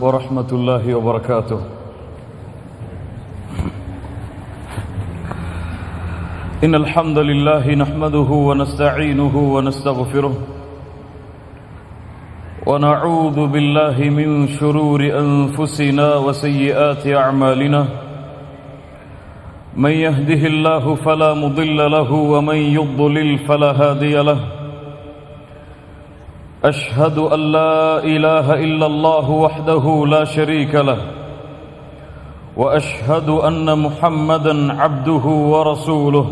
ورحمة الله وبركاته. إن الحمد لله نحمده ونستعينه ونستغفره ونعوذ بالله من شرور أنفسنا وسيئات أعمالنا. من يهده الله فلا مضل له ومن يضلل فلا هادي له. أشهد أن لا إله إلا الله وحده لا شريك له وأشهد أن محمدا عبده ورسوله.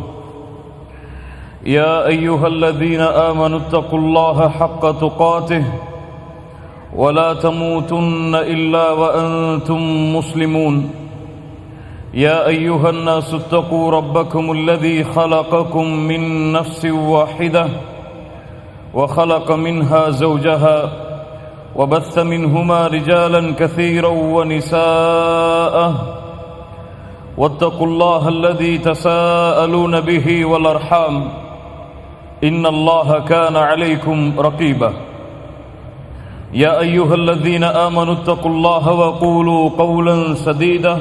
يا أيها الذين آمنوا اتقوا الله حق تقاته ولا تموتن إلا وأنتم مسلمون. يا أيها الناس اتقوا ربكم الذي خلقكم من نفس واحدة وخلق منها زوجها وبث منهما رجالا كثيرا ونساء. واتقوا الله الذي تساءلون به والأرحام إن الله كان عليكم رقيبا. يا أيها الذين آمنوا اتقوا الله وقولوا قولا سديدا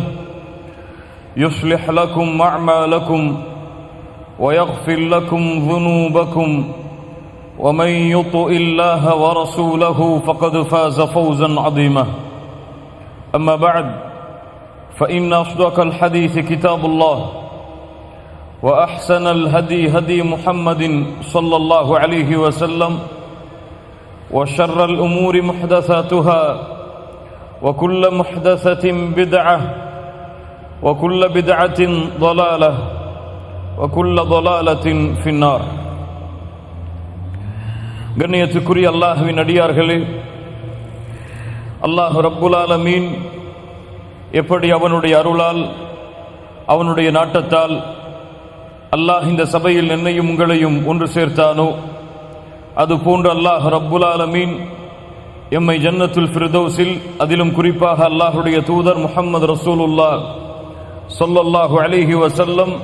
يصلح لكم أعمالكم ويغفر لكم ذنوبكم ومن يطع الله ورسوله فقد فاز فوزا عظيما. أما بعد فإن أصدق الحديث كتاب الله وأحسن الهدي هدي محمد صلى الله عليه وسلم وشر الأمور محدثاتها وكل محدثة بدعة وكل بدعة ضلالة وكل ضلالة في النار. கண்ணியத்துக்குரிய அல்லாஹ்வின் அடியார்களே, அல்லாஹ் ரப்புல் ஆலமீன் எப்படி அவனுடைய அருளால் அவனுடைய நாட்டத்தால் அல்லாஹ் இந்த சபையில் என்னையும் உங்களையும் ஒன்று சேர்த்தானோ, அதுபோன்று அல்லாஹ் ரப்புல் ஆலமீன் எம்மை ஜன்னத்துல் ஃபிர்தௌஸில், அதிலும் குறிப்பாக அல்லாஹுடைய தூதர் முஹம்மது ரசூலுல்லாஹ் ஸல்லல்லாஹு அலைஹி வஸல்லம்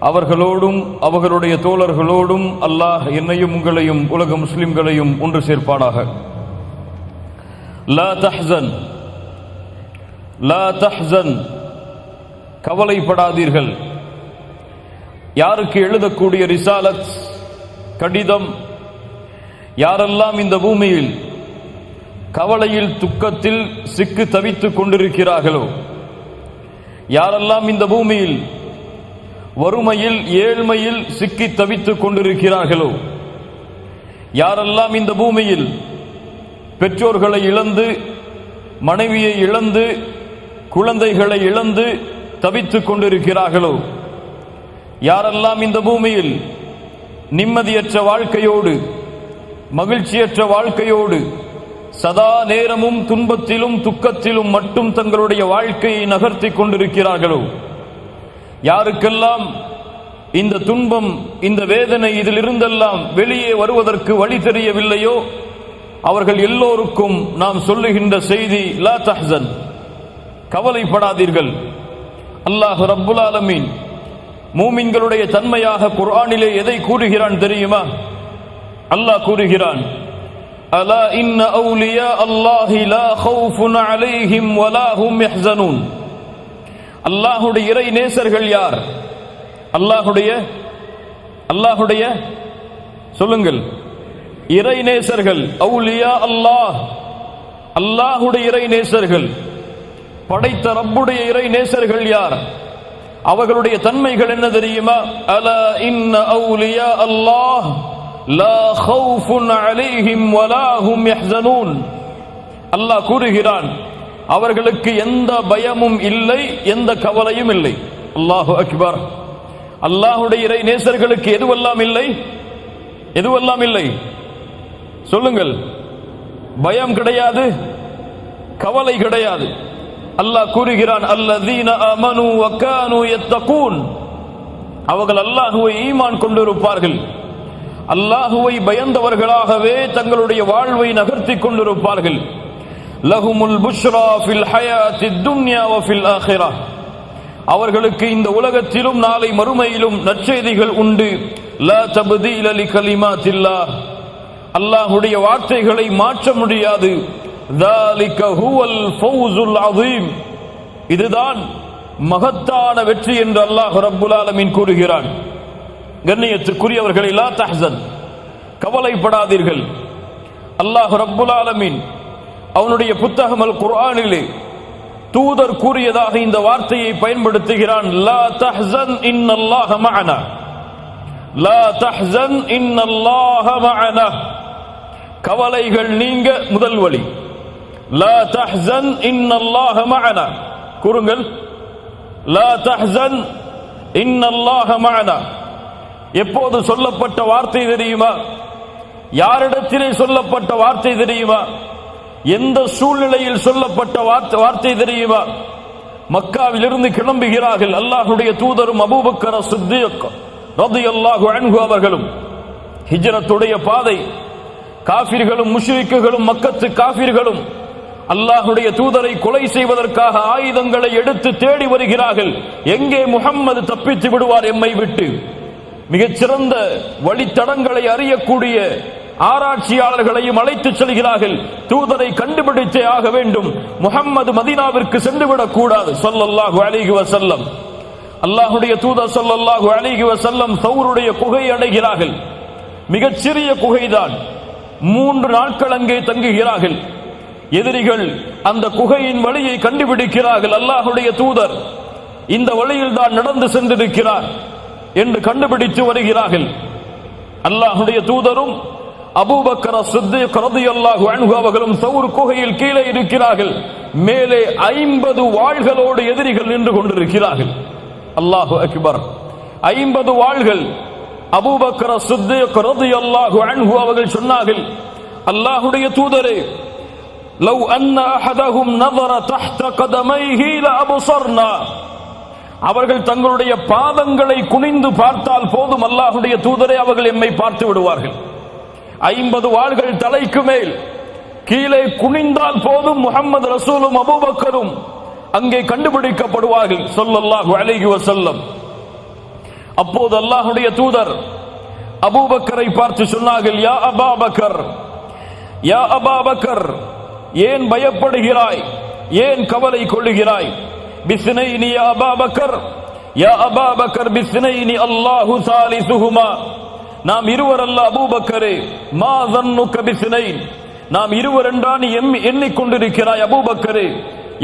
அவர்களோடும் அவர்களுடைய தோழர்களோடும் அல்லாஹ் என்னையும் உங்களையும் உலக முஸ்லிம்களையும் ஒன்று சேர்ப்பானாக. லா தஹ்சன் லா தஹ்சன், கவலைப்படாதீர்கள். யாருக்கு எழுதக்கூடிய ரிசாலத் கடிதம், யாரெல்லாம் இந்த பூமியில் கவலையில் துக்கத்தில் சிக்கு தவித்துக் கொண்டிருக்கிறார்களோ, யாரெல்லாம் இந்த பூமியில் வறுமையில் ஏழ்மையில் சிக்கி தவித்துக் கொண்டிருக்கிறார்களோ, யாரெல்லாம் இந்த பூமியில் பெற்றோர்களை இழந்து மனைவியை இழந்து குழந்தைகளை இழந்து தவித்துக் கொண்டிருக்கிறார்களோ, யாரெல்லாம் இந்த பூமியில் நிம்மதியற்ற வாழ்க்கையோடு மகிழ்ச்சியற்ற வாழ்க்கையோடு சதா நேரமும் துன்பத்திலும் துக்கத்திலும் மட்டும் தங்களுடைய வாழ்க்கையை நகர்த்தி கொண்டிருக்கிறார்களோ, யாருக்கெல்லாம் இந்த துன்பம் இந்த வேதனை இதிலிருந்தெல்லாம் வெளியே வருவதற்கு வழி தெரியவில்லையோ, அவர்கள் எல்லோருக்கும் நாம் சொல்லுகின்ற செய்தி லா தஹ்சன், கவலைப்படாதீர்கள். அல்லாஹ் ரப்புல் ஆலமீன் மூமின்களுடைய தன்மையாக குர்ஆனிலே எதை கூறுகிறான் தெரியுமா? அல்லாஹ் கூறுகிறான், அலா இன்ன அவுலியா அல்லாஹி லா கௌஃபுன் அலைஹிம் வலா ஹும் யஹ்ஸனூன். அல்லாஹுடைய இறை நேசர்கள் யார்? அல்லாஹுடைய சொல்லுங்கள், இறை நேசர்கள், அவுலியா அல்லாஹ், அல்லாஹுடைய இறை நேசர்கள், படைத்த ரப்புடைய இறை நேசர்கள் யார்? அவர்களுடைய தன்மைகள் என்ன தெரியுமா? அலா இன்ன அவுலியா அல்லாஹ் லா கௌஃபுன் அலைஹிம் வலா ஹும் யஹ்ஸனூன். அல்லாஹ் கூறுகிறான், அவர்களுக்கு எந்த பயமும் இல்லை, எந்த கவலையும் இல்லை. அல்லாஹு அக்பர். அல்லாஹுடைய இறை நேசர்களுக்கு எதுவெல்லாம் இல்லை? எதுவெல்லாம் இல்லை சொல்லுங்கள். பயம் கிடையாது, கவலை கிடையாது. அல்லாஹ் கூறுகிறான், அல்லதீன ஆமனு வ கானூ யத்தகூன். அவர்கள் அல்லாஹ்வை ஈமான் கொண்டிருப்பார்கள், அல்லாஹ்வை பயந்தவர்களாகவே தங்களுடைய வாழ்வை நகர்த்தி கொண்டிருப்பார்கள். லஹுமுல் புஷ்ரா ஃபில் ஹயாத்தித் துன்யா வ ஃபில் ஆখিরাহ. அவர்களுக்கு இந்த உலகத்திலும் நாளை மறுமையிலும் நற்செய்திகள் உண்டு. லா தப்தீல லிகலிமாத்தில்லாஹ். அல்லாஹ்வுடைய வார்த்தைகளை மாற்ற முடியாது. ذَلِكَ هُوَ الْفَوْزُ الْعَظِيمُ. இதுதான் மகத்தான வெற்றி என்று அல்லாஹ் ரப்புல் ஆலமீன் கூறுகிறான். கண்ணியத்துக்குரியவர்களே, லா தஹ்சன், கவலைப்படாதீர்கள். அல்லாஹ் ரப்புல் ஆலமீன் அவனுடைய புத்தகம் அல் குர்ஆனிலே தூதர் கூறியதாக இந்த வார்த்தையை பயன்படுத்துகிறான். லா தஹ்சன் இன்னல்லாஹ மஅனா, லா தஹ்சன் இன்னல்லாஹ மஅனா. கவலைகள் நீங்க முதல் வழி. லா தஹ்சன் இன்னல்லாஹ மஅனா. கூறுங்கள், லா தஹ்சன் இன்னல்லாஹ மஅனா. எப்போது சொல்லப்பட்ட வார்த்தை தெரியுமா? யாரிடத்திலே சொல்லப்பட்ட வார்த்தை தெரியுமா? எந்த சூழ்நிலையில் சொல்லப்பட்ட வார்த்தை தெரியுமா? மக்காவிலிருந்து கிளம்புகிறார்கள் அல்லாஹ்வுடைய தூதரும் அபூபக்கர் சித்தீக் ரலியல்லாஹு அன்ஹு அவர்களும். ஹிஜ்ரத்துடைய பாதை, காஃபிர்களும் முஷ்ரிக்குகளும் மக்கத்து காஃபிர்களும் அல்லாஹ்வுடைய தூதரை கொலை செய்வதற்காக ஆயுதங்களை எடுத்து தேடி வருகிறார்கள். எங்கே முஹம்மது தப்பித்து விடுவார் எம்மை விட்டு? மிகச்சிறந்த வழித்தடங்களை அறியக்கூடிய ஆராய்ச்சியாளர்களையும் அழைத்து செல்கிறார்கள். தூதரை கண்டுபிடித்தே ஆக வேண்டும், முஹம்மது மதீனாவிற்கு சென்றுவிடக் கூடாது ஸல்லல்லாஹு அலைஹி வஸல்லம். அல்லாஹ்வுடைய தூதர் ஸல்லல்லாஹு அலைஹி வஸல்லம் சௌருடைய குகை அடைகிறார்கள். மிகச்சிறிய குகைதான். 3 நாட்கள் அங்கே தங்குகிறார்கள். எதிரிகள் அந்த குகையின் வழியை கண்டுபிடிக்கிறார்கள். அல்லாஹ்வுடைய தூதர் இந்த வழியில் தான் நடந்து சென்றிருக்கிறார் என்று கண்டுபிடித்து வருகிறார்கள். அல்லாஹ்வுடைய தூதரும் அபூபக்கர் சித்தீக் ரலியல்லாஹு அன்ஹு அவர்களும் சௌர் குகையில் கீழே இருக்கிறார்கள். மேலே 50 வாள்களோடு எதிரிகள் நின்று கொண்டிருக்கிறார்கள். அல்லாஹு அக்பர். 50 வாள்கள். அபூபக்கர் சித்தீக் ரலியல்லாஹு அன்ஹு அவர்கள் சொன்னார்கள், அல்லாஹ்வுடைய தூதரே, லவ் அன்ன அஹதஹும் நஸர தஹ்த கதமைஹி லஅப்ஸர்னா. அவர்கள் தங்களுடைய பாதங்களை குனிந்து பார்த்தால் போதும் அல்லாஹ்வுடைய தூதரே, அவர்கள் எம்மை பார்த்து விடுவார்கள். 50 வாள்கள் தலைக்கு மேல். கீழே குனிந்தால் போதும் முஹம்மது ரசூலும் அபூபக்கரும் அங்கே கண்டுபிடிக்கப்படுவார்கள் ஸல்லல்லாஹு அலைஹி வஸல்லம். அப்போது அல்லாஹ்வுடைய தூதர் அபூபக்கரை பார்த்து சொன்னார்கள், யா அபூபக்கர், யா அபூபக்கர், ஏன் பயப்படுகிறாய்? ஏன் கவலை கொள்ளுகிறாய்? பிஸ்னைனி யா அபூபக்கர், யா அபூபக்கர் பிஸ்னைனி அல்லாஹு சாலிசுஹுமா. நாம் இருவர் அல்ல அபூபக்கரே, மா ظنك பிஸ்னைன். நாம் இருவர் என்றா நீ எண்ணிக்கொண்டிருக்கிறாய் அபூபக்கரே,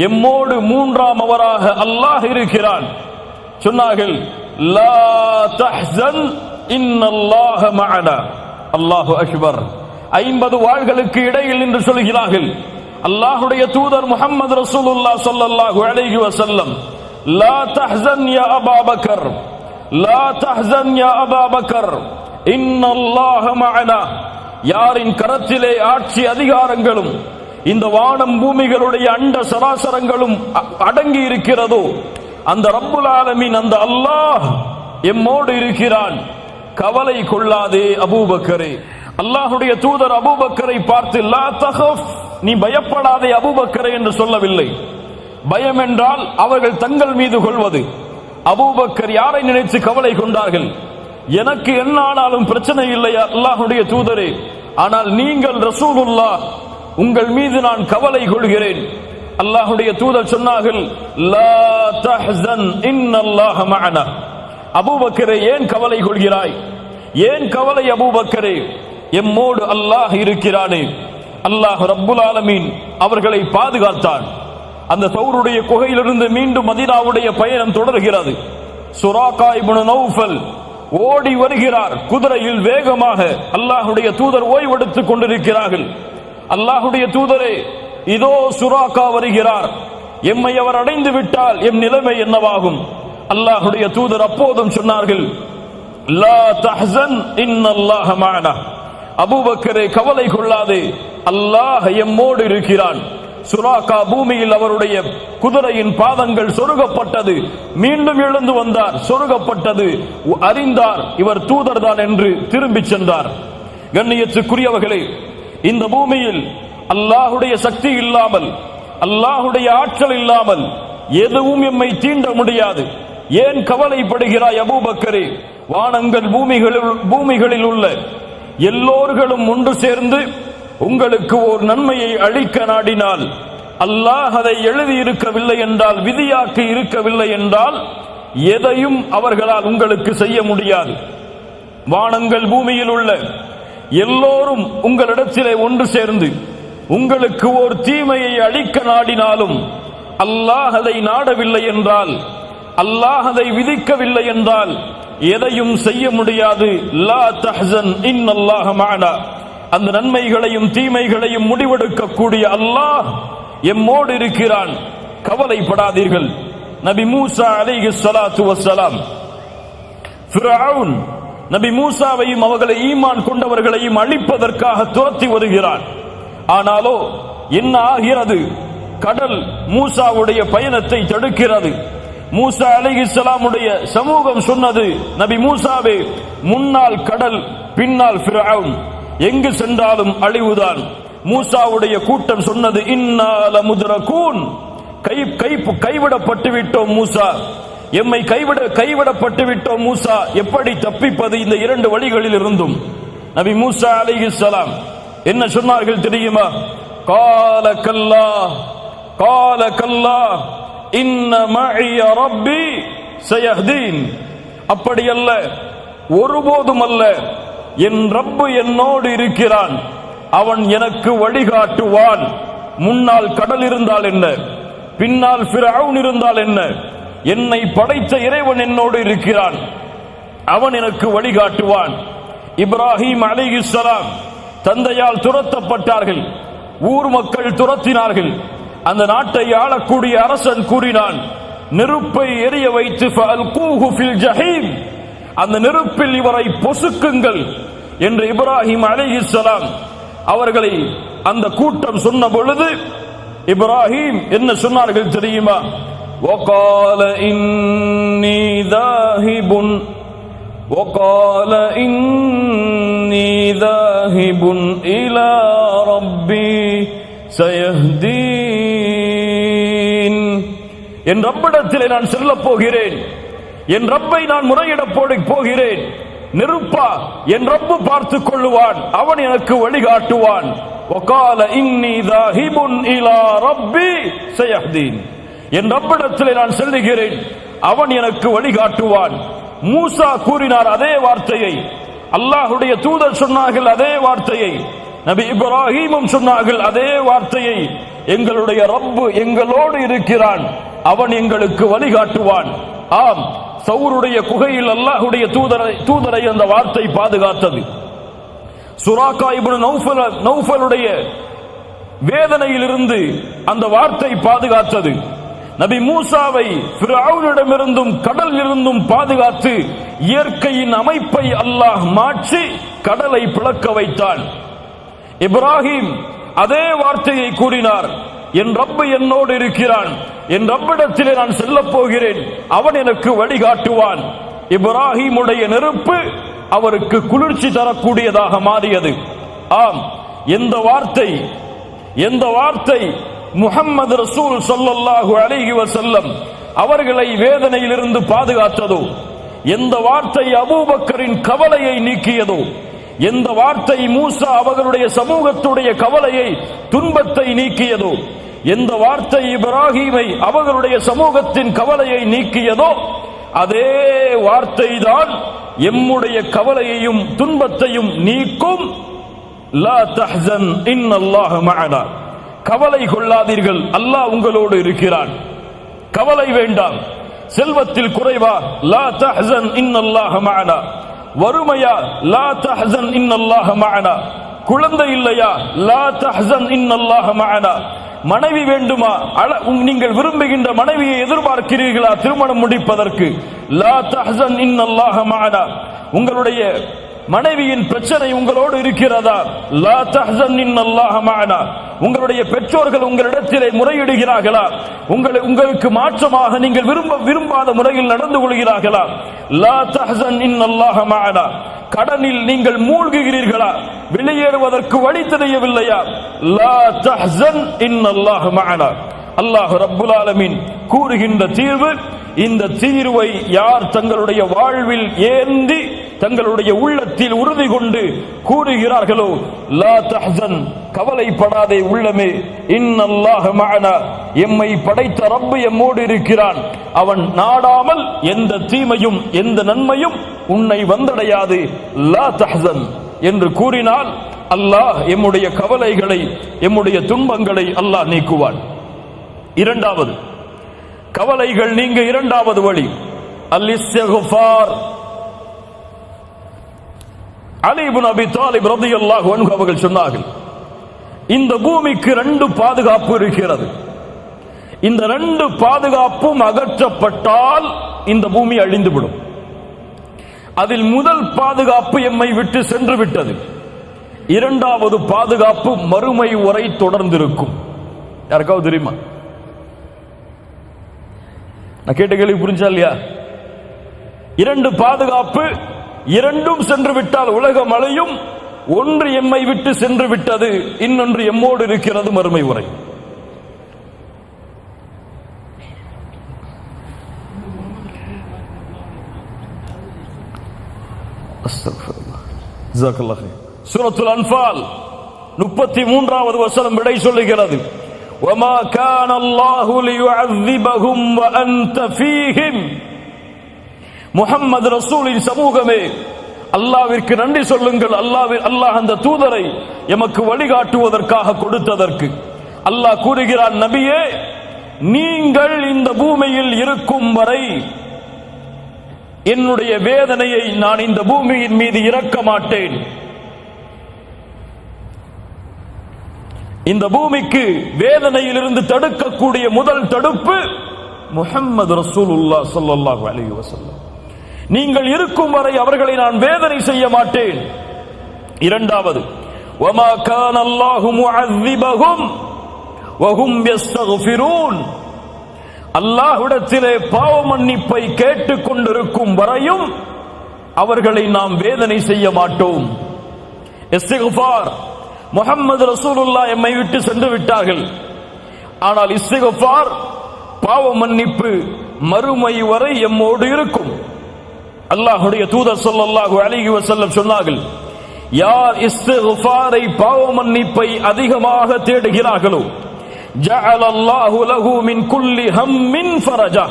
எம்மோடு 3ஆம் அவராக அல்லாஹ் இருக்கிறான். சொன்னார்கள், லா தஹ்சன் இன்னல்லாஹ மஅனா. அல்லாஹு அக்பர். 50 வாள்களுக்கு இடையில் நின்று சொல்கிறார்கள் அல்லாஹ்வுடைய தூதர் முஹம்மது ரசூலுல்லாஹ் ஸல்லல்லாஹு அலைஹி வஸல்லம், லா தஹ்சன் யா அபூபக்கர், லா தஹ்சன் யா அபூபக்கர், இன்னல்லாஹ மஅனா. யாரின் கரத்திலே ஆட்சி அதிகாரங்களும் இந்த வானம் பூமிகளுடைய அண்ட சராசரங்களும் அடங்கி இருக்கிறதோ அந்த ரப்புல் ஆலமீன், அந்த அல்லாஹ் எம்மோடு இருக்கிறான். கவலை கொள்ளாதே அபூபக்கரே. அல்லாஹ்வுடைய தூதர் அபூபக்கரை பார்த்து, லா தஹஃப், நீ பயப்படாதே அபூபக்கரே என்று சொல்லவில்லை. பயம் என்றால் அவர்கள் தங்கள் மீது கொள்வது. அபூபக்கர் யாரை நினைத்து கவலை கொண்டார்கள்? எனக்கு என்ன ஆனாலும் பிரச்சனை இல்லை அல்லாஹ்வுடைய தூதரே, ஆனால் நீங்கள் ரசூலுல்லாஹ், உங்கள் மீது நான் கவலை கொள்கிறேன். அல்லாஹ்வுடைய தூதர் சொன்னார்கள், லா தஹ்சன் இன்னல்லாஹ மஅனா. அபூபக்கரே, ஏன் கவலை கொள்கிறாய்? ஏன் கவலை அபூபக்கரே? எம்மோடு அல்லாஹ் இருக்கிறானே. அல்லாஹ் ரப்புல் ஆலமீன் அவர்களை பாதுகாத்தான். அந்த சௌருடைய குகையிலிருந்து மீண்டும் மதீனாவுடைய பயணம் தொடர்கிறது. சுராகா இப்னு நௌஃபல் ஓடி வருகிறார் குதிரையில் வேகமாக. அல்லாஹ்வுடைய தூதர் ஓய்வெடுத்துக் கொண்டிருக்கிறார்கள். அல்லாஹ்வுடைய தூதரே, இதோ சுராகா வருகிறார், எம்மை அவர் அடைந்து விட்டால் எம் நிலைமை என்னவாகும்? அல்லாஹ்வுடைய தூதர் அப்போதும் சொன்னார்கள், லா தஹ்சன் இன்னல்லாஹ மஅனா. அபூபக்கரே, கவலை கொள்ளாதே, அல்லாஹ் எம்மோடு இருக்கிறான். சுராகா பூமியில் அவருடைய குதிரையின் பாதங்கள் சொருகப்பட்டது. மீண்டும் எழுந்து வந்தார், சொருகப்பட்டது. அறிந்தார் இவர் தூதர் தான் என்று திரும்பி சென்றார். கண்ணியத்துக்குரியவர்களே, இந்த பூமியில் அல்லாஹ்வுடைய சக்தி இல்லாமல், அல்லாஹ்வுடைய ஆற்றல் இல்லாமல் எதுவும் எம்மை தீண்ட முடியாது. ஏன் கவலைப்படுகிறாய் அபூபக்கரே? வானங்கள் பூமிகளில் உள்ள எல்லோர்களும் ஒன்று சேர்ந்து உங்களுக்கு ஓர் நன்மையை அளிக்க நாடினால், அல்லாஹ் அதை எழுதி இருக்கவில்லை என்றால், விதியாக்கி இருக்கவில்லை என்றால், எதையும் அவர்களால் உங்களுக்கு செய்ய முடியாது. வானங்கள் பூமியில் உள்ள எல்லோரும் உங்களிடத்திலே ஒன்று சேர்ந்து உங்களுக்கு ஓர் தீமையை அளிக்க நாடினாலும், அல்லாஹ் அதை நாடவில்லை என்றால், அல்லாஹ் அதை விதிக்கவில்லை என்றால் எதையும் செய்ய முடியாது. லா தஹ்சன் இன்னல்லாஹ மஅனா. அந்த நன்மைகளையும் தீமைகளையும் முடிவெடுக்கக்கூடிய அல்லாஹ் எம்மோடு இருக்கிறான், கவலைப்படாதீர்கள். நபி மூசா அலைஹிஸ்ஸலாத்து வஸ்ஸலாம் ஃபிரௌன் நபி மூசாவையும் அவர்களை ஈமான் கொண்டவர்களையும் அழிப்பதற்காக துரத்தி வருகிறான். ஆனாலோ என்ன ஆகிறது? கடல் மூசாவுடைய பயணத்தை தடுக்கிறது. மூசா அலைஹிஸ்ஸலாமுடைய சமூகம் சொன்னது, நபி மூசாவே, முன்னால் கடல், பின்னால் ஃபிரௌன், எங்கு சென்றாலும் அழிவுதான். மூசாவுடைய கூட்டம் சொன்னது, இன்னா லமுத்ரகூன், கைவிடப்பட்டு விட்டோம் மூசா, எம்மை கைவிடப்பட்டு விட்டோம் மூசா, எப்படி தப்பிப்பது இந்த இரண்டு வழிகளில் இருந்தும்? நபி மூசா அலைஹிஸ்ஸலாம் என்ன சொன்னார்கள் தெரியுமா? கால கல்லா, கால கல்லா, இன்ன மஇய ரப்பி சயஹ்தீன். அப்படி அல்ல, ஒருபோதும் அல்ல, என் ரப்பு என்னோடு இருக்கிறான், அவன் எனக்கு வழிகாட்டுவான். முன்னால் கடல் இருந்தால் என்ன, பின்னால் ஃபிரௌன் இருந்தால் என்ன, என்னை படைத்த இறைவன் என்னோடு இருக்கிறான், அவன் எனக்கு வழிகாட்டுவான். இப்ராஹிம் அலைஹிஸ்ஸலாம் தந்தையால் துரத்தப்பட்டார்கள், ஊர் மக்கள் துரத்தினார்கள். அந்த நாட்டை ஆளக்கூடிய அரசன் கூறினான், நெருப்பை எரிய வைத்து ஃபஅல்கூஹு ஃபில் ஜஹீம், அந்த நெருப்பில் இவரை பொசுக்குங்கள் என்று இப்ராஹிம் அலைஹிஸ்ஸலாம் அவர்களை அந்த கூட்டம் சொன்ன பொழுது இப்ராஹிம் என்ன சொன்னார்கள் தெரியுமா? وقال إني ذاهب وقال إني ذاهب إلى ربي سيهدين. என் ரப்பிடத்திலே நான் செல்ல போகிறேன், என் ரப்பை நான் முறையிட போகிறேன். நெருப்பா, என் ரப்பு பார்த்துக் கொள்ளுவான், அவன் எனக்கு வழிகாட்டுவான். وقال إني ذاهب إلى ربي سيهدين. என் ரப்பிடத்திலே நான் செல்லுகிறேன், அவன் எனக்கு வழிகாட்டுவான். மூசா கூறினார் அதே வார்த்தையை, அல்லாஹ்வுடைய தூதர் சொன்னார்கள் அதே வார்த்தையை, நபி இப்ராஹீமும் சொன்னார்கள் அதே வார்த்தையை. எங்களுடைய ரப்பு எங்களோடு இருக்கிறான், அவன் எங்களுக்கு வழிகாட்டுவான். ஆம், சௌருடைய குகையில் அல்லாஹ்வுடைய தூதரை அந்த வார்த்தை பாதுகாத்தது. சுராகா இப்னு நௌஃபலுடைய வேதனையிலிருந்து அந்த வார்த்தை பாதுகாத்தது. நபி மூசாவை ஃபிரௌனிடமிருந்தும் கடலிலிருந்தும் பாதுகாத்து இயற்கையின் அமைப்பை அல்லாஹ் மாற்றி கடலை பிளக்க வைத்தான். இப்ராஹிம் அதே வார்த்தையை கூறினார், என் ரப்பு என்னோடு இருக்கிறான், என் ரப்பிடத்திலே நான் செல்லப் போகிறேன், அவன் எனக்கு வழிகாட்டுவான். இப்ராஹிமுடைய நெருப்பு அவருக்கு குளிர்ச்சி தரக்கூடியதாக மாறியது. ஆம், எந்த வார்த்தை முஹம்மது ரசூல் ஸல்லல்லாஹு அலைஹி வஸல்லம் அவர்களை வேதனையிலிருந்து பாதுகாத்ததோ, எந்த வார்த்தை அபூபக்கரின் கவலையை நீக்கியதோ, எந்த வார்த்தை மூசா அவர்களுடைய சமூகத்துடைய கவலையை, துன்பத்தை நீக்கியதோ, எந்த வார்த்தை இப்ராஹீமை அவர்களுடைய சமூகத்தின் கவலையை நீக்கியதோ, அதே வார்த்தை தான் எம்முடைய கவலையையும் துன்பத்தையும் நீக்கும். லா தஹ்சன் இன்னல்லாஹ மஅனா. கவலை கொள்ளாதீர்கள், அல்லாஹ் உங்களோடு இருக்கிறான், கவலை வேண்டாம். செல்வத்தில் குறைவா? லா தஹ்சன் இன்னல்லாஹ மஅனா. வறுமையா? லா தஹ்சன் இன்னல்லாஹ மஅனா. குழந்தை இல்லையா? லா தஹ்சன் இன்னல்லாஹ மஅனா. மனைவி வேண்டுமா? நீங்கள் விரும்புகின்ற மனைவியை எதிர்பார்க்கிறீர்களா திருமணம் முடிப்பதற்கு? லா தஹ்சன் இன்னல்லாஹ மஅனா. உங்களுடைய மனைவியின் பிரச்சனை உங்களோடு இருக்கிறதா? லா தஹ்சன் இன்னல்லாஹ மஅனா. உங்களுடைய பெற்றோர்கள் உங்களிடத்திலே முறையிடுகிறார்களா? உங்களுக்கு மாற்றமாக நீங்கள் விரும்பாத முறையில் நடந்து கொள்கிறார்களா? லா தஹ்சன் இன்னல்லாஹ மஅனா. கடனில் நீங்கள் மூழ்குகிறீர்களா? வெளியேறுவதற்கு வழி தெரியவில்லையா? லா தஹ்சன் இன்னல்லாஹ மஅனா. அல்லாஹ் ரப்புல் ஆலமீன் கூறுகின்ற தீர்வு, இந்த தீர்வை யார் தங்களுடைய வாழ்வில் ஏந்தி தங்களுடைய உள்ளத்தில் உறுதி கொண்டு கூறுகிறார்களோ, லா தஹ்சன், கவலைப்படாதே உள்ளமே, இன்னல்லாஹ மஅனா, எம்மை படைத்த ரப்பு எம்மோடு இருக்கிறான், அவன் நாடாமல் எந்த தீமையும் எந்த நன்மையும் உன்னை வந்தடையாது, லா தஹ்சன் என்று கூறினால் அல்லாஹ் எம்முடைய கவலைகளை எம்முடைய துன்பங்களை அல்லாஹ் நீக்குவான். இரண்டாவது கவலைகள் நீங்க இரண்டாவது வழி அல்-இஸ்திக்ஃபார். அலி இப்னு அபி தாலிப் ரலியல்லாஹு அன்ஹு அவர்கள் சொன்னார்கள், இந்த பூமிக்கு 2 பாதுகாப்பு இருக்கிறது. இந்த 2 பாதுகாப்பும் அகற்றப்பட்டால் இந்த பூமி அழிந்துவிடும். அதில் முதல் பாதுகாப்பு எம்மை விட்டு சென்று விட்டது. இரண்டாவது பாதுகாப்பு மறுமை வரை தொடர்ந்திருக்கும். யாருக்காவது தெரியுமா? நான் கேட்ட கேள்வி புரிஞ்சா இல்லையா? 2 பாதுகாப்பு, இரண்டும் சென்று விட்டால் உலகம் அழியும். ஒன்று எம்மை விட்டு சென்று விட்டது, இன்னொன்று எம்மோடு இருக்கிறது மறுமை வரை. சூரத்துல் அன்ஃபால் 33வது வசனம் விடை சொல்லுகிறது, வமா கான அல்லாஹு லியுஅذிபஹும் வஅன்த ஃபீஹிம். முஹம்மது ரசூலின் சமூகமே, அல்லாஹ்விற்கு நன்றி சொல்லுங்கள். அல்லாஹ் அந்த தூதரை எமக்கு வழிகாட்டுவதற்காக கொடுத்ததற்கு. அல்லாஹ் கூறுகிறான், நபியே, நீங்கள் இந்த பூமியில் இருக்கும் வரை என்னுடைய வேதனையை நான் இந்த பூமியின் மீது இறக்க மாட்டேன். இந்த பூமிக்கு வேதனையிலிருந்து தடுக்கக்கூடிய முதல் தடுப்பு முஹம்மது ரசூலுல்லாஹ் ஸல்லல்லாஹு அலைஹி வஸல்லம். நீங்கள் இருக்கும் வரை அவர்களை நான் வேதனை செய்ய மாட்டேன். இரண்டாவது, வமா கான அல்லாஹு முஅذிபஹும் வஹும் யஸ்தக்ஃபிரூன். அல்லாஹ்விடத்திலே பாவ மன்னிப்பை கேட்டுக் கொண்டிருக்கும் வரையும் அவர்களை நாம் வேதனை செய்ய மாட்டோம். இஸ்திக்ஃபார், முஹம்மது ரசூலுல்லாஹ் எம்மை விட்டு சென்று விட்டார்கள். ஆனால் இஸ்திக்ஃபார், பாவ மன்னிப்பு மறுமை வரை எம்மோடு இருக்கும். அல்லாஹ்வுடைய தூதர் ஸல்லல்லாஹு அலைஹி வஸல்லம் சொன்னார்கள், யார் இஸ்திக்ஃபாரை, பாவ மன்னிப்பை அதிகமாக தேடுகிறார்களோ, ஜஅலல்லாஹு லஹு மின் குல்லி ஹம்மின் ஃபரஜா,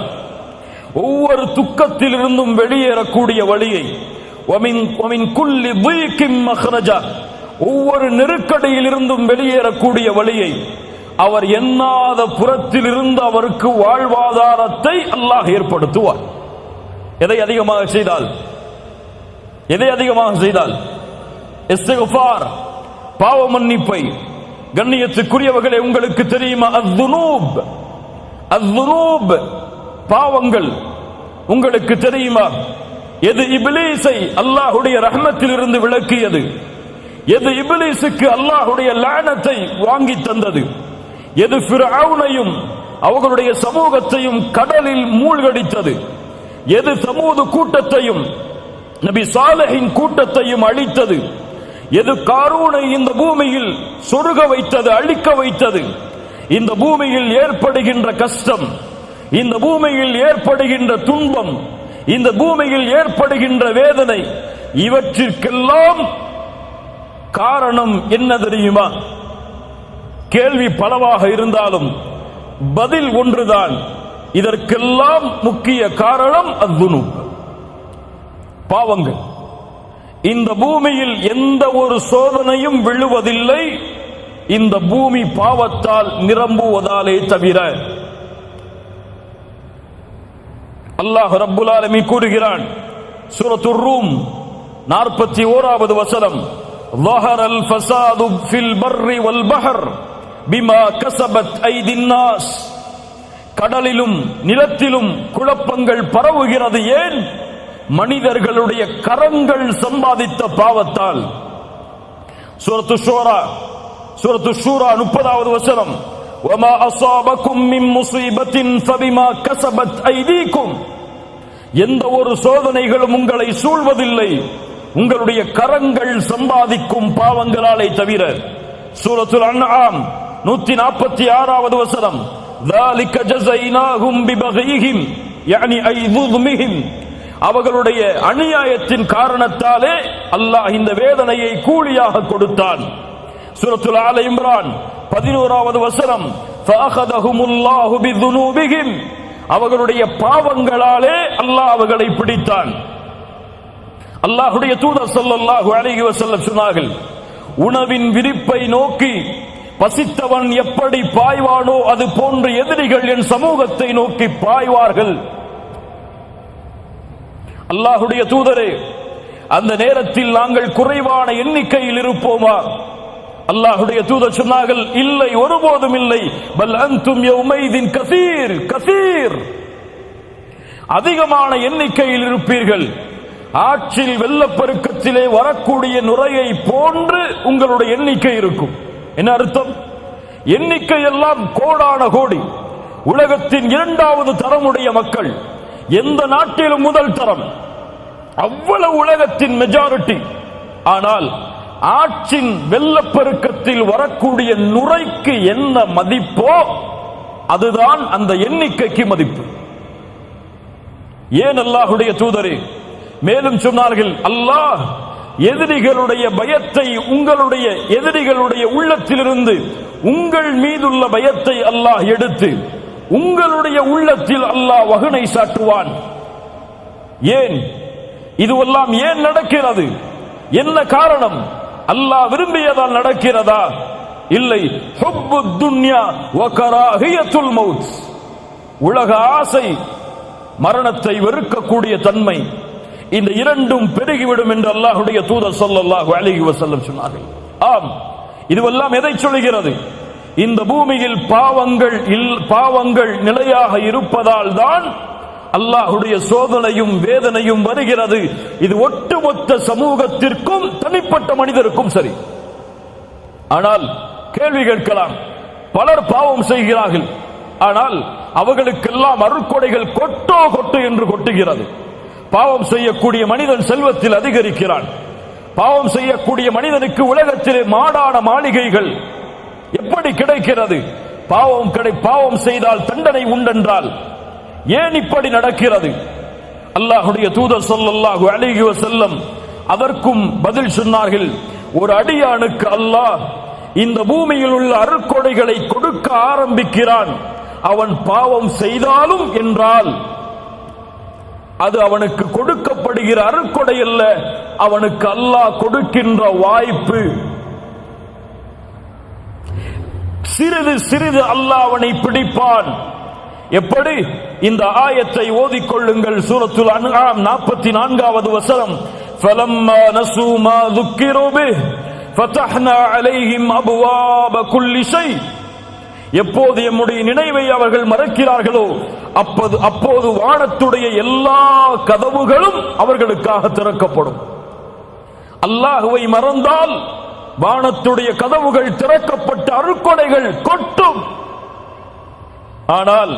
ஒவ்வொரு துக்கத்திலிருந்தும் வெளியேறக்கூடிய வழியை, வமின் குல்லி தீகின் மக்ரஜா, ஒவ்வொரு நெருக்கடியிலிருந்தும் வெளியேறக்கூடிய வழியை, அவர் எண்ணாத புறத்திலிருந்து அவருக்கு வாழ்வாதாரத்தை அல்லாஹ் ஏற்படுத்துவார். எதை அதிகமாக செய்தால் இஸ்திக்ஃபார், பாவ மன்னிப்பை. கண்ணியத்துக்குரியவர்களே, உங்களுக்கு தெரியுமா, அஸ்ஸுனூப், பாவங்கள். உங்களுக்கு தெரியுமா எது இப்லீஸை அல்லாஹ்வுடைய ரஹ்மத்தில் இருந்து விலக்கியது? எது இப்லீஸுக்கு அல்லாஹ்வுடைய லானத்தை வாங்கி தந்தது? எது ஃபிர்அவுனையும் அவர்களுடைய சமூகத்தையும் கடலில் மூழ்கடித்தது? எது சமூது கூட்டத்தையும் நபி சாலிஹின் கூட்டத்தையும் அழித்தது? எது காரூனை இந்த பூமியில் சொருக வைத்தது, அழிக்க வைத்தது? இந்த பூமியில் ஏற்படுகின்ற கஷ்டம், இந்த பூமியில் ஏற்படுகின்ற துன்பம், இந்த பூமியில் ஏற்படுகின்ற வேதனை, இவற்றிற்கெல்லாம் காரணம் என்ன தெரியுமா? கேள்வி பலவாக இருந்தாலும் பதில் ஒன்றுதான். இதற்கெல்லாம் முக்கிய காரணம் அஸ்ஸுனூப், பாவங்கள். இந்த பூமியில் எந்த ஒரு சோதனையும் விழுவதில்லை, இந்த பூமி பாவத்தால் நிரம்புவதாலே தவிர. அல்லாஹ் ரப்புல் ஆலமீன் கூறுகிறான், சூரத்துர் ரூம் 41வது வசனம், ظهر الفساد في البر والبحر بما كسبت أيدي الناس. கடலிலும் நிலத்திலும் குழப்பங்கள் பரவுகிறது. ஏன்? மனிதர்களுடைய கரங்கள் சம்பாதித்த பாவத்தால். சூரத்து ஷூரா 30வது வசனம், وما أصابكم من مصيبة فبما كسبت أيديكم. எந்த ஒரு சோதனைகளும் உங்களை சூழ்வதில்லை, உங்களுடைய கரங்கள் சம்பாதிக்கும் பாவங்களாலே தவிர. சூரத்துல் அன்ஆம் 146வது வசனம், ذلك جزيناهم ببغيهم يعني أي ظلمهم. அவர்களுடைய அநியாயத்தின் காரணத்தாலே அல்லாஹ் இந்த வேதனையை கூலியாக கொடுத்தான். சூரத்துல் ஆல இம்ரான் 11வது வசனம், ஃபஅഖதஹுமுல்லாஹு பிதுனூபிஹிம், அவர்களுடைய பாவங்களாலே அல்லாஹ் அவர்களை பிடித்தான். அல்லாஹ்வுடைய தூதர் ஸல்லல்லாஹு அலைஹி வஸல்லம் சொன்னார்கள், உணவின் விரிப்பை நோக்கி பசித்தவன் எப்படி பாய்வானோ அது போன்று எதிரிகள் என் சமூகத்தை நோக்கி பாய்வார்கள். அல்லாஹ்வுடைய தூதரே, அந்த நேரத்தில் நாங்கள் குறைவான எண்ணிக்கையில் இருப்போமா? அல்லாஹ்வுடைய தூதர் சொன்னார்கள், இல்லை, ஒருபோதும் இல்லை. பல் அன்தும் யௌமைதின் கஸீர் கஸீர், அதிகமான எண்ணிக்கையில் இருப்பீர்கள். ஆற்றில் வெள்ளப்பெருக்கத்திலே வரக்கூடிய நுரையை போன்று உங்களுடைய எண்ணிக்கை இருக்கும். என்ன அர்த்தம்? எண்ணிக்கை எல்லாம் கோடான கோடி. உலகத்தின் 2வது தரமுடைய மக்கள், எந்த நாட்டிலும் முதல் தரம், அவ்வளவு உலகத்தின் மெஜாரிட்டி. ஆனால் ஆற்றின் வெள்ளப்பெருக்கத்தில் வரக்கூடிய நுரைக்கு என்ன மதிப்போ அதுதான் அந்த எண்ணிக்கைக்கு மதிப்பு. ஏன் அல்லாஹ்வுடைய தூதரே மேலும் சொன்னார்கள், அல்லாஹ் எதிரிகளுடைய பயத்தை, உங்களுடைய எதிரிகளுடைய உள்ளத்திலிருந்து உங்கள் மீதுள்ள பயத்தை அல்லாஹ் எடுத்து உங்களுடைய உள்ளத்தில் அல்லாஹ் வகுனை சாட்டுவான். ஏன் இதுவெல்லாம் ஏன் நடக்கிறது? என்ன காரணம்? அல்லாஹ் விரும்பியதால் நடக்கிறதா? இல்லை. ஹுப்புத் துன்யா வ கராஹியத்துல் மௌத், உலக ஆசை, மரணத்தை வெறுக்கக்கூடிய தன்மை, இந்த இரண்டும் பெருகிவிடும் என்று அல்லாஹ்வுடைய தூதர் ஸல்லல்லாஹு அலைஹி வஸல்லம் சொன்னார்கள். ஆம், இதுவெல்லாம் எதை சொல்கிறது? இந்த பூமியில் பாவங்கள் நிலையாக இருப்பதால் தான் அல்லாஹ்வுடைய சோதனையும் வேதனையும் வருகிறது. இது ஒட்டுமொத்த சமூகத்திற்கும் தனிப்பட்ட மனிதருக்கும் சரி. ஆனால் கேள்வி கேட்கலாம், பலர் பாவம் செய்கிறார்கள், ஆனால் அவர்களுக்கெல்லாம் அருட்கொடைகள் கொட்டு என்று கொட்டுகிறது. பாவம் செய்யக்கூடிய மனிதன் செல்வத்தில் அதிகரிக்கிறான். பாவம் செய்யக்கூடிய மனிதனுக்கு உலகத்திலே மாடான மாளிகைகள் எப்படி கிடைக்கிறது? பாவம் செய்தால் தண்டனை உண்டென்றால் ஏன் இப்படி நடக்கிறது? அல்லாஹ்வுடைய தூதர் ஸல்லல்லாஹு அலைஹி வஸல்லம் அதற்கும் பதில் சொன்னார்கள். ஒரு அடியானுக்கு அல்லாஹ் இந்த பூமியில் உள்ள அருட்கொடைகளை கொடுக்க ஆரம்பிக்கிறான், அவன் பாவம் செய்தாலும் என்றால் அது அவனுக்கு கொடுக்கப்படுகிற அருட்கொடை அல்ல, அவனுக்கு அல்லாஹ் கொடுக்கின்ற வாய்ப்பு. சிறிது சிறிது அல்லாஹ் அவனை பிடிப்பான். எப்படி? இந்த ஆயத்தை ஓதிக்கொள்ளுங்கள். சூரத்துல் அன்ஆம் 44வது வசனம், ஃபலம்மா நஸூ மா ذுக்கிரு பிஹ் ஃபதஹ்னா அலைஹிம் அப்வாப குல்லி ஷை. எப்போது எம்முடைய நினைவை அவர்கள் மறக்கிறார்களோ அப்போது வானத்துடைய எல்லா கதவுகளும் அவர்களுக்காக திறக்கப்படும். அல்லாஹ்வை மறந்தால் வானத்துடைய கதவுகள் திறக்கப்பட்ட அருட்கொடைகள் கொட்டும். ஆனால்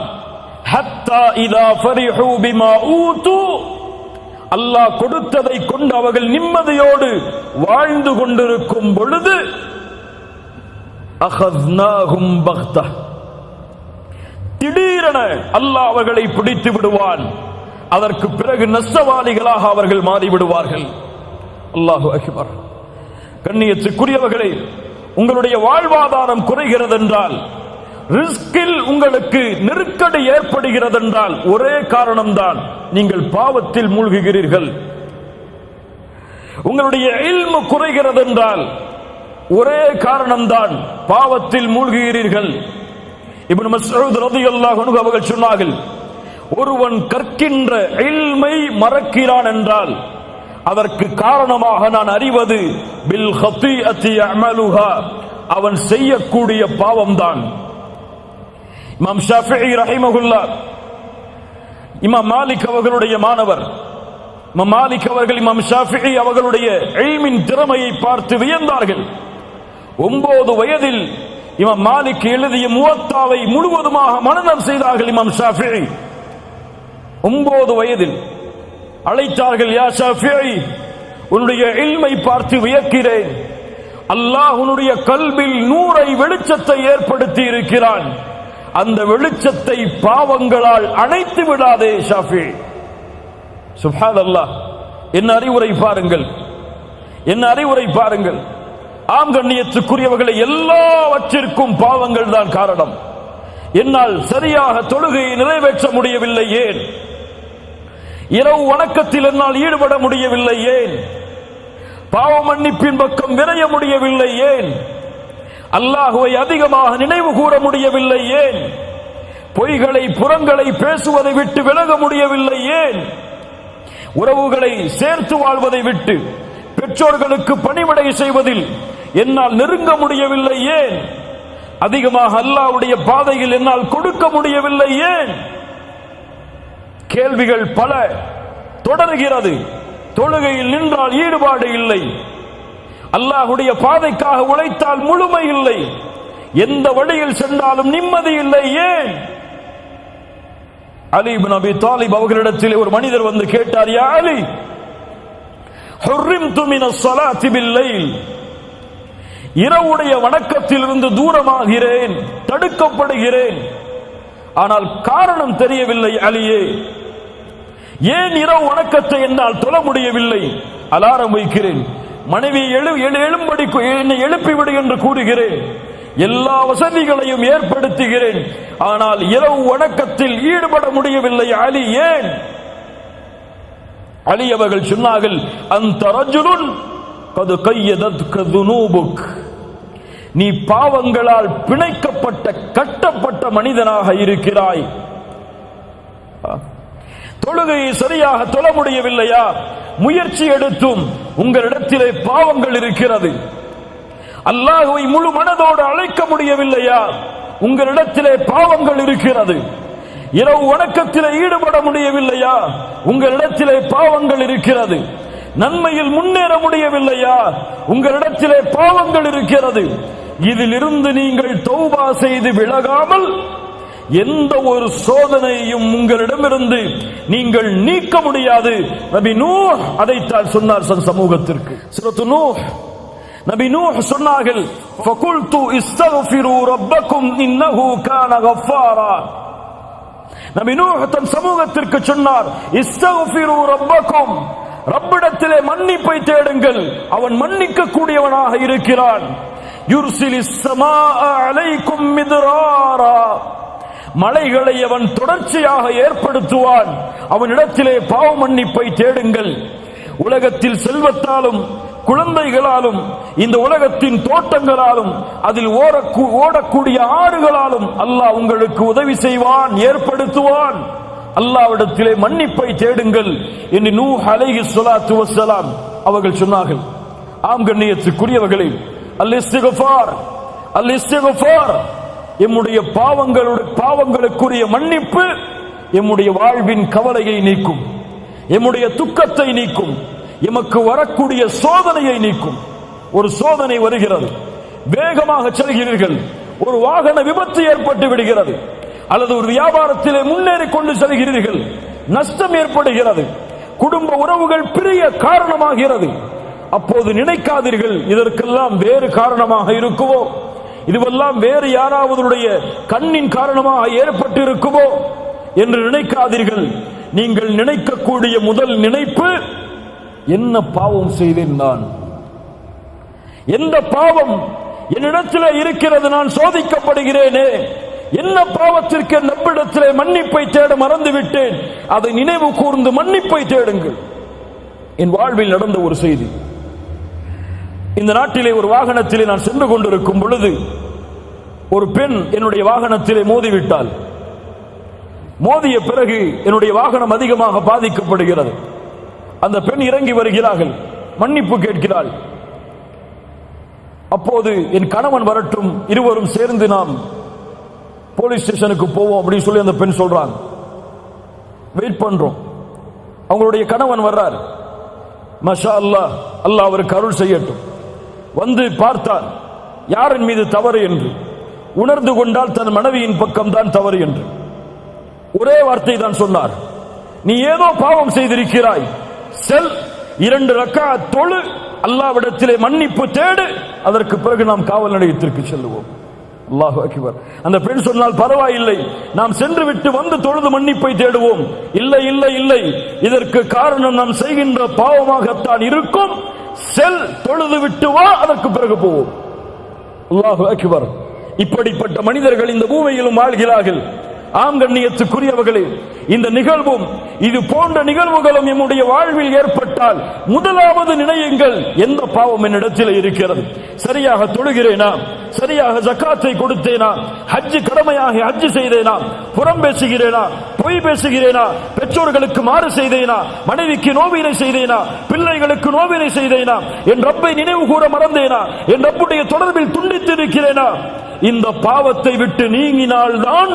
ஹத்தா இதா ஃபரிஹு பிமா ஊது, அல்லாஹ் கொடுத்ததை கொண்டு அவர்கள் நிம்மதியோடு வாழ்ந்து கொண்டிருக்கும் பொழுது அகத்னாஹும் பக்தா, திடீரென அல்லாஹ் அவர்களை பிடித்து விடுவான். அதற்கு பிறகு நஷ்டவாளிகளாக அவர்கள் மாறிவிடுவார்கள். அல்லாஹு அக்பர். கண்ணியத்துக்குரியவர்களே, உங்களுடைய வாழ்வாதாரம் குறைகிறது என்றால், ரிஸ்கில் உங்களுக்கு நெருக்கடி ஏற்படுகிறது என்றால் ஒரே காரணம்தான், நீங்கள் பாவத்தில் மூழ்குகிறீர்கள். உங்களுடைய இல்மு குறைகிறது என்றால் ஒரே காரணம்தான், பாவத்தில் மூழ்குகிறீர்கள். இப்னு மஸ்ஊத் ரலியல்லாஹு அன்ஹு அவர்கள் சொன்னார்கள், ஒருவன் கற்கின்ற இல்மை மறக்கிறான் என்றால் அதற்கு காரணமாக நான் அறிவது பில் ஹதீஅத்தி யஅமலுஹா, அவன் செய்யக்கூடிய பாவம்தான். இமாம் ஷாஃபிஈ ரஹிமஹுல்லாஹ், இமாம் மாலிக் அவர்களுடைய மாணவர். இமாம் மாலிக் அவர்கள் இமாம் ஷாஃபிஈ அவர்களுடைய இல்மின் திறமையை பார்த்து வியந்தார்கள். 9 வயதில் இமாம் மாலிக் எழுதிய முவத்தாவை முழுவதுமாக மனனம் செய்தார்கள். இமாம் ஷாஃபிஈ 9 வயதில் அழைத்தார்கள், யா ஷாஃபிஈ, உன்னுடைய இல்மை பார்த்து வியக்கிறேன். அல்லாஹ் உன்னுடைய கல்பில் நூரை வெளிச்சத்தை ஏற்படுத்தி இருக்கிறான். அந்த வெளிச்சத்தை பாவங்களால் அணைத்து விடாதே ஷாஃபிஈ. சுப்ஹானல்லாஹ். என்ன அறிவுரை பாருங்கள், என்ன அறிவுரை பாருங்கள். ஆம் கண்ணியத்துக்குரியவர்களை, எல்லாவற்றிற்கும் பாவங்கள் தான் காரணம். என்னால் சரியாக தொழுகையை நிறைவேற்ற முடியவில்லை ஏன்? இரவு வணக்கத்தில் என்னால் ஈடுபட முடியவில்லை ஏன்? பாவ மன்னிப்பின் பக்கம் விரைய முடியவில்லை ஏன்? அல்லாஹுவை அதிகமாக நினைவு கூற முடியவில்லை ஏன்? பொய்களை புறங்களை பேசுவதை விட்டு விலக முடியவில்லை ஏன்? உறவுகளை சேர்த்து வாழ்வதை விட்டு பெற்றோர்களுக்கு பணிவிடை செய்வதில் என்னால் நெருங்க முடியவில்லை ஏன்? அதிகமாக அல்லாஹ்வுடைய பாதையில் என்னால் கொடுக்க முடியவில்லை ஏன்? கேள்விகள் பல தொடர்கிறது. தொழுகையில் நின்றால் ஈடுபாடு இல்லை, அல்லாஹ்வுடைய பாதைக்காக உழைத்தால் முழுமை இல்லை, எந்த வழியில் சென்றாலும் நிம்மதி இல்லை ஏன்? அலி இப்னு அபி தாலிப் அவர்களிடத்தில் ஒரு மனிதர் வந்து கேட்டார், யா அலி, ஹுர்ரிம்து மினஸ் ஸலாத்தி பில்-லைல், இரவுடைய வணக்கத்திலிருந்து தூரமாகிறேன், தடுக்கப்படுகிறேன், ஆனால் காரணம் தெரியவில்லை அலியே. ஏன் இரவு வணக்கத்தை என்னால் தொழ முடியவில்லை? அலாரம் வைக்கிறேன், மனைவி எழும்படி என்னை எழுப்பிவிடு என்று கூறுகிறேன், எல்லா வசதிகளையும் ஏற்படுத்துகிறேன், ஆனால் இரவு வணக்கத்தில் ஈடுபட முடியவில்லை அலி ஏன்? அலி அவர்கள் சொன்னார்கள், அந்த ரஜுலுன் கது கையதத்க துனூபுக், நீ பாவங்களால் பிணைக்கப்பட்ட கட்டப்பட்ட மனிதனாக இருக்கிறாய். தொழுகையை சரியாக தொழ முடியவில்லையா? முயற்சி எடுத்தும் உங்களிடத்திலே பாவங்கள் இருக்கிறது. அல்லாஹ்வை முழு மனதோடு அழைக்க முடியவில்லையா? உங்களிடத்திலே பாவங்கள் இருக்கிறது. இரவு வணக்கத்திலே ஈடுபட முடியவில்லையா? உங்களிடத்திலே பாவங்கள் இருக்கிறது. நன்மையில் முன்னேற முடியவில்லையா? உங்களிடத்திலே பாவங்கள் இருக்கிறது. இதிலிருந்து நீங்கள் தௌபா செய்து விலகாமல் எந்த ஒரு சோதனையும் உங்களிடமிருந்து நீங்கள் நீக்க முடியாது. நபி நூஹ் அதைத்தான் சொன்னார் சமூகத்திற்கு. சூரத்து நூஹ், நபி நூஹ் சொன்னார்கள், ஃபகுல்து இஸ்தக்ஃபிரு ரப்பக்கும் இன்னஹு கான கஃபாரா. நபி நூஹ் தன் சமூகத்திற்கு சொன்னார், இஸ்தக்ஃபிரு ரப்பக்கும், ரப்பிடத்திலே மன்னிப்பை தேடுங்கள், அவன் மன்னிக்க கூடியவனாக இருக்கிறான். யுர்சிலிஸ் ஸமாஅ அலைக்கும் மித்ராரா, மலைகளை அவன் தொடர்ச்சியாக ஏற்படுத்துவான். அவனிடத்திலே பாவ மன்னிப்பை தேடுங்கள். உலகத்தில் செல்வத்தாலும் குழந்தைகளாலும் இந்த உலகத்தின் தோட்டங்களாலும் அதில் ஓடக்கூடிய ஆறுகளாலும் அல்லாஹ் உங்களுக்கு உதவி செய்வான், ஏற்படுத்துவான். அல்லாஹ்விடத்திலே மன்னிப்பை தேடுங்கள் என்று நூஹ் அலைஹிஸ்ஸலாத்து வஸ்ஸலாம் அவர்கள் சொன்னார்கள். ஆம் கண்ணியத்துக்குரியவர்களே, அல் இஸ்திக்ஃபார், அல் இஸ்திக்ஃபார், எம்முடைய பாவங்களுக்குரிய மன்னிப்பு எம்முடைய வாழ்வின் கவலையை நீக்கும், எம்முடைய துக்கத்தை நீக்கும், எமக்கு வரக்கூடிய சோதனையை நீக்கும். ஒரு சோதனை வருகிறது, வேகமாக செல்கிறீர்கள், ஒரு வாகன விபத்து ஏற்பட்டு விடுகிறது, அல்லது ஒரு வியாபாரத்திலே முன்னேறி கொண்டு செல்கிறீர்கள், நஷ்டம் ஏற்படுகிறது, குடும்ப உறவுகள் பிரிய காரணமாகிறது. அப்போது நினைக்காதீர்கள் இதற்கெல்லாம் வேறு காரணமாக இருக்குமோ, இதுவெல்லாம் வேறு யாராவதுடைய கண்ணின் காரணமாக ஏற்பட்டு இருக்குமோ என்று நினைக்காதீர்கள். நீங்கள் நினைக்கக்கூடிய முதல் நினைப்பு, என்ன பாவம் செய்தேன் நான், எந்த பாவம் என்னிடத்திலே இருக்கிறது, நான் சோதிக்கப்படுகிறேனே, என்ன பாவத்திற்கு நம்மிடத்திலே மன்னிப்பை தேட மறந்துவிட்டேன், அதை நினைவு கூர்ந்து மன்னிப்பை தேடுங்கள். என் வாழ்வில் நடந்த ஒரு செய்தி. இந்த நாட்டிலே ஒரு வாகனத்திலே நான் சென்று கொண்டிருக்கும் பொழுது ஒரு பெண் என்னுடைய வாகனத்திலே மோதிவிட்டாள். மோதிய பிறகு என்னுடைய வாகனம் அதிகமாக பாதிக்கப்படுகிறது. அந்த பெண் இறங்கி வருகிறார்கள், மன்னிப்பு கேட்கிறாள். அப்போது என் கணவன் வரட்டும், இருவரும் சேர்ந்து நாம் போலீஸ் ஸ்டேஷனுக்கு போவோம் அப்படின்னு சொல்லி அந்த பெண் சொல்றாங்க. வெயிட் பண்றோம். அவங்களுடைய கணவன் வர்றார். மாஷா அல்லாஹ், அல்லாஹ் அவருக்கு அருள் செய்யட்டும். வந்து பார்த்தார் யாரின் மீது தவறு என்று. உணர்ந்து கொண்டால் தன் மனைவியின் பக்கம் தான் தவறு என்று ஒரே வார்த்தை தான் சொன்னார். நீ ஏதோ பாவம் செய்திருக்கிறாய், செல் 2 ரக்காத் தொழு, அல்லாஹ்விடத்திலே மன்னிப்பு தேடு, அதற்கு பிறகு நாம் காவல் நிலையத்திற்கு செல்லுவோம். அல்லாஹு அக்பர். அந்த பெண் சொன்னால், பரவாயில்லை, நாம் சென்று விட்டு வந்து தொழுது மன்னிப்பை தேடுவோம். இல்லை இல்லை இல்லை, இதற்கு காரணம் நாம் செய்கின்ற பாவமாகத்தான் இருக்கும். செல், தொழுது விட்டு வா, அதற்கு பிறகு போவோம். அல்லாஹு அக்பர். இப்படிப்பட்ட மனிதர்கள் இந்த பூமியிலும் வாழ்கிறார்கள். ஆம் கண்ணியத்துக்குரியவர்களே, இந்த நிகழ்வும் இது போன்ற நிகழ்வுகளும் நம்முடைய வாழ்வில் ஏற்பட்டால் முதலாவது நினையுங்கள், எந்த பாவம் என்னிடத்தில் இருக்கிறது? சரியாக தொழுகிறேனா? சரியாக ஜக்காத்தை கொடுத்தேனா? ஹஜ் கடமையாக ஹஜ் செய்தேனா? புறம் பேசுகிறேனா? பொய் பேசுகிறேனா? பெற்றோர்களுக்கு மாறு செய்தேனா? மனைவிக்கு நோவினை செய்தேனா? பிள்ளைகளுக்கு நோவினை செய்தேனா? என் ரப்பை நினைவு கூற மறந்தேனா? என் ரப்புடைய தொடர்பில் துண்டித்து இருக்கிறேனா? இந்த பாவத்தை விட்டு நீங்கினால்தான்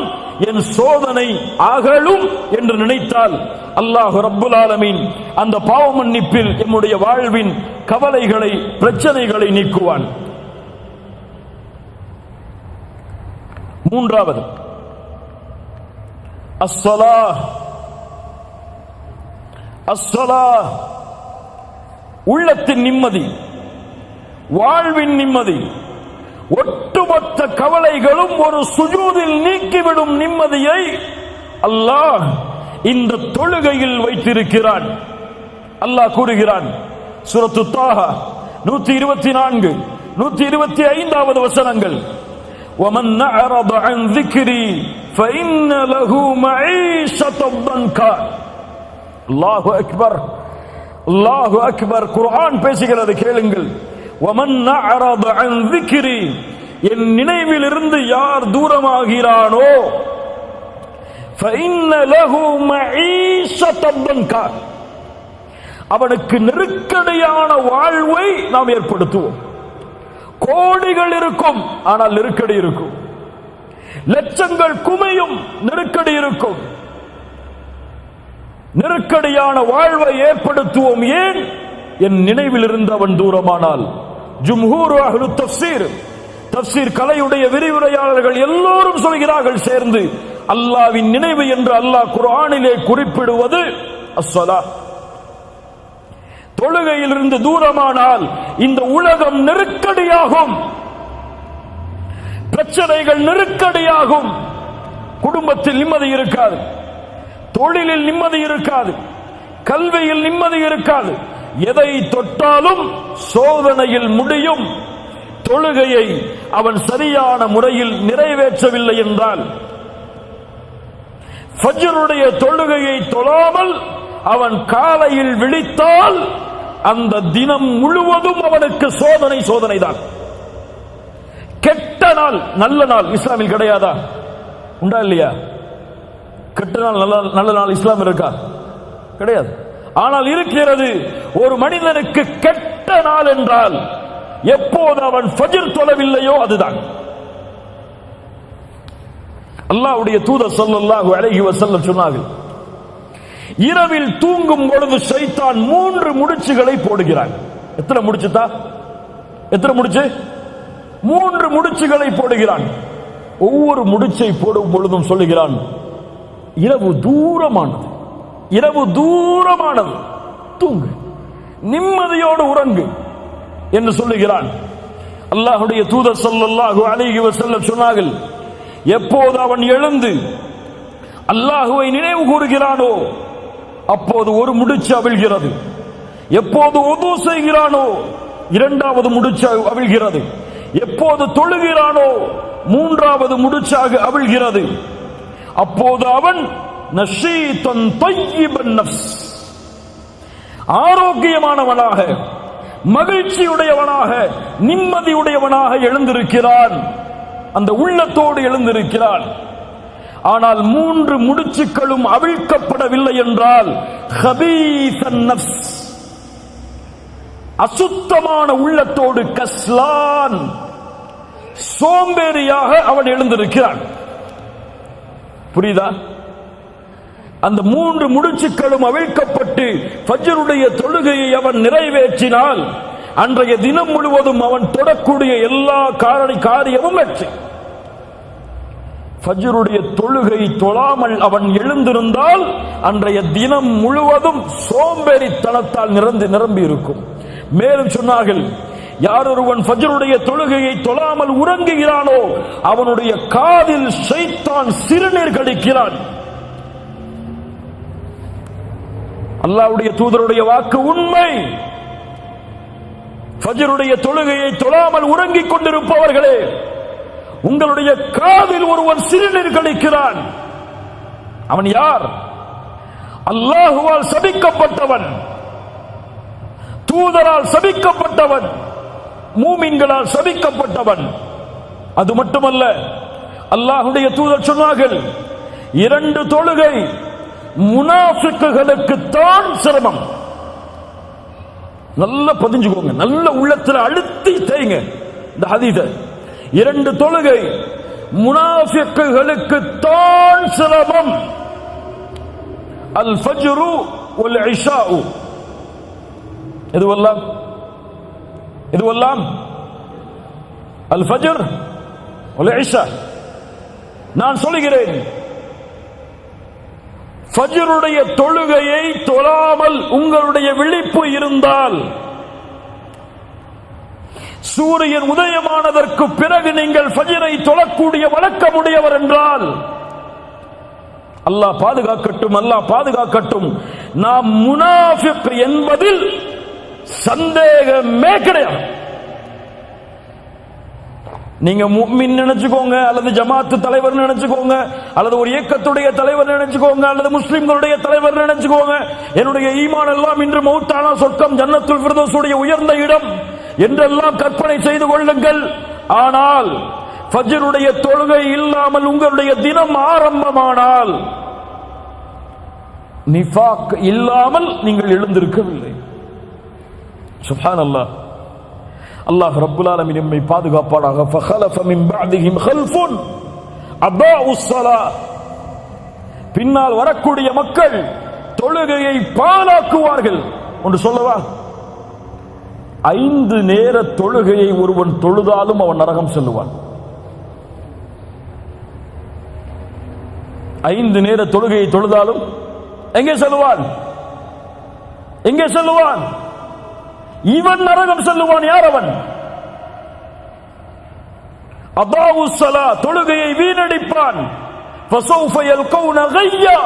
என் சோதனை அகலும் என்று நினைத்தால் அல்லாஹ் ரப்புல் ஆலமீன் அந்த பாவ மன்னிப்பில் நம்முடைய வாழ்வின் கவலைகளை, பிரச்சனைகளை நீக்குவான். மூன்றாவது, அஸ்ஸலாஹ். அஸ்ஸலாஹ் உள்ளத்தின் நிம்மதி, வாழ்வின் நிம்மதி, ஒட்டுமொத்த கவலைகளும் ஒரு சுஜூதில் நீக்கிவிடும் நிம்மதியை அல்லாஹ் இந்த தொழுகையில் வைத்திருக்கிறான். அல்லாஹ் கூறுகிறான், சூரத்து தாஹா 124, 125 வசனங்கள், وَمَنْ أَعْرَضَ عَنْ ذِكْرِي فَإِنَّ لَهُ مَعِيشَةً ضَنْكًا. அல்லாஹு அக்பர், அல்லாஹு அக்பர். குர்ஆன் பேசுகிறது, கேளுங்கள். وَمَنْ أَعْرَضَ عَنْ ذِكْرِي, என் நினைவிலிருந்து யார் தூரமாகிறானோ, فَإِنَّ لَهُ مَعِيشَةً ضَنْكًا, அவனுக்கு நெருக்கடியான வாழ்வை நாம் ஏற்படுத்துவோம். கோடிகள் இருக்கும், ஆனால் நெருக்கடி இருக்கும். லட்சங்கள் குமையும், நெருக்கடி இருக்கும். நெருக்கடியான வாழ்வை ஏற்படுத்துவோம். ஏன்? என் நினைவில் இருந்து அவன் தூரமானால். ஜும்ஹூர் அஹ்லு தஃப்ஸீர், தஃப்ஸீர் கலையுடைய விரிவுரையாளர்கள் எல்லோரும் சொல்கிறார்கள் சேர்ந்து, அல்லாஹ்வின் நினைவு என்று அல்லாஹ் குர்ஆனிலே குறிப்பிடுவது அஸ்ஸலாஹ். தொழுகையிலிருந்து தூரமானால் இந்த உலகம் நெருக்கடியாகும், பிரச்சனைகள் நெருக்கடியாகும், குடும்பத்தில் நிம்மதி இருக்காது, தொழிலில் நிம்மதி இருக்காது, கல்வியில் நிம்மதி இருக்காது. எதை தொட்டாலும் சோதனையில் முடியும். தொழுகையை அவன் சரியான முறையில் நிறைவேற்றவில்லை என்றால், ஃபஜ்ருடைய தொழுகையை தொழாமல் அவன் காலையில் விழித்தால் அந்த தினம் முழுவதும் அவனுக்கு சோதனை, சோதனைதான். கெட்ட நாள், நல்ல நாள் இஸ்லாமில் கிடையாதா? உண்டா இல்லையா? கெட்ட நாள், நல்ல நாள் இஸ்லாம் இருக்கா? கிடையாது. ஆனால் இருக்கிறது. ஒரு மனிதனுக்கு கெட்ட நாள் என்றால் எப்போது அவன் ஃபஜ்ர் தொழவில்லையோ அதுதான். அல்லாஹ்வுடைய தூதர் ஸல்லல்லாஹு அலைஹி வஸல்லம் சொன்னார்கள், இரவில் தூங்கும் பொழுது ஷைத்தான் 3 முடிச்சுகளை போடுகிறான். எத்தனை முடிச்சுதா? எத்தனை முடிச்சு? 3 முடிச்சுகளை போடுகிறான். ஒவ்வொரு முடிச்சை போடும் பொழுதும் சொல்லுகிறான், இரவு தூரமானது, இரவு தூரமானது, தூங்கு, நிம்மதியோடு உறங்கு என்று சொல்லுகிறான். அல்லாஹ்வுடைய தூதர் ஸல்லல்லாஹு அலைஹி வஸல்லம் சொன்னார்கள், எப்போது அவன் எழுந்து அல்லாஹ்வை நினைவு கூறுகிறானோ அப்போது ஒரு முடிச்சு அவிழ்கிறது. எப்போது உது செய்கிறானோ 2வது முடிச்சு அவிழ்கிறது. எப்போது தொழுகிறானோ 3வது முடிச்சாக அவிழ்கிறது. அப்போது அவன் நஷீதன் தய்யிபன் நஃப்ஸ், ஆரோக்கியமானவனாக, மகிழ்ச்சியுடையவனாக, நிம்மதியுடையவனாக எழுந்திருக்கிறான். அந்த உள்ளத்தோடு எழுந்திருக்கிறான். ஆனால் 3 முடிச்சுக்களும் அவிழ்க்கப்படவில்லை என்றால் ஹபீஸன் நஃப்ஸ், அசுத்தமான உள்ளத்தோடு, கஸ்லான், சோம்பேறியாக அவன் எழுந்திருக்கிறான். புரியுதா? அந்த 3 முடிச்சுக்களும் அவிழ்க்கப்பட்டு ஃபஜ்ருடைய தொழுகையை அவன் நிறைவேற்றினால் அன்றைய தினம் முழுவதும் அவன் தொடக்கூடிய எல்லா காரியமும் வெற்றி. ஃபஜ்ருடைய தொழுகை தொழாமல் அவன் எழுந்திருந்தால் அன்றைய தினம் முழுவதும் சோம்பேறித்தனத்தால் நிரம்பி இருக்கும். மேலும் சொன்னார்கள், யார் ஒருவன் ஃபஜ்ருடைய தொழுகையை தொழாமல் உறங்குகிறானோ அவனுடைய காதில் ஷைத்தான் சிறுநீர் கடிக்கிறான். அல்லாஹ்வுடைய தூதருடைய வாக்கு உண்மை. ஃபஜ்ருடைய தொழுகையை தொழாமல் உறங்கிக் கொண்டிருப்பவர்களே, உங்களுடைய காதில் ஒருவன் சிறுநீர் கழிக்கிறான். அவன் யார்? அல்லாஹுவால் சபிக்கப்பட்டவன், தூதரால் சபிக்கப்பட்டவன், மூமின்களால் சபிக்கப்பட்டவன். அது மட்டுமல்ல, அல்லாஹ்வுடைய தூதர் சொன்னார்கள், 2 தொழுகை முனாஃபிக்குகளுக்கு தான் சிரமம். நல்ல பதிஞ்சுக்கோங்க, நல்ல உள்ளத்துல அழுத்தி தேய்ங்க இந்த ஹதீஸை. 2 தொழுகை முனாஃபிக்குகளுக்கு தான் சிரமம். அல் ஃபஜ்ரு வல் இஷாஉ. இதுவெல்லாம் அல் ஃபஜ்ர் வல் இஷா. நான் சொல்கிறேன், ஃபஜ்ருடைய தொழுகையை தொழாமல் உங்களுடைய விழிப்பு இருந்தால், சூரியன் உதயமானதற்கு பிறகு நீங்கள் ஃபஜ்ரை தொழக்கூடிய வழக்கமுடையவர் என்றால், அல்லாஹ் பாதுகாக்கட்டும், அல்லாஹ் பாதுகாக்கட்டும், நாம் முனாஃபிக் என்பதில் சந்தேகமே கிடையாது. நீங்க முஃமின் நினைச்சுக்கோங்க, அல்லது ஜமாத்து தலைவர் நினைச்சுக்கோங்க, அல்லது ஒரு இயக்கத்துடைய தலைவர் நினைச்சுக்கோங்க, அல்லது முஸ்லிம்களுடைய தலைவர் நினைச்சுக்கோங்க. என்னுடைய ஈமான் எல்லாம் இன்று மௌத்தானா சொர்க்கம் ஜன்னத்துல் ஃபிர்தௌஸுடைய உயர்ந்த இடம் என்றெல்லாம் கற்பனை செய்து கொள்ளுங்கள். ஆனால் ஃபஜ்ருடைய தொழுகை இல்லாமல் உங்களுடைய தினம் ஆரம்பமானால், நிஃபாக் இல்லாமல் நீங்கள் எழுந்திருக்கவில்லை. சுப்ஹானல்லாஹ். அல்லாஹ் ரப்புல் ஆலமீன் நம்மை பாதுகாப்பானாக. ஃபഖலஃப மின் பஅதிஹிம் கல்ஃபுன் அதாஉஸ் ஸலாஹ். பின்னால் வரக்கூடிய மக்கள் தொழுகையை பாழாக்குவார்கள். ஒன்று சொல்லவா? 5 நேர தொழுகையை ஒருவன் தொழுதாலும் அவன் நரகம் செல்லுவான். 5 நேர தொழுகையை தொழுதாலும் எங்கே செல்லுவான்? எங்கே செல்லுவான்? இவன் நரகம் செல்லுவான். யார் அவன்? அதாஉஸ் ஸலாஹ், தொழுகையை வீணடிப்பான். ஃபஸௌஃப யல்கௌன கய்யா.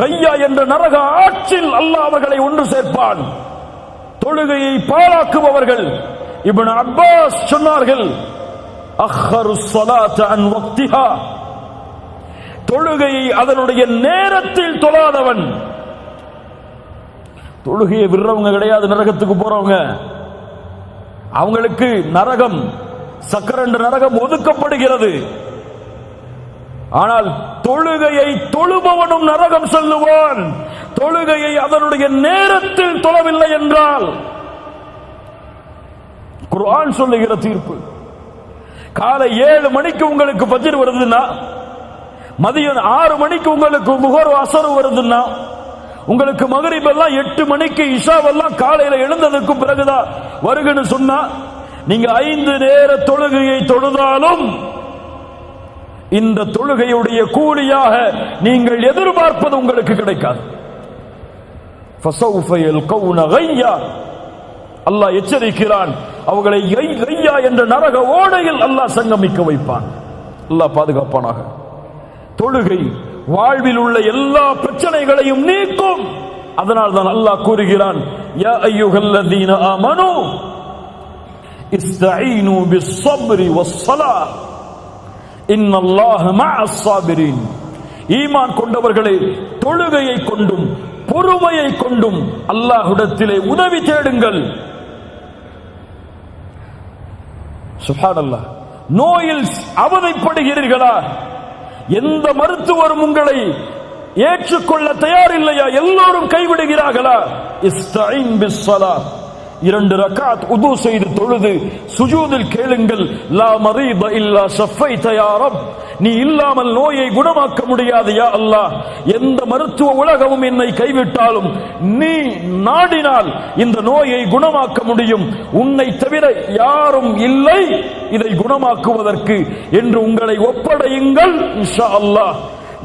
கய்யா என்ற நரக ஆற்றில் அல்லாஹ் அவர்களை ஒன்று சேர்ப்பான். தொழுகையை பாழாக்குபவர்கள். இப்னு அப்பாஸ் சொன்னார்கள், அஹ்ஹருஸ் ஸலாத அன் வக்திஹா. தொழுகையை அதனுடைய நேரத்தில் தொழாதவன். தொழுகையை விடுறவங்க கிடையாது நரகத்துக்கு போறவங்க. அவங்களுக்கு நரகம், சக்கரண்ட நரகம் ஒதுக்கப்படுகிறது. ஆனால் தொழுகையை தொழுபவனும் நரகம் செல்லுவான். தொழுகையை அதனுடைய நேரத்தில் தொழவில்லை என்றால், குர்ஆன் சொல்லுகிற தீர்ப்பு, காலை 7 மணிக்கு உங்களுக்கு ஃபஜ்ர் வருதுன்னா, மதியம் 6 மணிக்கு உங்களுக்கு முஹர் அஸர் வருதுன்னா, உங்களுக்கு மகரிப் எல்லாம் 8 மணிக்கு, இஷாவெல்லாம் காலையில எழுந்ததுக்கு பிறகுதான் வருகன்னு சொன்னா, நீங்க 5 நேர தொழுகையை தொழுதாலும் இந்த தொழுகையுடைய கூலியாக நீங்கள் எதிர்பார்ப்பது உங்களுக்கு கிடைக்காது. ஃபஸௌஃப யல்கௌன கய்யா. அல்லாஹ் எச்சரிக்கிறான், அவர்களை கய்யா என்ற நரக ஓடையில் அல்லாஹ் சங்கமிக்க வைப்பான். அல்லாஹ் பாதுகாப்பானாக. தொழுகை வாழ்வில் உள்ள எல்லா பிரச்சனைகளையும் நீக்கும். அதனால் தான் அல்லாஹ் கூறுகிறான், யா அய்யுஹல்லதீன ஆமனூ இஸ்தஈனு பிஸ்ஸப்ரி வஸ்ஸலாஹ் இன்னல்லாஹ மஅஸ் ஸாபிரீன். ஈமான் கொண்டவர்களே, தொழுகையை கொண்டும் பொறுமையை கொண்டும் அல்லாஹ்விடத்திலே உதவி தேடுங்கள். சுப்ஹானல்லாஹ். நோயில் அவதிப்படுகிறீர்களா? எந்த மருத்துவரும் உங்களை ஏற்றுக்கொள்ள தயாரில்லையா? எல்லோரும் கைவிடுகிறார்களா? இஸ்தஈன் பிஸ்ஸலாஹ். 2 ரக்அத் உது செய்து தொழுது சுஜூதில் கேளுங்கள், லா மரீத இல்லா ஷஃபைத யா ரப். நீ இல்லாமல் நோயை குணமாக்க முடியாது யா அல்லாஹ். எந்த மருத்துவ உலகமும் என்னை கைவிட்டாலும் நீ நாடினால் இந்த நோயை குணமாக்க முடியும். உன்னை தவிர யாரும் இல்லை இதை குணமாக்குவதற்கு என்று உங்களை ஒப்படையுங்கள். இன்ஷா அல்லாஹ்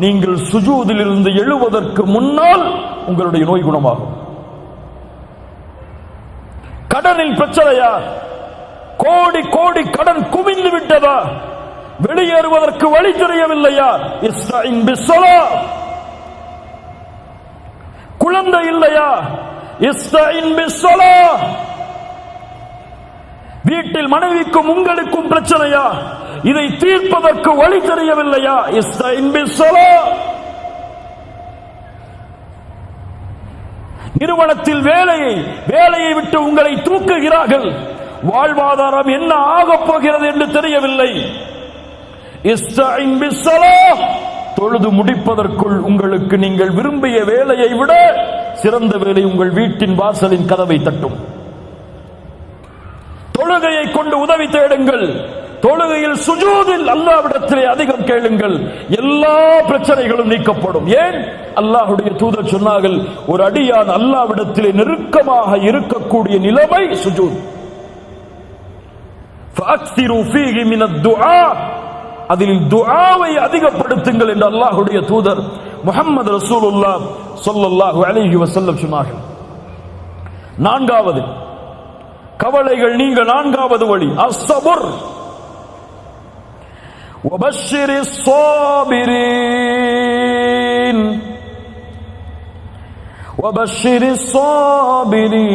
நீங்கள் சுஜூதில் இருந்து எழுவதற்கு முன்னால் உங்களுடைய நோய் குணமாகும். கடனில் பிரச்சனையா? கோடி கோடி கடன் குவிந்து விட்டதா? வெளியேறுவதற்கு வழி தெரியவில்லையா? இஸ்தஈன் பிஸ்ஸலாஹ். குழந்தை இல்லையா? இஸ்தஈன் பிஸ்ஸலாஹ். வீட்டில் மனைவிக்கும் உங்களுக்கும் பிரச்சனையா? இதை தீர்ப்பதற்கு வழி தெரியவில்லையா? இஸ்தஈன் பிஸ்ஸலாஹ். நிறுவனத்தில் வேலையை விட்டு உங்களை தூக்குகிறார்கள். வாழ்வாதாரம் என்ன ஆகப் போகிறது என்று தெரியவில்லை. இஸ்தஈன் பிஸ்ஸலாஹ். தொழுது முடிப்பதற்குள் உங்களுக்கு நீங்கள் விரும்பிய வேலையை விட சிறந்த வேலை உங்கள் வீட்டின் வாசலின் கதவை தட்டும். தொழுகையை கொண்டு உதவி தேடுங்கள். தொழுகையில் சுஜூதில் அல்லாஹ்விடத்திலே அதிகம் கேளுங்கள். எல்லா பிரச்சனைகளும் நீக்கப்படும். ஏன்? அல்லாஹ்வுடைய தூதர் சொன்னார்கள், ஒரு அடியான் அல்லாஹ்விடத்திலே நெருக்கமாக இருக்கக்கூடிய நிலைமை சுஜூத். ஃபஅக்ஸிரு ஃபீஹி மினத் துஆ. அதில் துஆவை அதிகப்படுத்துங்கள் என்று அல்லாஹ்வுடைய தூதர் முஹம்மது ரசூலுல்லாஹ் ஸல்லல்லாஹு அலைஹி வஸல்லம் சொன்னார்கள். நான்காவது கவலைகள் நீங்க நான்காவது வழி அஸ்ஸபர். வபஷ்ஷிரிஸ் ஸாபிரீன். வபஷ்ஷிரிஸ் ஸாபிரீன்.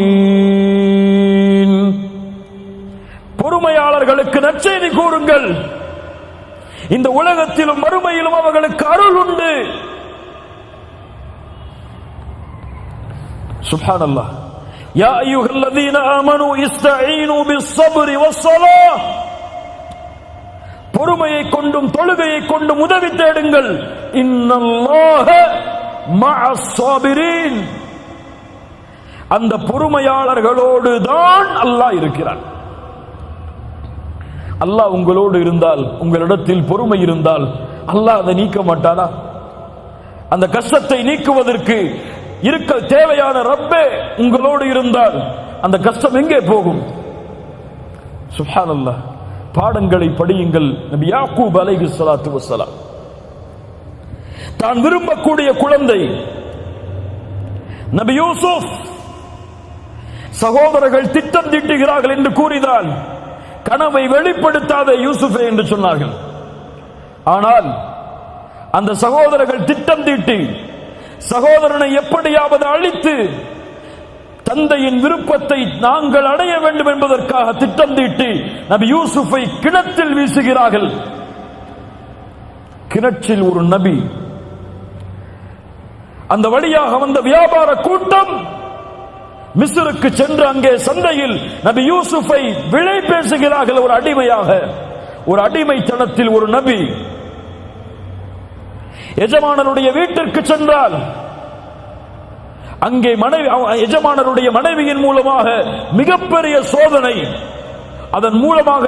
பொறுமையாளர்களுக்கு நற்செய்தி கூறுங்கள். இந்த உலகத்திலும் மறுமையிலும் அவர்களுக்கு அருள் உண்டு. சுப்ஹானல்லாஹ். யா அய்யுஹல்லதீன ஆமனூ இஸ்தஈனூ பிஸ்ஸப்ரி வஸ்ஸலாஹ். பொறுமையை கொண்டும் தொழுகையை கொண்டும் உதவி தேடுங்கள். இன்னல்லாஹ மஅஸ் ஸாபிரீன். அந்த பொறுமையாளர்களோடு தான் அல்லாஹ் இருக்கிறான். அல்லாஹ் உங்களோடு இருந்தால், உங்களிடத்தில் பொறுமை இருந்தால் அல்லாஹ் அதை நீக்க மாட்டானா? அந்த கஷ்டத்தை நீக்குவதற்கு இருக்க தேவையான ரப்பே உங்களோடு இருந்தால் அந்த கஷ்டம் எங்கே போகும்? சுப்ஹானல்லாஹ். பாடங்களை படியுங்கள். நபி யாக்கூப் அலைஹிஸ்ஸலாத்து வஸ்ஸலாம் தான் விரும்பக்கூடிய குழந்தை நபி யூசுப், சகோதரர்கள் திட்டம் தீட்டுகிறார்கள் என்று கூறினால் கனவை வெளிப்படுத்தாத யூசுஃபே என்று சொன்னார்கள். ஆனால் அந்த சகோதரர்கள் திட்டம் தீட்டி சகோதரனை எப்படியாவது அழித்து தந்தையின் விருப்பத்தை நாங்கள் அடைய வேண்டும் என்பதற்காக திட்டம் தீட்டி நபி யூசுஃபை கிணற்றில் வீசுகிறார்கள். கிணற்றில் ஒரு நபி, அந்த வழியாக வந்த வியாபார கூட்டம் மிஸ்ருக்கு சென்று அங்கே சந்தையில் நபி யூசுஃபை விலை பேசுகிறார்கள். ஒரு அடிமையாக, ஒரு அடிமைத்தனத்தில் ஒரு நபி எஜமானருடைய வீட்டிற்கு சென்றால் அங்கே எஜமானருடைய மனைவியின் மூலமாக மிகப்பெரிய சோதனை, அதன் மூலமாக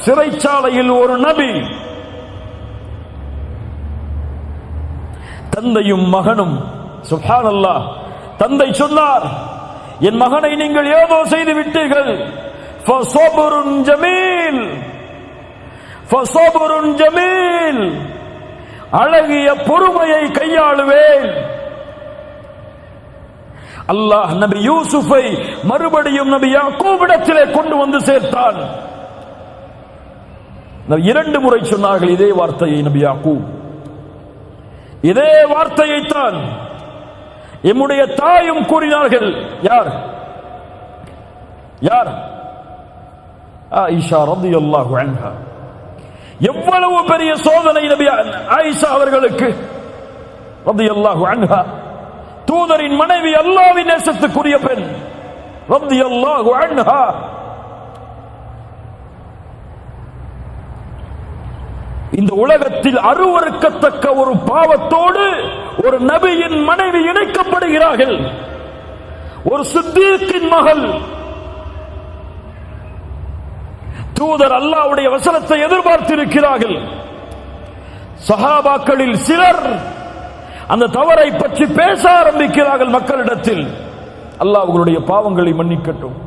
சிறைச்சாலையில் ஒரு நபி, தந்தையும் மகனும். சுப்ஹானல்லாஹ். தந்தை சொன்னார், என் மகனை நீங்கள் ஏதோ செய்து விட்டீர்கள். ஃபஸபுருன் ஜமீல், ஃபஸபுருன் ஜமீல். அழகிய பொறுமையை கையாளுவேன். அல்லாஹ் நபி யூசுஃபை மறுபடியும் நபி யாக்கூபிடத்திலே கொண்டு வந்து சேர்த்தான். இரண்டு முறை சொன்னார்கள் இதே வார்த்தையை நபி யாக்கூப். இதே வார்த்தையைத்தான் எம்முடைய தாயும் கூறினார்கள். யார்? ஆயிஷா ரலியல்லாஹு அன்ஹா. எவ்வளவு பெரிய சோதனை நபி ஆயிஷா அவர்களுக்கு ரலியல்லாஹு அன்ஹா. தூதரின் மனைவி, அல்லாஹ்வின் நேசத்துக்குரிய பெண் ரலியல்லாஹு அன்ஹா. இந்த உலகத்தில் அருவருக்கத்தக்க ஒரு பாவத்தோடு ஒரு நபியின் மனைவி இணைக்கப்படுகிறார்கள். ஒரு சித்தீக்கின் மகள். தூதர் அல்லாஹ்வுடைய வசனத்தை எதிர்பார்த்திருக்கிறார்கள். சஹாபாக்களில் சிலர் அந்த தவறை பற்றி பேச ஆரம்பிக்கிறார்கள் மக்களிடத்தில். அல்லாஹ் அவர்களுடைய பாவங்களை மன்னிக்கட்டும்.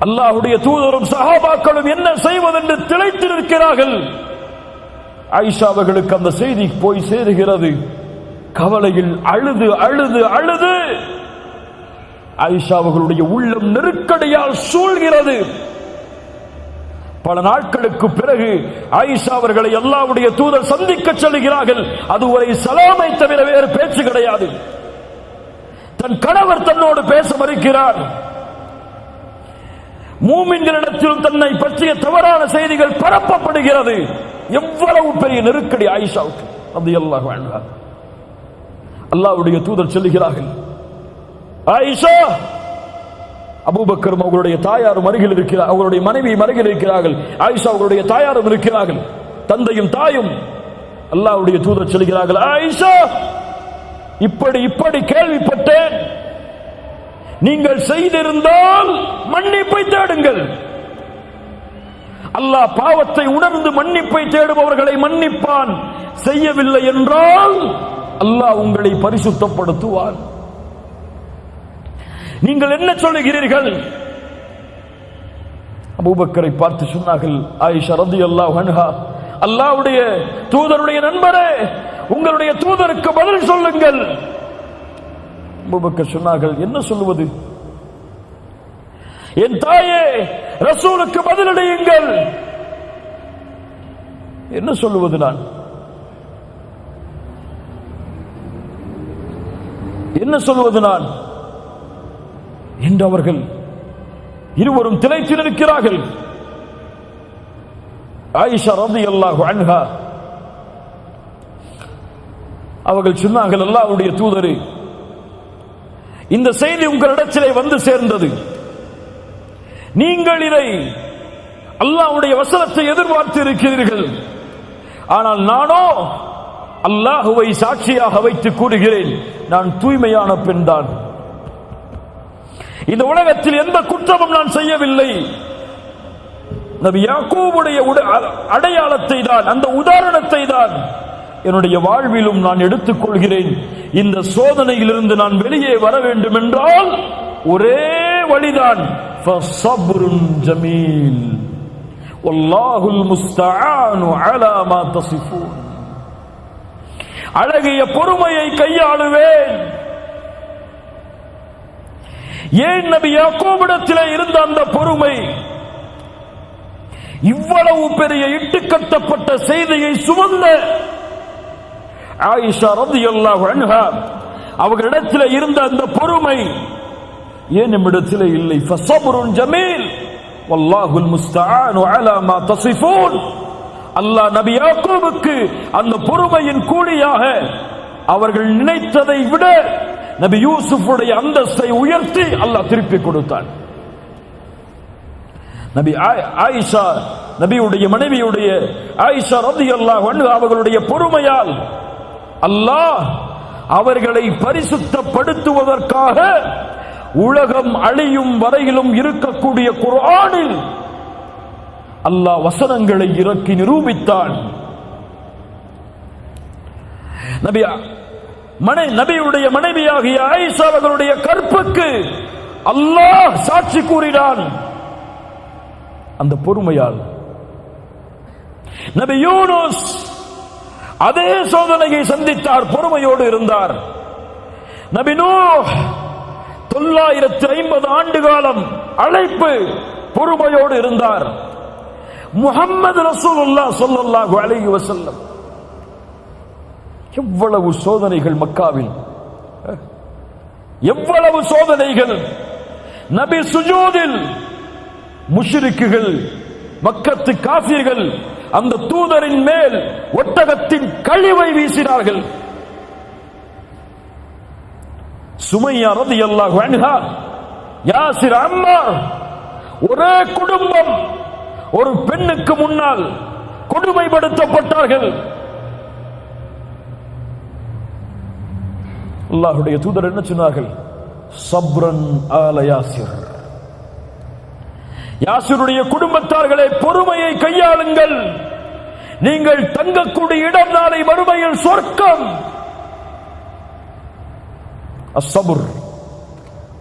அல்லாஹ்வுடைய தூதரும் சஹாபாக்களும் என்ன செய்வதென்று திளைத்திருக்கிறார்கள். ஆயிஷா அவர்களுக்கு அந்த செய்தி போய் சேருகிறது. கவலையில் அழுது அழுது அழுது ஆயிஷா அவர்களுடைய உள்ளம் நெருக்கடியால் சூழ்கிறது. பல நாட்களுக்கு பிறகு ஆயிஷா அவர்களை அல்லாஹ்வுடைய தூதர் சந்திக்க செல்கிறார்கள். அதுவரை சலாமை தவிர வேறு பேச்சு கிடையாது. தன் கணவர் தன்னோடு பேச மறுக்கிறார். மூமின்களிடத்திலும் தன்னை பற்றிய தவறான செய்திகள் பரப்பப்படுகிறது. எவ்வளவு பெரிய நெருக்கடி ஆயிஷாவுக்கு ரலியல்லாஹு அன்ஹா. அல்லாஹ்வுடைய தூதர் சொல்லுகிறார்கள், ஆயிஷா, அபூபக்கரும் அவர்களுடைய தாயாரும் அருகில் இருக்கிறார், அவர்களுடைய மனைவியும் அருகில் இருக்கிறார்கள். ஆயிஷா அவர்களுடைய தாயாரும் இருக்கிறார்கள், தந்தையும் தாயும். அல்லாஹ்வுடைய தூதர் சொல்கிறார்கள், ஆயிஷா, இப்படி கேள்விப்பட்டேன். நீங்கள் செய்திருந்தால் மன்னிப்பை தேடுங்கள். அல்லாஹ் பாவத்தை உணர்ந்து மன்னிப்பை தேடுபவர்களை மன்னிப்பான். செய்யவில்லை என்றால் அல்லாஹ் உங்களை பரிசுத்தப்படுத்துவான். நீங்கள் என்ன சொல்லுகிறீர்கள்? அபூபக்கரை பார்த்து சொன்னார்கள், ஆயிஷா ரலியல்லாஹு அன்ஹா, அல்லாஹ்வுடைய தூதருடைய நண்பரே, உங்களுடைய தூதருக்கு பதில் சொல்லுங்கள். அபூபக்கர் சொன்னார்கள், என்ன சொல்லுவது? என் தாயே, ரசூலுக்கு பதிலளியுங்கள். என்ன சொல்லுவது நான்? என்ன சொல்லுவது நான் என்று அவர்கள் இருவரும் திளைத்து நிற்கிறார்கள். ஆயிஷா ரலியல்லாஹு அன்ஹா அவர்கள் சொன்னார்கள், அல்லாஹ்வுடைய தூதரே, இந்த செய்தி உங்களிடத்திலே வந்து சேர்ந்தது. நீங்கள் இதை அல்லாஹ்வுடைய வசனத்தை எதிர்பார்த்து இருக்கிறீர்கள். ஆனால் நானோ அல்லாஹுவை சாட்சியாக வைத்து கூறுகிறேன், நான் தூய்மையான பெண் தான். இந்த உலகத்தில் எந்த குற்றமும் நான் செய்யவில்லை. நபி யாக்கூபுடைய அடையாளத்தை தான், அந்த உதாரணத்தை தான் என்னுடைய வாழ்விலும் நான் எடுத்துக் கொள்கிறேன். இந்த சோதனையிலிருந்து நான் வெளியே வர வேண்டும் என்றால் ஒரே வழிதான், ஃபஸப்ருன் ஜமீல் வல்லாஹுல் முஸ்தஆனு அலா மா தஸிஃபூன். அழகிய பொறுமையை கையாளுவேன். ஏன் நபி யாக்கூபிடத்திலே இருந்த அந்த பொறுமை? இவ்வளவு பெரிய இட்டுக்கட்டப்பட்ட செய்தியை சுமந்த ஆயிஷா ரலியல்லாஹு அன்ஹா அவர்களிடத்தில் இருந்த அந்த பொறுமை ஏன் நம்மிடத்தில் இல்லை? ஃபஸப்ருன் ஜமீல் வல்லாஹுல் முஸ்தஆனு அலா மா தஸிஃபூன். அல்லாஹ் நபி யாக்கூபுக்கு அந்த பொறுமையின் கூலியாக அவர்கள் நினைத்ததை விட நபி யூசுஃபுடைய அந்தஸ்தை உயர்த்தி அல்லாஹ் திருப்பி கொடுத்தான். நபி ஆயிஷா, நபியுடைய மனைவியுடைய ஆயிஷா ரலியல்லாஹு அன்ஹா அவர்களுடைய பொறுமையால் அல்லாஹ் அவர்களை பரிசுத்தப்படுத்துவதற்காக உலகம் அழியும் வரையிலும் இருக்கக்கூடிய குர்ஆனில் அல்லாஹ் வசனங்களை இறக்கி நிரூபித்தான். நபியுடைய மனைவியாகிய ஆயிஷா அவர்களுடைய கற்புக்கு அல்லாஹ் சாட்சி கூறினான் அந்த பொறுமையால். நபி யூனுஸ் அதே சோதனையை சந்தித்தார், பொறுமையோடு இருந்தார். நபி நூஹ் 950 ஆண்டு காலம் அழைப்பு, பொறுமையோடு இருந்தார். முஹம்மது ரசூலுல்லாஹ் ஸல்லல்லாஹு அலைஹி வஸல்லம் எவ்வளவு சோதனைகள் மக்காவில், எவ்வளவு சோதனைகள். நபி சுஜூதில் முஷ்ரிக்குகள், மக்கத்து காஃபிர்கள் அந்த தூதரின் மேல் ஒட்டகத்தின் கழிவை வீசினார்கள். சுமையா ரலியல்லாஹு அன்ஹா, யாசிர், அம்மார், ஒரே குடும்பம் ஒரு பெண்ணுக்கு முன்னால் கொடுமைப்படுத்தப்பட்டார்கள். அல்லாஹ்வுடைய தூதர் என்ன சொன்னார்கள்? சப்ரன் ஆல யாசிர். யாசிருடைய குடும்பத்தார்களே, பொறுமையை கையாளுங்கள். நீங்கள் தங்கக்கூடிய இடம் நாளை மறுமையில் சொர்க்கம். அஸ்ஸபர்,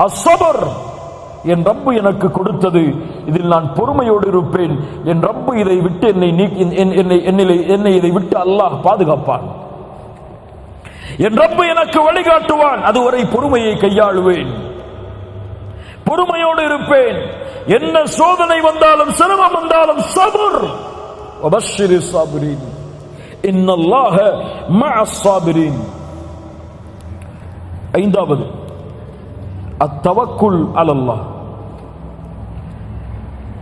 அஸ்ஸபர், என் ரப்பு எனக்கு கொடுத்தது, இதில் நான் பொறுமையோடு இருப்பேன். என் ரப்பு இதை விட்டு என்னை இதை விட்டு அல்லாஹ் பாதுகாப்பான். என் ரப்பு எனக்கு வழிகாட்டுவான். அதுவரை பொறுமையை கையாளுவேன். பொறுமையோடு இருப்பேன். என்ன சோதனை வந்தாலும் சிரமம் வந்தாலும் சபர். வபஷ்ஷிரி ஸாபிரீன் இன்னல்லாஹ மஅஸ் ஸாபிரீன். ஐந்தாவது அத்தவக்குல் அலல்லாஹ்.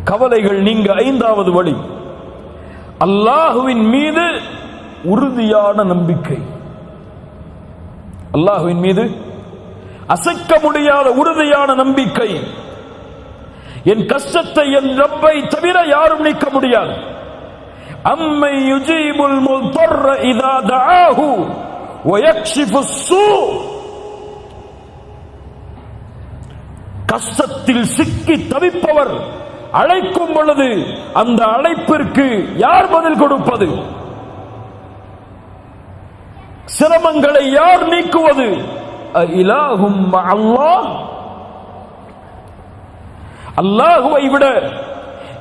கவலைகள் நீங்க ஐந்தாவது வழி அல்லாஹுவின் மீது உறுதியான நம்பிக்கை. அல்லாஹுவின் மீது அசைக்க முடியாத உறுதியான நம்பிக்கை. என் கஷ்டத்தை என் ரப்பை தவிர யாரும் நீக்க முடியாது. அம்மை யுஜீபுல் முல்தர்ர இதா தஆஹு வ யக்ஷிஃபுஸ் ஸூ. கஷ்டத்தில் சிக்கி தவிப்பவர் அழைக்கும் பொழுது அந்த அழைப்பிற்கு யார் பதில் கொடுப்பது? சிரமங்களை யார் நீக்குவது? இலாஹும் அல்லாஹ். அல்லாஹுவை விட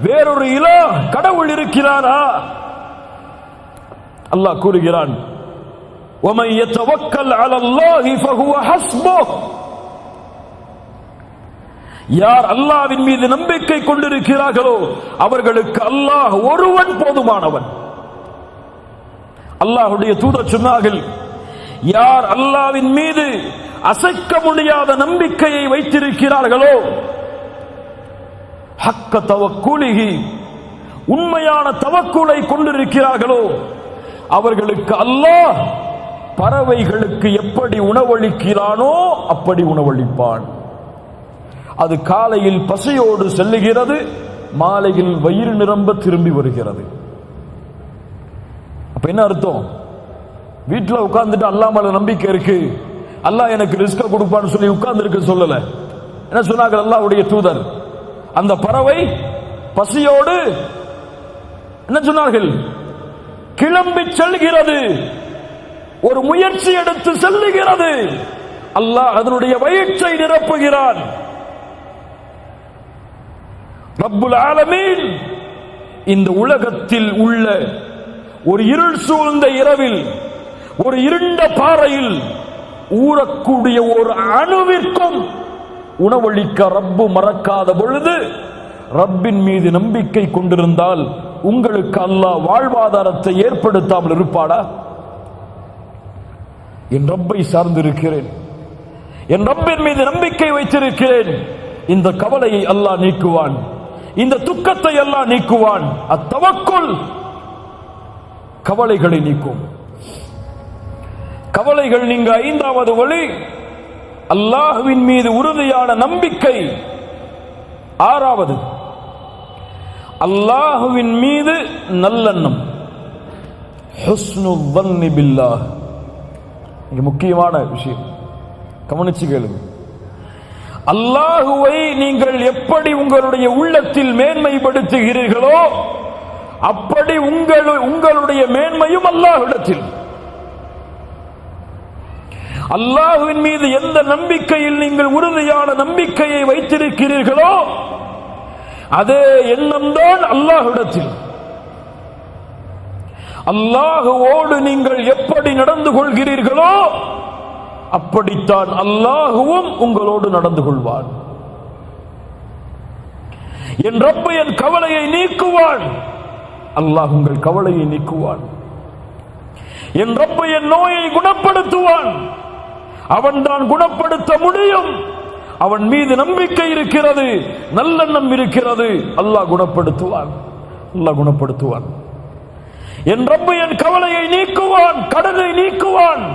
வேறொரு இலாஹ் கடவுள் இருக்கிறாரா? அல்லாஹ் கூறுகிறான், وَمَن يَتَوَكَّلْ عَلَى اللَّهِ فَهُوَ حَسْبُهُ. யார் அல்லாஹ்வின் மீது நம்பிக்கை கொண்டிருக்கிறார்களோ அவர்களுக்கு அல்லாஹ் ஒருவன் போதுமானவன். அல்லாஹ்வுடைய தூதர் சொன்னார்கள், யார் அல்லாஹ்வின் மீது அசைக்க முடியாத நம்பிக்கையை வைத்திருக்கிறார்களோ, ஹக்க தவக்குலிஹி, உண்மையான தவக்குலை கொண்டிருக்கிறார்களோ, அவர்களுக்கு அல்லாஹ் பறவைகளுக்கு எப்படி உணவளிக்கிறானோ அப்படி உணவளிப்பான். அது காலையில் பசியோடு செல்லுகிறது, மாலையில் வயிறு நிரம்ப திரும்பி வருகிறது. அப்ப என்ன அர்த்தம்? வீட்டில் உட்கார்ந்துட்டு அல்லாஹ் மேல நம்பிக்கை இருக்கு, அல்லாஹ் எனக்கு ரிஸ்க கொடுப்பான்னு சொல்லி உட்கார்ந்து இருக்கு சொல்லல. என்ன சொன்னாங்க அல்லாஹ்வுடைய தூதர்? அந்த பறவை பசியோடு என்ன சொன்னார்கள்? கிளம்பி செல்கிறது, ஒரு முயற்சி எடுத்து செல்லுகிறது. அல்லாஹ் அதனுடைய வயிற்றை நிரப்புகிறான். ரப்புல் ஆலமீன் இந்த உலகத்தில் உள்ள ஒரு இருள் சூழ்ந்த இரவில், ஒரு இருண்ட பாறையில் ஊறக்கூடிய ஒரு அணுவிற்கும் உணவளிக்க ரப்பு மறக்காத பொழுது, ரப்பின் மீது நம்பிக்கை கொண்டிருந்தால் உங்களுக்கு அல்லாஹ் வாழ்வாதாரத்தை ஏற்படுத்தாமல் இருப்பாடா? என் ரப்பை சார்ந்திருக்கிறேன், என் ரப்பின் மீது நம்பிக்கை வைத்திருக்கிறேன். இந்த கவலையை அல்லாஹ் நீக்குவான், இந்த துக்கத்தை அல்லாஹ் நீக்குவான். அத்தவக்குல் கவலைகளை நீக்கும். கவலைகள் நீங்க ஐந்தாவது வழி அல்லாஹ்வின் மீது உறுதியான நம்பிக்கை. ஆறாவது அல்லாஹ்வின் மீது நல்லெண்ணம், ஹுஸ்னு ظنி பில்லாஹ். இது முக்கியமான விஷயம், கவனிச்சு கேளுங்க. அல்லாஹுவை நீங்கள் எப்படி உங்களுடைய உள்ளத்தில் மேன்மைப்படுத்துகிறீர்களோ அப்படி உங்களுடைய மேன்மையும் அல்லாஹ்விடத்தில். அல்லாஹ்வின் மீது எந்த நம்பிக்கையில் நீங்கள் உறுதியான நம்பிக்கையை வைத்திருக்கிறீர்களோ அதே எண்ணம்தான் அல்லாஹ்விடத்தில். அல்லாஹுவோடு நீங்கள் எப்படி நடந்து கொள்கிறீர்களோ அப்படித்தான் அல்லாஹுவும் உங்களோடு நடந்து கொள்வான். என் ரப்பு என் கவலையை நீக்குவான், அல்லாஹ் உங்கள் கவலையை நீக்குவான். என் ரப்பு என் நோயை குணப்படுத்துவான், அவன் தான் குணப்படுத்த முடியும். அவன் மீது நம்பிக்கை இருக்கிறது, நல்லெண்ணம் இருக்கிறது, அல்லாஹ் குணப்படுத்துவான், அல்லாஹ் குணப்படுத்துவான். என் ரப்பு என் கவலையை நீக்குவான், கடனை நீக்குவான்.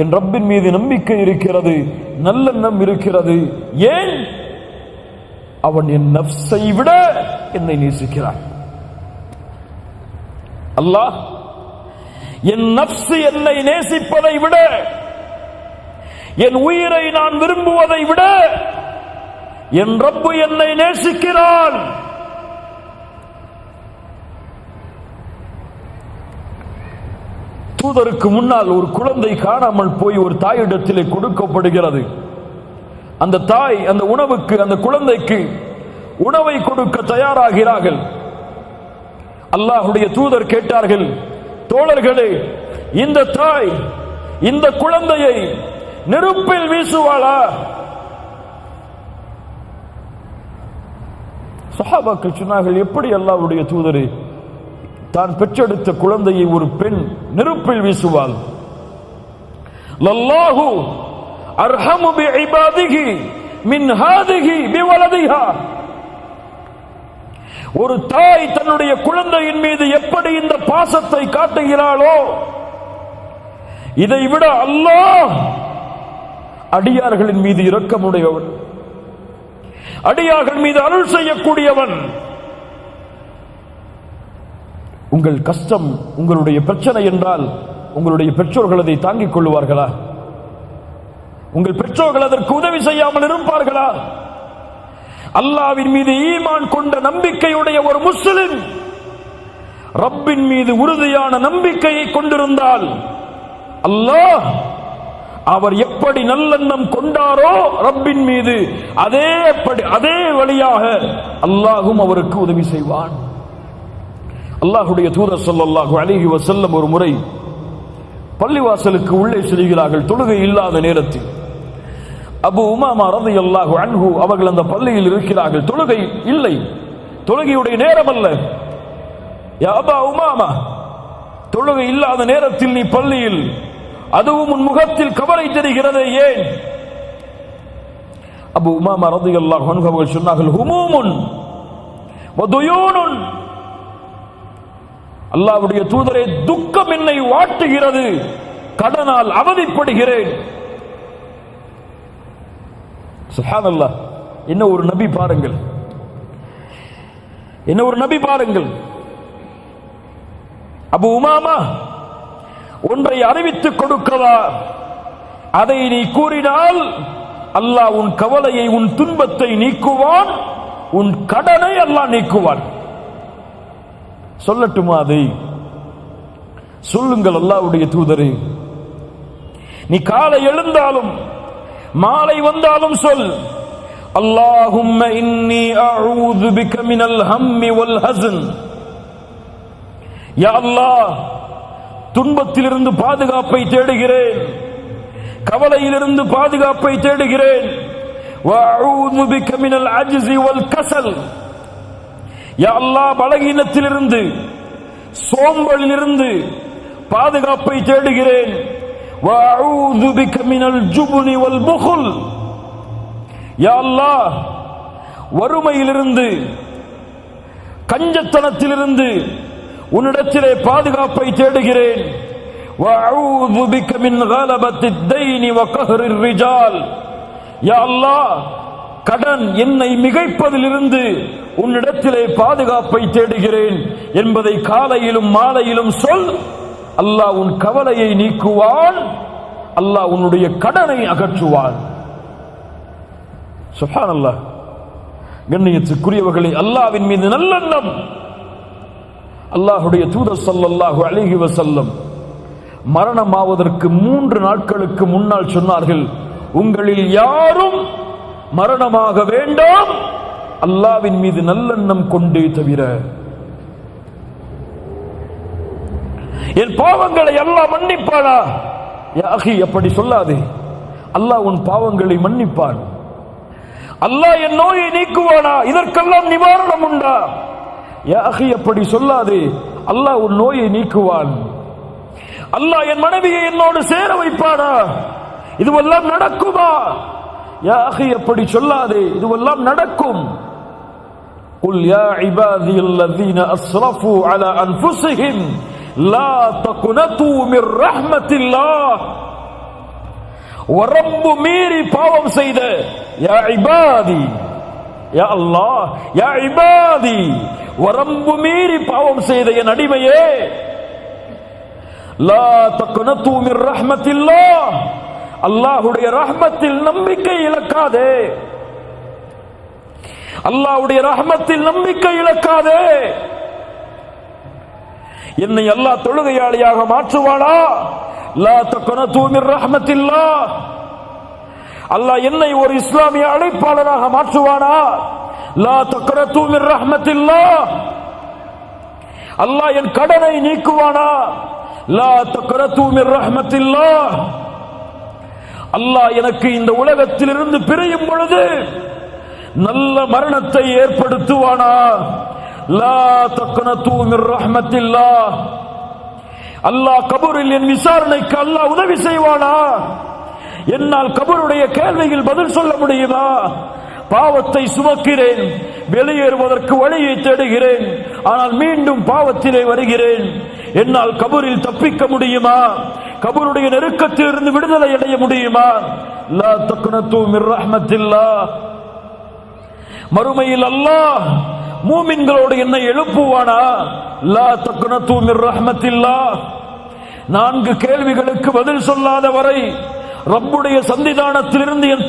என் ரப்பின் மீது நம்பிக்கை இருக்கிறது, நல்லெண்ணம் இருக்கிறது. ஏன்? அவன் என் நஃப்ஸை விட என்னை நேசிக்கிறான். அல்லாஹ் என் நஃப்ஸ் என்னை நேசிப்பதை விட, என் உயிரை நான் விரும்புவதை விட என் ரப்பு என்னை நேசிக்கிறான். தூதருக்கு முன்னால் ஒரு குழந்தை காணாமல் போய் ஒரு தாயிடத்திலே கொடுக்கப்படுகிறது. அந்த தாய் அந்த உணவுக்கு, அந்த குழந்தைக்கு உணவை கொடுக்க தயாராகிறார்கள். அல்லாஹ்வுடைய தூதர் கேட்டார்கள், தோழர்களே, இந்த தாய் இந்த குழந்தையை நெருப்பில் வீசுவாளா? சஹாபாக்கள் சொன்னார்கள், எப்படி அல்லாஹ்வுடைய தூதரே, தான் பெற்றெடுத்த குழந்தையை ஒரு பெண் நெருப்பில் வீசுவாள்? லல்லாஹு அர்ஹமு பிஇபாதிஹி மின் ஹாதிஹி பிவலதிஹா. ஒரு தாய் தன்னுடைய குழந்தையின் மீது எப்படி இந்த பாசத்தை காட்டுகிறாளோ, இதை விட அல்லாஹ் அடியார்களின் மீது இரக்கமுடையவன், அடியார்கள் மீது அருள் செய்யக்கூடியவன். உங்கள் கஷ்டம், உங்களுடைய பிரச்சனை என்றால் உங்களுடைய பெற்றோர்கள் அதை தாங்கிக் கொள்வார்களா? உங்கள் பெற்றோர்கள் அதற்கு உதவி செய்யாமல் இருப்பார்களா? அல்லாஹ்வின் மீது ஈமான் கொண்ட நம்பிக்கையுடைய ஒரு முஸ்லிம் ரப்பின் மீது உறுதியான நம்பிக்கையை கொண்டிருந்தால் அல்லாஹ் அவர் எப்படி நல்லெண்ணம் கொண்டாரோ ரப்பின் மீது அதே வழியாக அல்லாஹும் அவருக்கு உதவி செய்வான். அல்லாஹ்வுடைய தூதர் ஸல்லல்லாஹு அலைஹி வஸல்லம் ஒரு முறை பள்ளிவாசலுக்கு உள்ளே செல்கிறார்கள். தொழுகை இல்லாத நேரத்தில் அபு உமாமா ரலியல்லாஹு அன்ஹு அவர்கள் அந்த பள்ளியில் இருக்கிறார்கள். தொழுகை இல்லை, தொழுகையுடைய நேரம் அல்ல. யா அபா உமாமா, தொழுகை இல்லாத நேரத்தில் நீ பள்ளியில், அதுவும் உன் முகத்தில் கவலை தெரிகிறது, ஏன்? அபு உமாமா ரலியல்லாஹு அன்ஹு அவர்கள் சொன்னார்கள், ஹுமூமுன் வ துயூனுன். அல்லாஹ்வுடைய தூதரே, துக்கம் என்னை வாட்டுகிறது, கடனால் அவதிப்படுகிறேன். சுப்ஹானல்லாஹ், என்ன ஒரு நபி பாருங்கள், என்ன ஒரு நபி பாருங்கள். அபு உமாமா, ஒன்றை அறிவித்துக் கொடுக்கவா? அதை நீ கூறினால் அல்லாஹ் உன் கவலையை, உன் துன்பத்தை நீக்குவான், உன் கடனை அல்லாஹ் நீக்குவான். சொல்லட்டுமா? அதை சொல்லுங்கள். அல்லாஹ்வுடைய தூதரே, நீ காலை எழுந்தாலும் மாலை வந்தாலும் சொல், அல்லாஹும்ம இன்னி அஊது பிக மினல் ஹம்மி வல் ஹஸன். யா அல்லாஹ், துன்பத்திலிருந்து பாதுகாப்பை தேடுகிறேன், கவலையிலிருந்து பாதுகாப்பை தேடுகிறேன். வ அஊது பிக மினல் அஜ்ஸி வல் கஸல். யா அல்லாஹ், பலகீனத்திலிருந்து, சோம்பலிலிருந்து பாதுகாப்பை தேடுகிறேன். வ அஊது பிக மினல் ஜுப்னி வல் புக்ல். யா அல்லாஹ், வறுமையிலிருந்து, கஞ்சத்தனத்திலிருந்து உன்னிடத்திலே பாதுகாப்பை தேடுகிறேன். வ அஊது பிக மின் கலபத்தித் தைனி வ கஹ்ரிர் ரிஜால். யா அல்லாஹ், கடன் என்னை மிகைப்பதிலிருந்து உன்னிடத்திலே பாதுகாப்பை தேடுகிறேன் என்பதை காலையிலும் மாலையிலும் சொல். அல்லாஹ் உன் கவலையை நீக்குவான், அல்லாஹ் உன்னுடைய கடனை அகற்றுவான். சுப்ஹானல்லாஹ். கண்ணியத்துக்குரியவர்களே, அல்லாஹ்வின் மீது நல்லெண்ணம். அல்லாஹ்வுடைய தூதர் ஸல்லல்லாஹு அலைஹி வஸல்லம் மரணமாவதற்கு 3 நாட்களுக்கு முன்னால் சொன்னார்கள், உங்களில் யாரும் மரணமாக வேண்டாம் அல்லாஹ்வின் மீது நல்லெண்ணம் கொண்டே தவிர. என் பாவங்களை அல்லாஹ் மன்னிப்பானா? யா அகி, அப்படி சொல்லாதே. அல்லாஹ் உன் பாவங்களை மன்னிப்பான். அல்லாஹ் என் நோயை நீக்குவானா? இதற்கெல்லாம் நிவாரணம் உண்டா? யா அகி, அப்படி சொல்லாதே. அல்லாஹ் உன் நோயை நீக்குவான். அல்லாஹ் என் மனைவியை என்னோடு சேர வைப்பானா? இதுவெல்லாம் நடக்குமா? யா அகி, அப்படி சொல்லாதே. இதுவெல்லாம் நடக்கும். குல் யா இபாதியல்லதீன அஸ்ரஃபு அலா அன்ஃபுஸிஹிம் லா தக்னது மிர் ரஹ்மத்தில்லாஹ். வரம்பு மீறி பாவம் செய்த, யா இபாதி, யா அல்லாஹ், யா இபாதி, வரம்பு மீறி பாவம் செய்த என் அடிமையே, லா தக்னது மிர் ரஹ்மத்தில்லாஹ், அல்லாஹ்வுடைய ரஹ்மத்தில் நம்பிக்கை இழக்காதே. அல்லாஹ்வுடைய ரஹ்மத்தில் நம்பிக்கை இழக்காதே. என்னை அல்லாஹ் தொழுகையாளியாக மாற்றுவானா? லா தக்னது மிர் ரஹ்மத்தில்லாஹ். அல்லாஹ் என்னை ஒரு இஸ்லாமிய அழைப்பாளராக மாற்றுவானா? லா தக்னது மிர் ரஹ்மத்தில்லாஹ். அல்லாஹ் என் கடனை நீக்குவானா? லா தக்னது மிர் ரஹ்மத்தில்லாஹ். அல்லாஹ் எனக்கு இந்த உலகத்திலிருந்து பிரியும் பொழுது நல்ல மரணத்தை ஏற்படுத்துவானா? லா தக்னது மிர் ரஹ்மத்தில்லாஹ். அல்லாஹ் கபூரில் என் விசாரணைக்கு அல்லாஹ் உதவி செய்வானா? என்னால் கபருடைய கேள்வியில் பதில் சொல்ல முடியுமா? பாவத்தை சுமக்கிறேன், வெளியேறுவதற்கு வழியை தேடுகிறேன், ஆனால் மீண்டும் பாவத்திலே வருகிறேன். என்னால் கபரில் தப்பிக்க முடியுமா? கபருடைய நெருக்கத்திலிருந்து விடுதலை அடைய முடியுமா? லா தக்னது மிர் ரஹ்மத்தில்லாஹ். மறுமையில் அல்லாஹ் மூமின்களோடு என்னை எழுப்புவானா? லா தக்னது மிர் ரஹ்மத்தில்லாஹ். 4 கேள்விகளுக்கு பதில் சொல்லாத வரை ரப்புடைய சன்னிதானத்திலிருந்து என்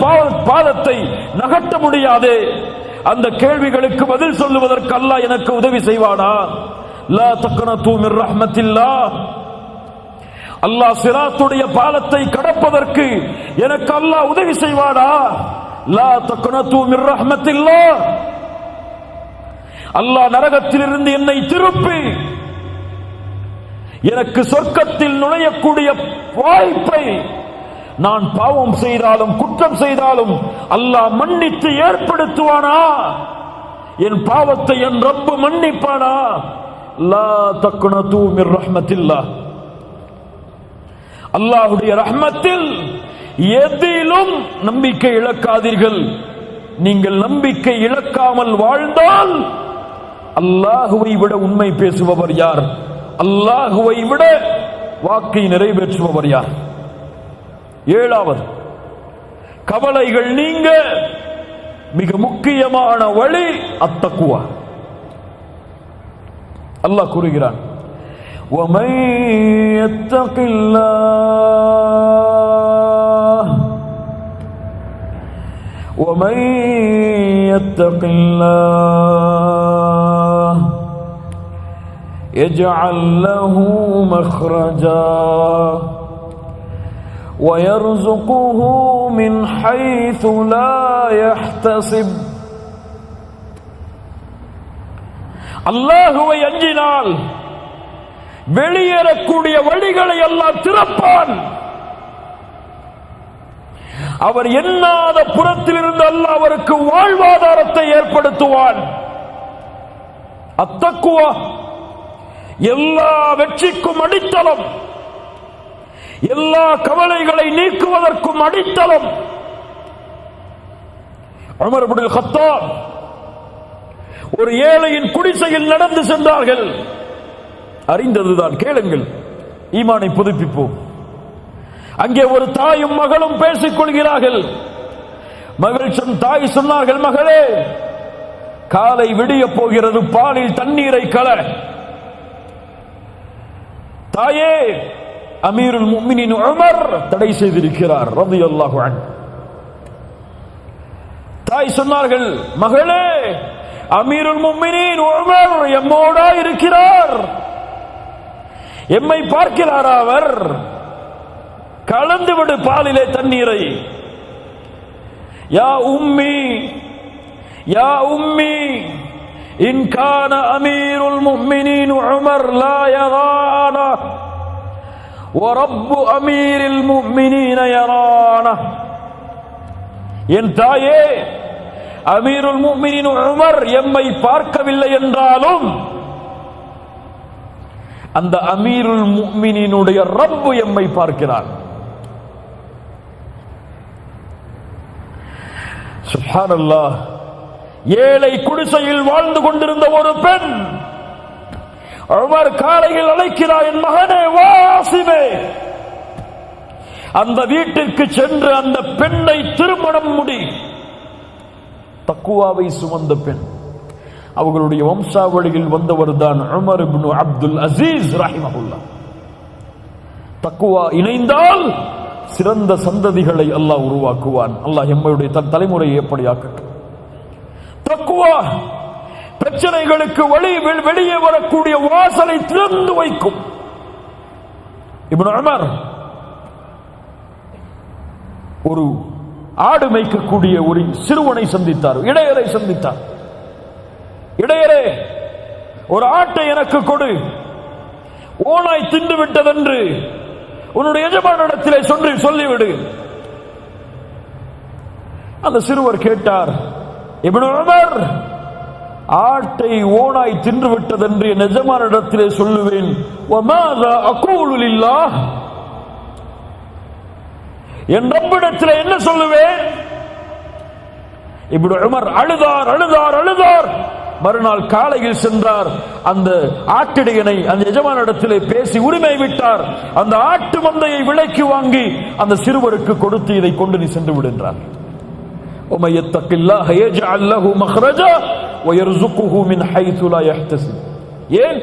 பாதத்தை நகட்ட முடியாது. அந்த கேள்விகளுக்கு பதில் சொல்லுவதற்கு அல்லாஹ் எனக்கு உதவி செய்வானா? லா தக்னது மிர் ரஹ்மத்தில்லாஹ். அல்லாஹ் சிராத்துடைய பாலத்தை கடப்பதற்கு எனக்கு அல்லாஹ் உதவி செய்வானா? லா தக்னது மிர் ரஹ்மத்தில்லாஹ். அல்லாஹ் நரகத்திலிருந்து என்னை திருப்பி எனக்கு சொர்க்கத்தில் நுழையக்கூடிய வாய்ப்பை நான் பாவம் செய்தாலும் குற்றம் செய்தாலும் அல்லாஹ் மன்னித்து ஏற்படுத்துவானா? என் பாவத்தை என் ரப்பு மன்னிப்பானா? லா தக்னது மிர் ரஹ்மத்தில்லாஹ். அல்லாஹ்வுடைய ரஹ்மத்தில் எதிலும் நம்பிக்கை இழக்காதீர்கள். நீங்கள் நம்பிக்கை இழக்காமல் வாழ்ந்தால் அல்லாஹுவை விட உண்மை பேசுபவர் யார்? அல்லாஹுவை விட வாக்கை நிறைவேற்றுபவர் யார்? 7வது, கவலைகள் நீங்க மிக முக்கியமான வழி அத்தக்குவா. அல்லாஹ் கூறுகிறான், وَمَن يَتَّقِ اللَّهَ وَمَن يَتَّقِ اللَّهَ يَجْعَل لَّهُ مَخْرَجًا وَيَرْزُقْهُ مِنْ حَيْثُ لَا يَحْتَسِبُ. அல்லாஹ்வை அஞ்சினால் வெளியேறக்கூடிய வழிகளை அல்லாஹ் திறப்பான். அவர் எண்ணாத புறத்திலிருந்து அல்லாஹ் அவருக்கு வாழ்வாதாரத்தை ஏற்படுத்துவான். அத்தக்குவா எல்லா வெற்றிக்கும் அடித்தளம், எல்லா கவலைகளை நீக்குவதற்கும் அடித்தளம். உமர் இப்னுல் கத்தாப் ஒரு ஏழையின் குடிசையில் நடந்து சென்றார்கள். அறிந்ததுதான், கேளுங்கள், ஈமானை புதுப்பிப்போம். அங்கே ஒரு தாயும் மகளும் பேசிக் கொள்கிறார்கள். தாய் சொன்னார்கள், மகளே, காலை விடிய போகிறது, பாலில் தண்ணீரை கல. தாயே, அமீருல் முஃமினீன் உமர் தடை செய்திருக்கிறார் ரலியல்லாஹு அன்ஹு. தாய் சொன்னார்கள், மகளே, அமீருல் முஃமினீன் உமர் எம்மோடா இருக்கிறார், எம்மை பார்க்கிறாரா அவர்? கலந்து விடு பாலிலே தண்ணீரை. யா உம்மி, யா உம்மி, இன் கான அமீருல் முஃமினீன் உமர் லா யரானா வரப்பு அமீரில் முஃமினீன யரானா. என் தாயே, அமீருல் முஃமினீன் உமர் எம்மை பார்க்கவில்லை என்றாலும் அந்த அமீருல் முஃமினீனுடைய ரப்பு எம்மை பார்க்கிறார். சுப்ஹானல்லாஹ். ஏழை குடிசையில் வாழ்ந்து கொண்டிருந்த ஒரு பெண் உமர் காலையில் அழைக்கிறார், என் மகனே வாசிமே. அந்த வீட்டிற்கு சென்று அந்த பெண்ணை திருமணம் முடி. தக்குவாவை சுமந்த பெண், அவர்களுடைய வம்சாவளியில் வந்தவர் தான் உமர் இப்னு அப்துல் அசீஸ் ரஹிமஹுல்லாஹ். தக்குவா இணைந்தால் சிறந்த சந்ததிகளை அல்லாஹ் உருவாக்குவான். அல்லாஹ் எம்மையுடைய தலைமுறையை எப்படி ஆக்கட்டும். தக்குவா பிரச்சனைகளுக்கு வெளியே வரக்கூடிய வாசலை திறந்து வைக்கும். இப்னு உமர் ஒரு ஆடு மேய்க்கக்கூடிய ஒரு சிறுவனை சந்தித்தார், இடையரை சந்தித்தார். இடையரே, ஒரு ஆட்டை எனக்கு கொடு, ஓனாய் தின்று விட்டதென்று உன்னுடைய எஜமானிடத்திலே சொல்லிவிடு. அந்த சிறுவர் கேட்டார், இப்னு உமர், ஆட்டை ஓனாய் தின்று விட்டது என்று என் எஜமானிடத்திலே சொல்லுவேன். வமாதா அகூலு லில்லாஹ், என் ரப்பிடத்திலே என்ன சொல்லுவேன்? இப்னு உமர் அழுதார் அழுதார் அழுதார். மறுநாள் காலையில் சென்றார். அந்த ஆட்டிடையனை அந்த எஜமானிடத்திலே பேசி உரிமை விட்டார். அந்த ஆட்டு மந்தையை விலைக்கு வாங்கி அந்த சிறுவருக்கு கொடுத்து, இதை கொண்டு நீ சென்று விடுன்றார். وَمَن يَتَّقِ اللَّهَ يَجْعَل لَّهُ مَخْرَجًا وَيَرْزُقْهُ مِنْ حَيْثُ لَا يَحْتَسِبُ. ஏன்?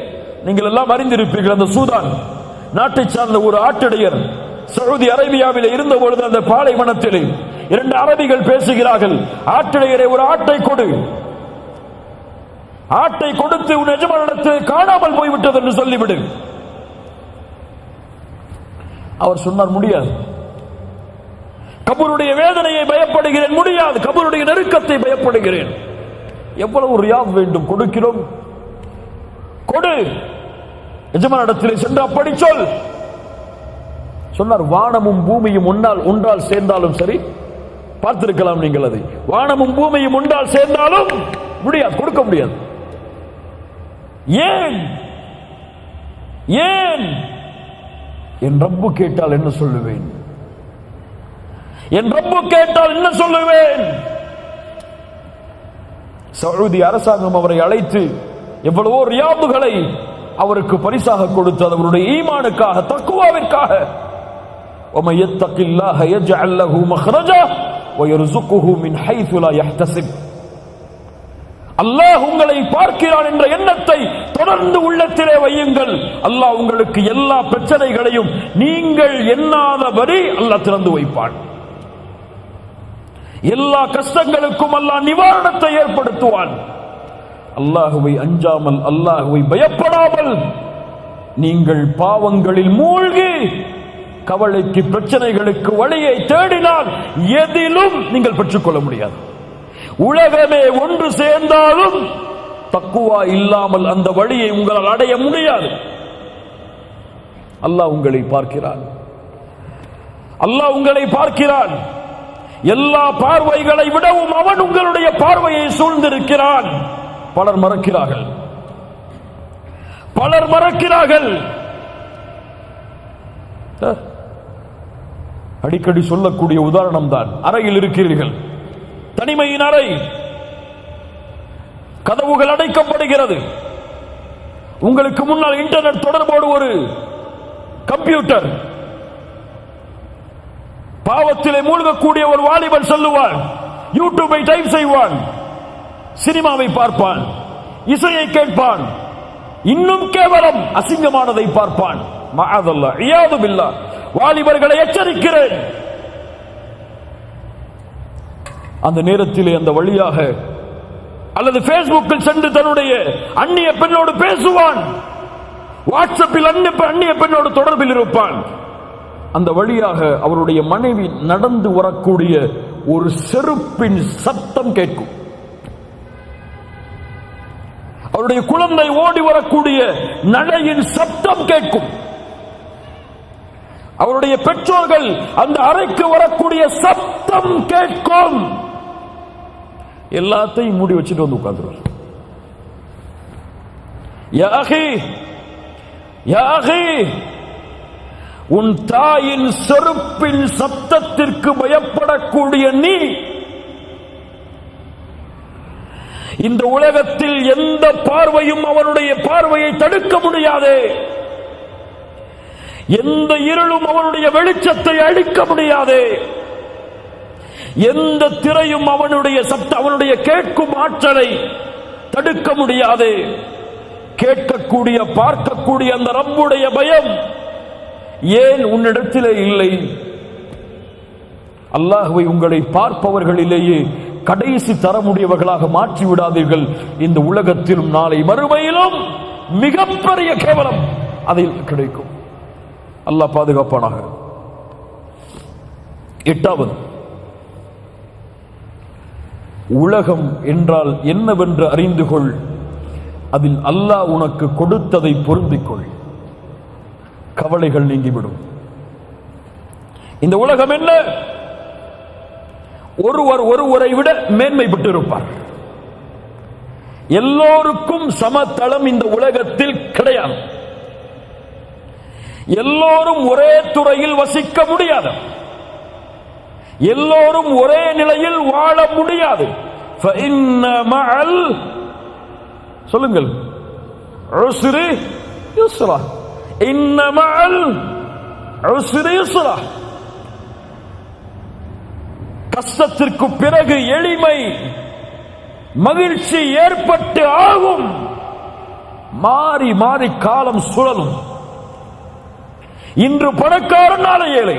நீங்கள் எல்லாம் அறிந்திருப்பீர்கள், அந்த சூதான் நாட்டை சார்ந்த ஒரு ஆட்டிடையர் சவுதி அரேபியாவில் இருந்த பொழுது அந்த பாலைவனத்தில் 2 அரபிகள் பேசுகிறார்கள். ஆட்டிடையரை, ஒரு ஆட்டை கொடு, ஆட்டை கொடுத்து உன் எஜமானிடத்தில் காணாமல் போய்விட்டது என்று சொல்லிவிடு. அவர் சொன்னார், முடியாது. கபருடைய வேதனையை பயப்படுகிறேன், முடியாது. கபருடைய நெருக்கத்தை பயப்படுகிறேன். எவ்வளவு ரியாப் வேண்டும், கொடுக்கிறோம், கொடு. எஜமானிடத்தில் சென்று அப்படி சொல். சொன்னார், வானமும் பூமியும் ஒன்றால் சேர்ந்தாலும் சரி, பார்த்திருக்கலாம் நீங்கள் அதை, வானமும் பூமியும் ஒன்றால் சேர்ந்தாலும் முடியாது, கொடுக்க முடியாது. ஏன்? ஏன்? என் ரப்பு கேட்டால் என்ன சொல்லுவேன்? என் ரப்பு கேட்டால் என்ன சொல்லுவேன்? சவுதி அரசாங்கம் அவரை அழைத்து எவ்வளவோ ரியாபுகளை அவருக்கு பரிசாக கொடுத்தது, அவருடைய ஈமானுக்காக, தக்வாவிற்காக. وَمَن يَتَّقِ اللَّهَ يَجْعَل لَّهُ مَخْرَجًا وَيَرْزُقْهُ مِنْ حَيْثُ لَا يَحْتَسِبُ. அல்லாஹ் உங்களை பார்க்கிறான் என்ற எண்ணத்தை தொடர்ந்து உள்ளத்திலே வையுங்கள். அல்லாஹ் உங்களுக்கு எல்லா பிரச்சனைகளையும் நீங்கள் எண்ணாதபடி அல்லாஹ் திறந்து வைப்பான். எல்லா கஷ்டங்களுக்கும் அல்லாஹ் நிவாரணத்தை ஏற்படுத்துவான். அல்லாஹுவை அஞ்சாமல், அல்லாஹுவை பயப்படாமல் நீங்கள் பாவங்களில் மூழ்கி கவலைக்கு, பிரச்சனைகளுக்கு வழியை தேடினால் எதிலும் நீங்கள் பெற்றுக்கொள்ள முடியாது. உலகமே ஒன்று சேர்ந்தாலும் தக்குவா இல்லாமல் அந்த வழியை உங்களால் அடைய முடியாது. அல்லாஹ் உங்களை பார்க்கிறான், அல்லாஹ் உங்களை பார்க்கிறான். எல்லா பார்வைகளை விடவும் அவன் உங்களுடைய பார்வையை சூழ்ந்திருக்கிறான். பலர் மறக்கிறார்கள், பலர் மறக்கிறார்கள். அடிக்கடி சொல்லக்கூடிய உதாரணம் தான், அறையில் இருக்கிறீர்கள், தனிமையின் அறை, கதவுகள் அடைக்கப்படுகிறது, உங்களுக்கு முன்னால் இன்டர்நெட் தொடர்போடு ஒரு கம்ப்யூட்டர். பாவத்திலே மூழ்கக்கூடிய ஒரு வாலிபன் சொல்லுவான், யூடியூபை டைப் செய்வான், சினிமாவை பார்ப்பான், இசையை கேட்பான், இன்னும் கேவலம் அசிங்கமானதை பார்ப்பான். மஅதல்லாஹ், இயாது பில்லாஹ். வாலிபர்களை எச்சரிக்கிறேன். அந்த நேரத்திலே அந்த வழியாக அல்லது பேஸ்புக்கில் சென்று தன்னுடைய அந்நிய பெண்ணோடு பேசுவான், வாட்ஸ்அப்பில் அந்நிய பெண்ணோடு தொடர்பில் இருப்பான். அந்த வழியாக அவருடைய மனைவி நடந்து வரக்கூடிய ஒரு செருப்பின் சத்தம் கேட்கும், அவருடைய குழந்தை ஓடி வரக்கூடிய நடையின் சத்தம் கேட்கும், அவருடைய பெற்றோர்கள் அந்த அறைக்கு வரக்கூடிய சத்தம் கேட்கும். எல்லாத்தையும் மூடி வச்சுட்டு வந்து உட்கார்ந்துருவார். யா அகி, யா அகி, உன் தாயின் செருப்பின் சத்தத்திற்கு பயப்படக்கூடிய நீ இந்த உலகத்தில் எந்த பார்வையும் அவனுடைய பார்வையை தடுக்க முடியாது, எந்த இருளும் அவனுடைய வெளிச்சத்தை அழிக்க முடியாது, எந்த திரையும் அவனுடைய அவனுடைய கேட்கும் ஆற்றலை தடுக்க முடியாது. கேட்கக்கூடிய, பார்க்கக்கூடிய அந்த ரப்புடைய பயம் ஏன் உன்னிடத்திலே இல்லை? அல்லாஹ்வை உங்களை பார்ப்பவர்களிலேயே கடைசி தரமுடையவர்களாக மாற்றி விடாதீர்கள். இந்த உலகத்திலும் நாளை மறுமையிலும் மிகப்பெரிய கேவலம் அதில் கிடைக்கும். அல்லாஹ் பாதுகாப்பானாக. 8வது, உலகம் என்றால் என்னவென்று அறிந்து கொள். அதில் அல்லாஹ் உனக்கு கொடுத்ததை பொருந்திக்கொள், கவலைகள் நீங்கிவிடும். இந்த உலகம் என்ன? ஒருவர் ஒருவரை விட மேன்மை பெற்றிருப்பார். எல்லோருக்கும் சமதளம் இந்த உலகத்தில் கிடையாது. எல்லோரும் ஒரே துறையில் வசிக்க முடியாது. எல்லோரும் ஒரே நிலையில் வாழ முடியாது. சொல்லுங்கள், கஷ்டத்திற்கு பிறகு எளிமை, மகிழ்ச்சி ஏற்பட்டு ஆகும். மாறி மாறி காலம் சுழலும். இன்று பணக்காரன் நாளை ஏழை,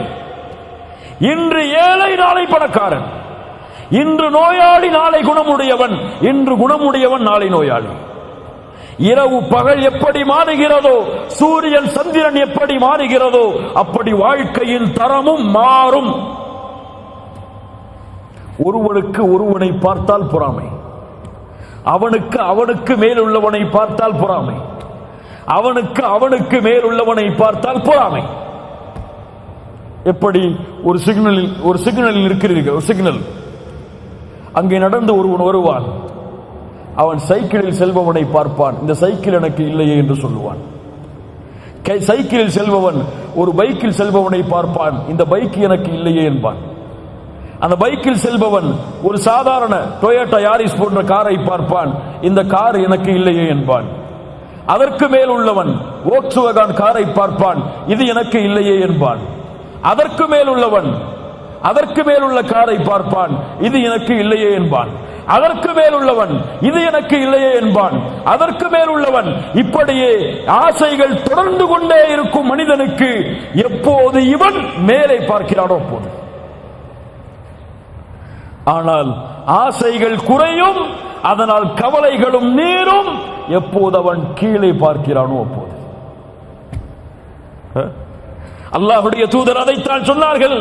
இன்று ஏழை நாளை பணக்காரன், இன்று நோயாளி நாளை குணமுடையவன், இன்று குணமுடையவன் நாளை நோயாளி. இரவு பகல் எப்படி மாறுகிறதோ, சூரியன் சந்திரன் எப்படி மாறுகிறதோ, அப்படி வாழ்க்கையின் தரமும் மாறும். ஒருவனுக்கு ஒருவனை பார்த்தால் பொறாமை, அவனுக்கு அவனுக்கு மேல் உள்ளவனை பார்த்தால் பொறாமை, அவனுக்கு அவனுக்கு மேல் உள்ளவனை பார்த்தால் பொறாமை. எப்படி ஒரு சிக்னலில் இருக்கிறீர்கள், ஒரு சிக்னல், அங்கே நடந்து ஒருவன் வருவான், அவன் சைக்கிளில் செல்பவனை பார்ப்பான், இந்த சைக்கிள் எனக்கு இல்லையே என்று சொல்லுவான். சைக்கிளில் செல்பவன் ஒரு பைக்கில் செல்பவனை பார்ப்பான், இந்த பைக் எனக்கு இல்லையே என்பான். அந்த பைக்கில் செல்பவன் ஒரு சாதாரண டொயோட்டா யாரிஸ் போன்ற காரை பார்ப்பான், இந்த கார் எனக்கு இல்லையே என்பான். அதற்கு மேல் உள்ளவன் வோக்ஸ்வேகன் காரை பார்ப்பான், இது எனக்கு இல்லையே என்பான். அதற்கு மேல் உள்ளவன் அதற்கு மேல் உள்ள காரை பார்ப்பான், இது எனக்கு இல்லையே என்பான். அதற்கு மேல் உள்ளவன் இது எனக்கு இல்லையே என்பான். அதற்கு மேல் உள்ளவன், இப்படியே ஆசைகள் தொடர்ந்து கொண்டே இருக்கும் மனிதனுக்கு எப்போது இவன் மேலே பார்க்கிறானோ போது. ஆனால் ஆசைகள் குறையும், அதனால் கவலைகளும் நீரும் எப்போது அவன் கீழே பார்க்கிறானோ அப்போது. அல்லாஹ்வுடைய தூதர் அதைத்தான் சொன்னார்கள்,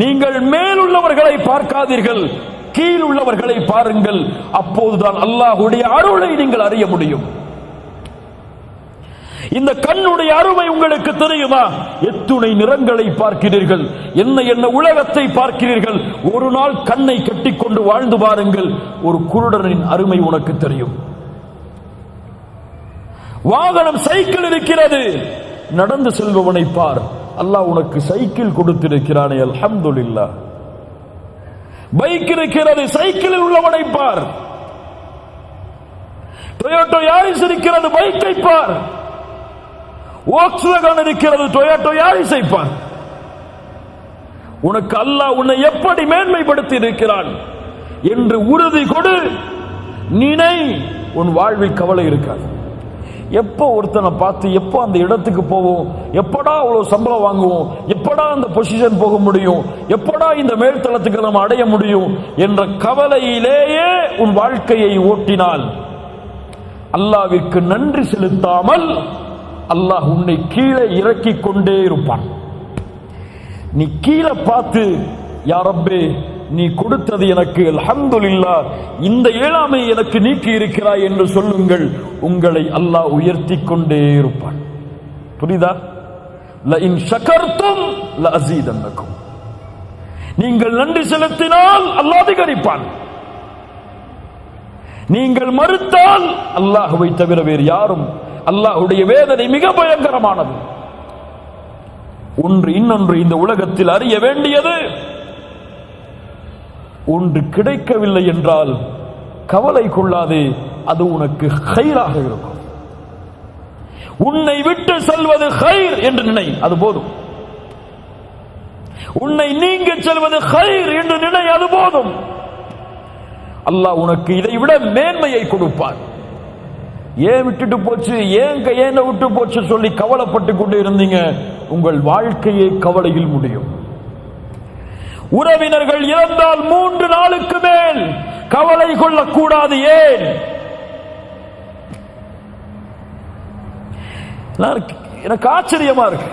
நீங்கள் மேலுள்ளவர்களை பார்க்காதீர்கள், கீழ் உள்ளவர்களை பாருங்கள், அப்போதுதான் அல்லாஹ்வுடைய அருளை நீங்கள் அறிய முடியும். இந்த கண்ணுடைய அருமை உங்களுக்கு தெரியுமா? எத்துணை நிறங்களை பார்க்கிறீர்கள், என்ன என்ன உலகத்தை பார்க்கிறீர்கள். ஒரு நாள் கண்ணை கட்டிக்கொண்டு வாழ்ந்து பாருங்கள், ஒரு குருடனின் அருமை உனக்கு தெரியும். வாகனம் சைக்கிள் இருக்கிறது, நடந்து செல்பவனை பார், அல்லாஹ் உனக்கு சைக்கிள் கொடுத்திருக்கிறானே, அல்ஹம்துலில்லாஹ். பைக் இருக்கிறது, சைக்கிளில் உள்ளவனை பார். டொயோட்டோ யாரிஸ் இருக்கிறது, பைக்கை பார். வோக்ஸ்வேகன் இருக்கிறது, டொயோட்டோ யாரிஸை பார். உனக்கு அல்லாஹ் உன்னை எப்படி மேன்மைப்படுத்தி இருக்கிறான் என்று உறுதி கொடு, நினை, உன் வாழ்வில் கவலை இருக்காது. எப்போ ஒருத்தனை பார்த்து எப்போ அந்த இடத்துக்கு போவோம், எப்படா அவ்வளவு சம்பளம் வாங்குவோம், எப்படா அந்த பொசிஷன் போக முடியும், எப்படா இந்த மேல்தளத்துக்கு நம்ம அடைய முடியும் என்ற கவலையிலேயே உன் வாழ்க்கையை ஓட்டினால் அல்லாஹ்விற்கு நன்றி செலுத்தாமல் அல்லாஹ் உன்னை கீழே இறக்கி கொண்டே இருப்பான். நீ கீழே பார்த்து, யா ரப்பே நீ கொடுத்தது எனக்கு அல்ஹம்துலில்லாஹ், இந்த இயலாமை எனக்கு நீக்கி இருக்கிறாய் என்று சொல்லுங்கள், உங்களை அல்லாஹ் உயர்த்தி கொண்டே இருப்பான். புரியுதா? லஇன் ஷகர்தும் லஅஸீதன்னகும், நீங்கள் நன்றி செலுத்தினால் அல்லாஹ் அதிகரிப்பான். நீங்கள் மறுத்தால் அல்லாஹ்வை தவிர வேறு யாரும். அல்லாஹ்வுடைய வேதனை மிக பயங்கரமானது. ஒன்று இன்னொன்று இந்த உலகத்தில் அறிய வேண்டியது, ஒன்று கிடைக்கவில்லை என்றால் கவலை கொள்ளாதே, அது உனக்கு ஹைராக இருக்கும். உன்னை விட்டு செல்வது ஹைர் என்று நினை, அது போதும். உன்னை நீங்க செல்வது ஹைர் என்று நினை, அது போதும். அல்லாஹ் உனக்கு இதை விட மேன்மையை கொடுப்பான். ஏன் விட்டுட்டு போச்சு, ஏன் விட்டு போச்சு சொல்லி கவலைப்பட்டு கொண்டு இருந்தீங்க, உங்கள் வாழ்க்கையை கவலையில் முடியும். உறவினர்கள் இறந்தால் 3 நாளுக்கு மேல் கவலை கொள்ளக்கூடாது. ஏன்? எனக்கு ஆச்சரியமா இருக்கு.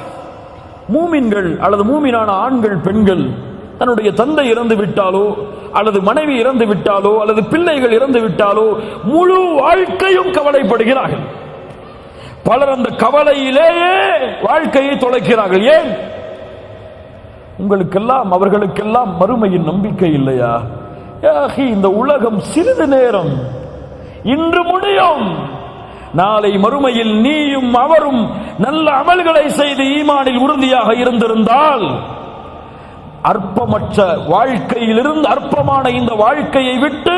மூமின்கள் அல்லது மூமினான ஆண்கள் பெண்கள் தன்னுடைய தந்தை இறந்து விட்டாலோ அல்லது மனைவி இறந்து விட்டாலோ அல்லது பிள்ளைகள் இறந்து விட்டாலோ முழு வாழ்க்கையும் கவலைப்படுகிறார்கள். பலர் அந்த கவலையிலேயே வாழ்க்கையை தொலைக்கிறார்கள். ஏன்? உங்களுக்கெல்லாம் அவர்களுக்கெல்லாம் மறுமையின் நம்பிக்கை இல்லையா? இந்த உலகம் சிறிது நேரம், இன்று முடியும். நாளை மறுமையில் நீயும் அவரும் நல்ல அமல்களை செய்து ஈமானில் உறுதியாக இருந்திருந்தால் அற்பமற்ற வாழ்க்கையிலிருந்து அற்பமான இந்த வாழ்க்கையை விட்டு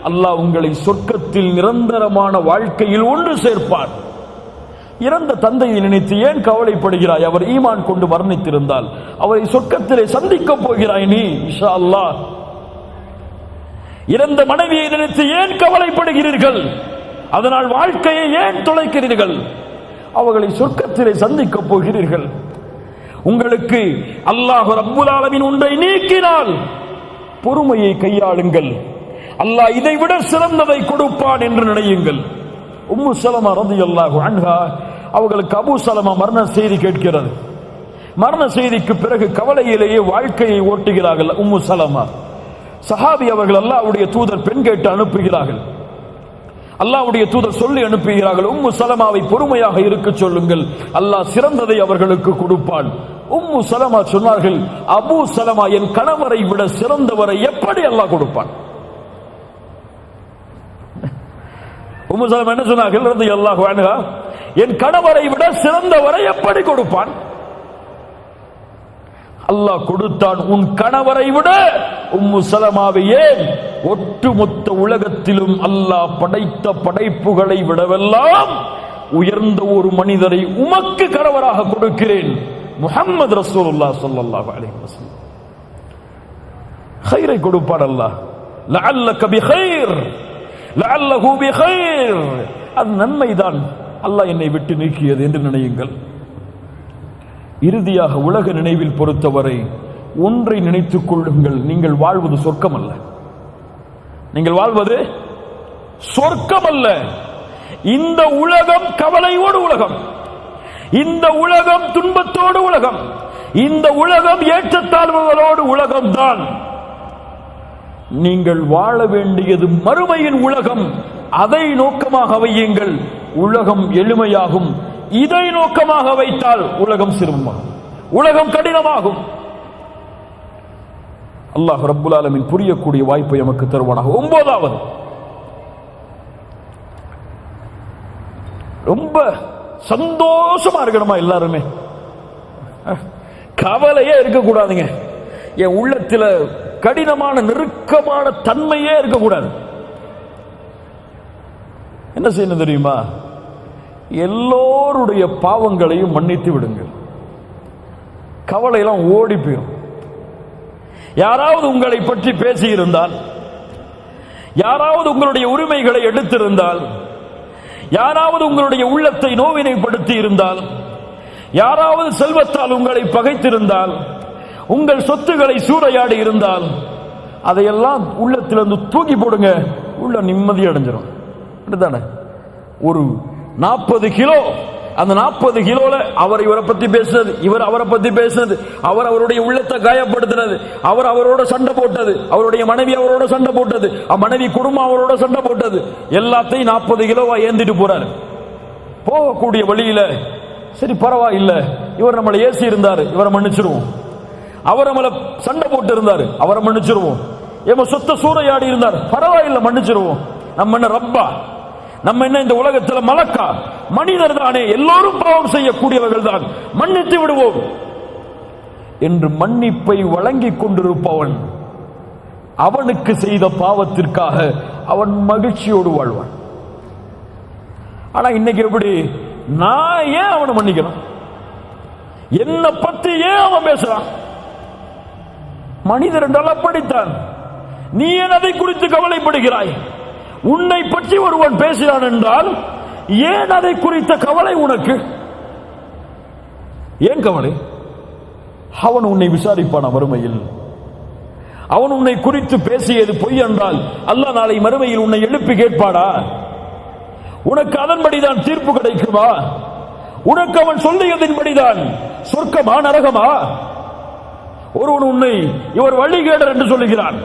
அல்லாஹ் உங்களை சொர்க்கத்தில் நிரந்தரமான வாழ்க்கையில் ஒன்று சேர்ப்பான். இறந்த தந்தையை நினைத்து ஏன் கவலைப்படுகிறாய்? அவர் ஈமான் கொண்டு மரணித்திருந்தால் அவரை சொர்க்கத்திலே சந்திக்க போகிறாய் நீ இன்ஷா அல்லாஹ். இறந்த மனைவியை நினைத்து ஏன் கவலைப்படுகிறீர்கள்? அதனால் வாழ்க்கையை ஏன் தொலைக்கிறீர்கள்? அவர்களை சொர்க்கத்திலே சந்திக்க போகிறீர்கள். உங்களுக்கு அல்லாஹ் ரப்புல் ஆலமீன் ஒன்றை நீக்கினால் பொறுமையை கையாளுங்கள். அல்லாஹ் இதை விட சிறந்ததை கொடுப்பான் என்று நினையுங்கள். உம்மு சலமா ரலியல்லாஹு அன்ஹா அவர்களுக்கு அபூ சலமா மரண செய்தி கேட்கிறது. மரண செய்திக்கு பிறகு கவலையிலேயே வாழ்க்கையை ஓட்டுகிறார்கள். உம்மு சலமா சஹாபி அவர்கள் அல்லாஹ்வுடைய தூதர் பெண் கேட்டு அனுப்புகிறார்கள். அல்லாஹ்வுடைய தூதர் சொல்லி அனுப்புகிறார்கள், உம்மு சலமாவை பொறுமையாக இருக்க சொல்லுங்கள், அல்லாஹ் சிறந்ததை அவர்களுக்கு கொடுப்பான். உம்மு சலமா சொன்னார்கள், அபூ சலமா என் கணவரை விட சிறந்தவரை எப்படி அல்லாஹ் கொடுப்பான்? உம்மு சலமா என்ன சொன்னார்கள்? ரலியல்லாஹு அன்ஹா, என் கணவரை விட சிறந்தவரை எப்படி கொடுப்பான்? அல்லாஹ் கொடுத்தான். உன் கணவரை விட உம்மு சலமாவை ஏன் ஒட்டுமொத்த உலகத்திலும் அல்லாஹ் படைத்த படைப்புகளை விடவெல்லாம் உயர்ந்த ஒரு மனிதரை உமக்கு கணவராக கொடுக்கிறேன், முஹம்மது ரசூலுல்லாஹ் ஸல்லல்லாஹு அலைஹி வஸல்லம். கைரை கொடுப்பான் அல்லாஹ். லஅல்லக பிகைர் லஅல்லஹு பிகைர், அது நன்மைதான் அல்லாஹ் என்னை விட்டு நீக்கியது என்று நினையுங்கள். இறுதியாக உலக நினைவில் பொறுத்தவரை ஒன்றை நினைத்துக் கொள்ளுங்கள், நீங்கள் வாழ்வது சொர்க்கம் அல்ல. நீங்கள் வாழ்வது சொர்க்கம் அல்ல. இந்த உலகம் கவலையோடு உலகம், இந்த உலகம் துன்பத்தோடு உலகம், இந்த உலகம் ஏற்றத்தாழ்வுகளோடு உலகம்தான். நீங்கள் வாழ வேண்டியது மறுமையின் உலகம். அதை நோக்கமாக வையுங்கள், உலகம் எளிமையாகும். இதை நோக்கமாக வைத்தால் உலகம் சிரமமாகும், உலகம் கடினமாகும். அல்லாஹ் ரப்புல் ஆலமீன் புரியக்கூடிய வாய்ப்பை நமக்கு தருவானாக. 9வது, ரொம்ப சந்தோஷமா இருக்கணுமா எல்லாருமே? கவலையே இருக்கக்கூடாதுங்க. என் உள்ளத்துல கடினமான நெருக்கமான தன்மையே இருக்கக்கூடாது. என்ன செய்யணும் தெரியுமா? எல்லோருடைய பாவங்களையும் மன்னித்து விடுங்கள். கவலையெல்லாம் ஓடி போயிடும். யாராவது உங்களை பற்றி பேசியிருந்தால், யாராவது உங்களுடைய உரிமைகளை எடுத்திருந்தால், யாராவது உங்களுடைய உள்ளத்தை நோவினைப்படுத்தி இருந்தால், யாராவது செல்வத்தால் உங்களை பகைத்திருந்தால், உங்கள் சொத்துக்களை சூறையாடி இருந்தால், அதையெல்லாம் உள்ளத்திலிருந்து தூக்கி போடுங்க. உள்ள நிம்மதி அடைஞ்சிடும். ஒரு 40 கிலோ, அந்த 40 கிலோல அவர் இவரை பத்தி பேசுறது, இவர் அவரை பத்தி பேசுறது, அவர் அவருடைய உள்ளத்தை காயப்படுத்துறது, அவர் அவரோட சண்டை போட்டது, அவருடைய மனைவி அவரோட சண்டை போட்டது, மனைவி குடும்பம் அவரோட சண்டை போட்டது, எல்லாத்தையும் 40 கிலோவா ஏந்திட்டு போறாரு. போகக்கூடிய வழியில சரி பரவாயில்லை, இவர் நம்மளை ஏசி இருந்தாரு, இவரை மன்னிச்சிருவோம். அவர் நம்மளை சண்டை போட்டு இருந்தாரு, அவரை மன்னிச்சிருவோம். எம்ம சொத்த சூறையாடி இருந்தார், பரவாயில்லை மன்னிச்சிருவோம். நம்ம என்ன ரப்பா? நம்ம என்ன இந்த உலகத்தில் மலக்கா? மனிதர் தானே, எல்லோரும் பாவம் செய்யக்கூடியவர்கள் தான், மன்னித்து விடுவோம் என்று மன்னிப்பை வழங்கிக் கொண்டிருப்பவன் அவனுக்கு செய்த பாவத்திற்காக அவன் மகிழ்ச்சியோடு வாழ்வான். ஆனா இன்னைக்கு எப்படி? நான் ஏன் அவனை மன்னிக்கணும்? என்ன பத்தி ஏன் அவன் பேசுறான்? மனிதர் என்றால் அப்படித்தான். நீ ஏன் அதை குறித்து கவலைப்படுகிறாய்? உன்னை பற்றி ஒருவன் பேசுகிறான் என்றால் ஏன் அதை குறித்த கவலை உனக்கு? ஏன் கவலை? அவன் உன்னை விசாரிப்பான் மறுமையில். அவன் உன்னை குறித்து பேசியது பொய் என்றால் அல்லாஹ் நாளை மறுமையில் உன்னை எழுப்பி கேட்பாடா? உனக்கு அதன்படிதான் தீர்ப்பு கிடைக்குமா? உனக்கு அவன் சொல்லியதின்படிதான் சொர்க்கமா நரகமா? ஒருவன் உன்னை இவர் வழிகேடர் என்று சொல்லுகிறான்,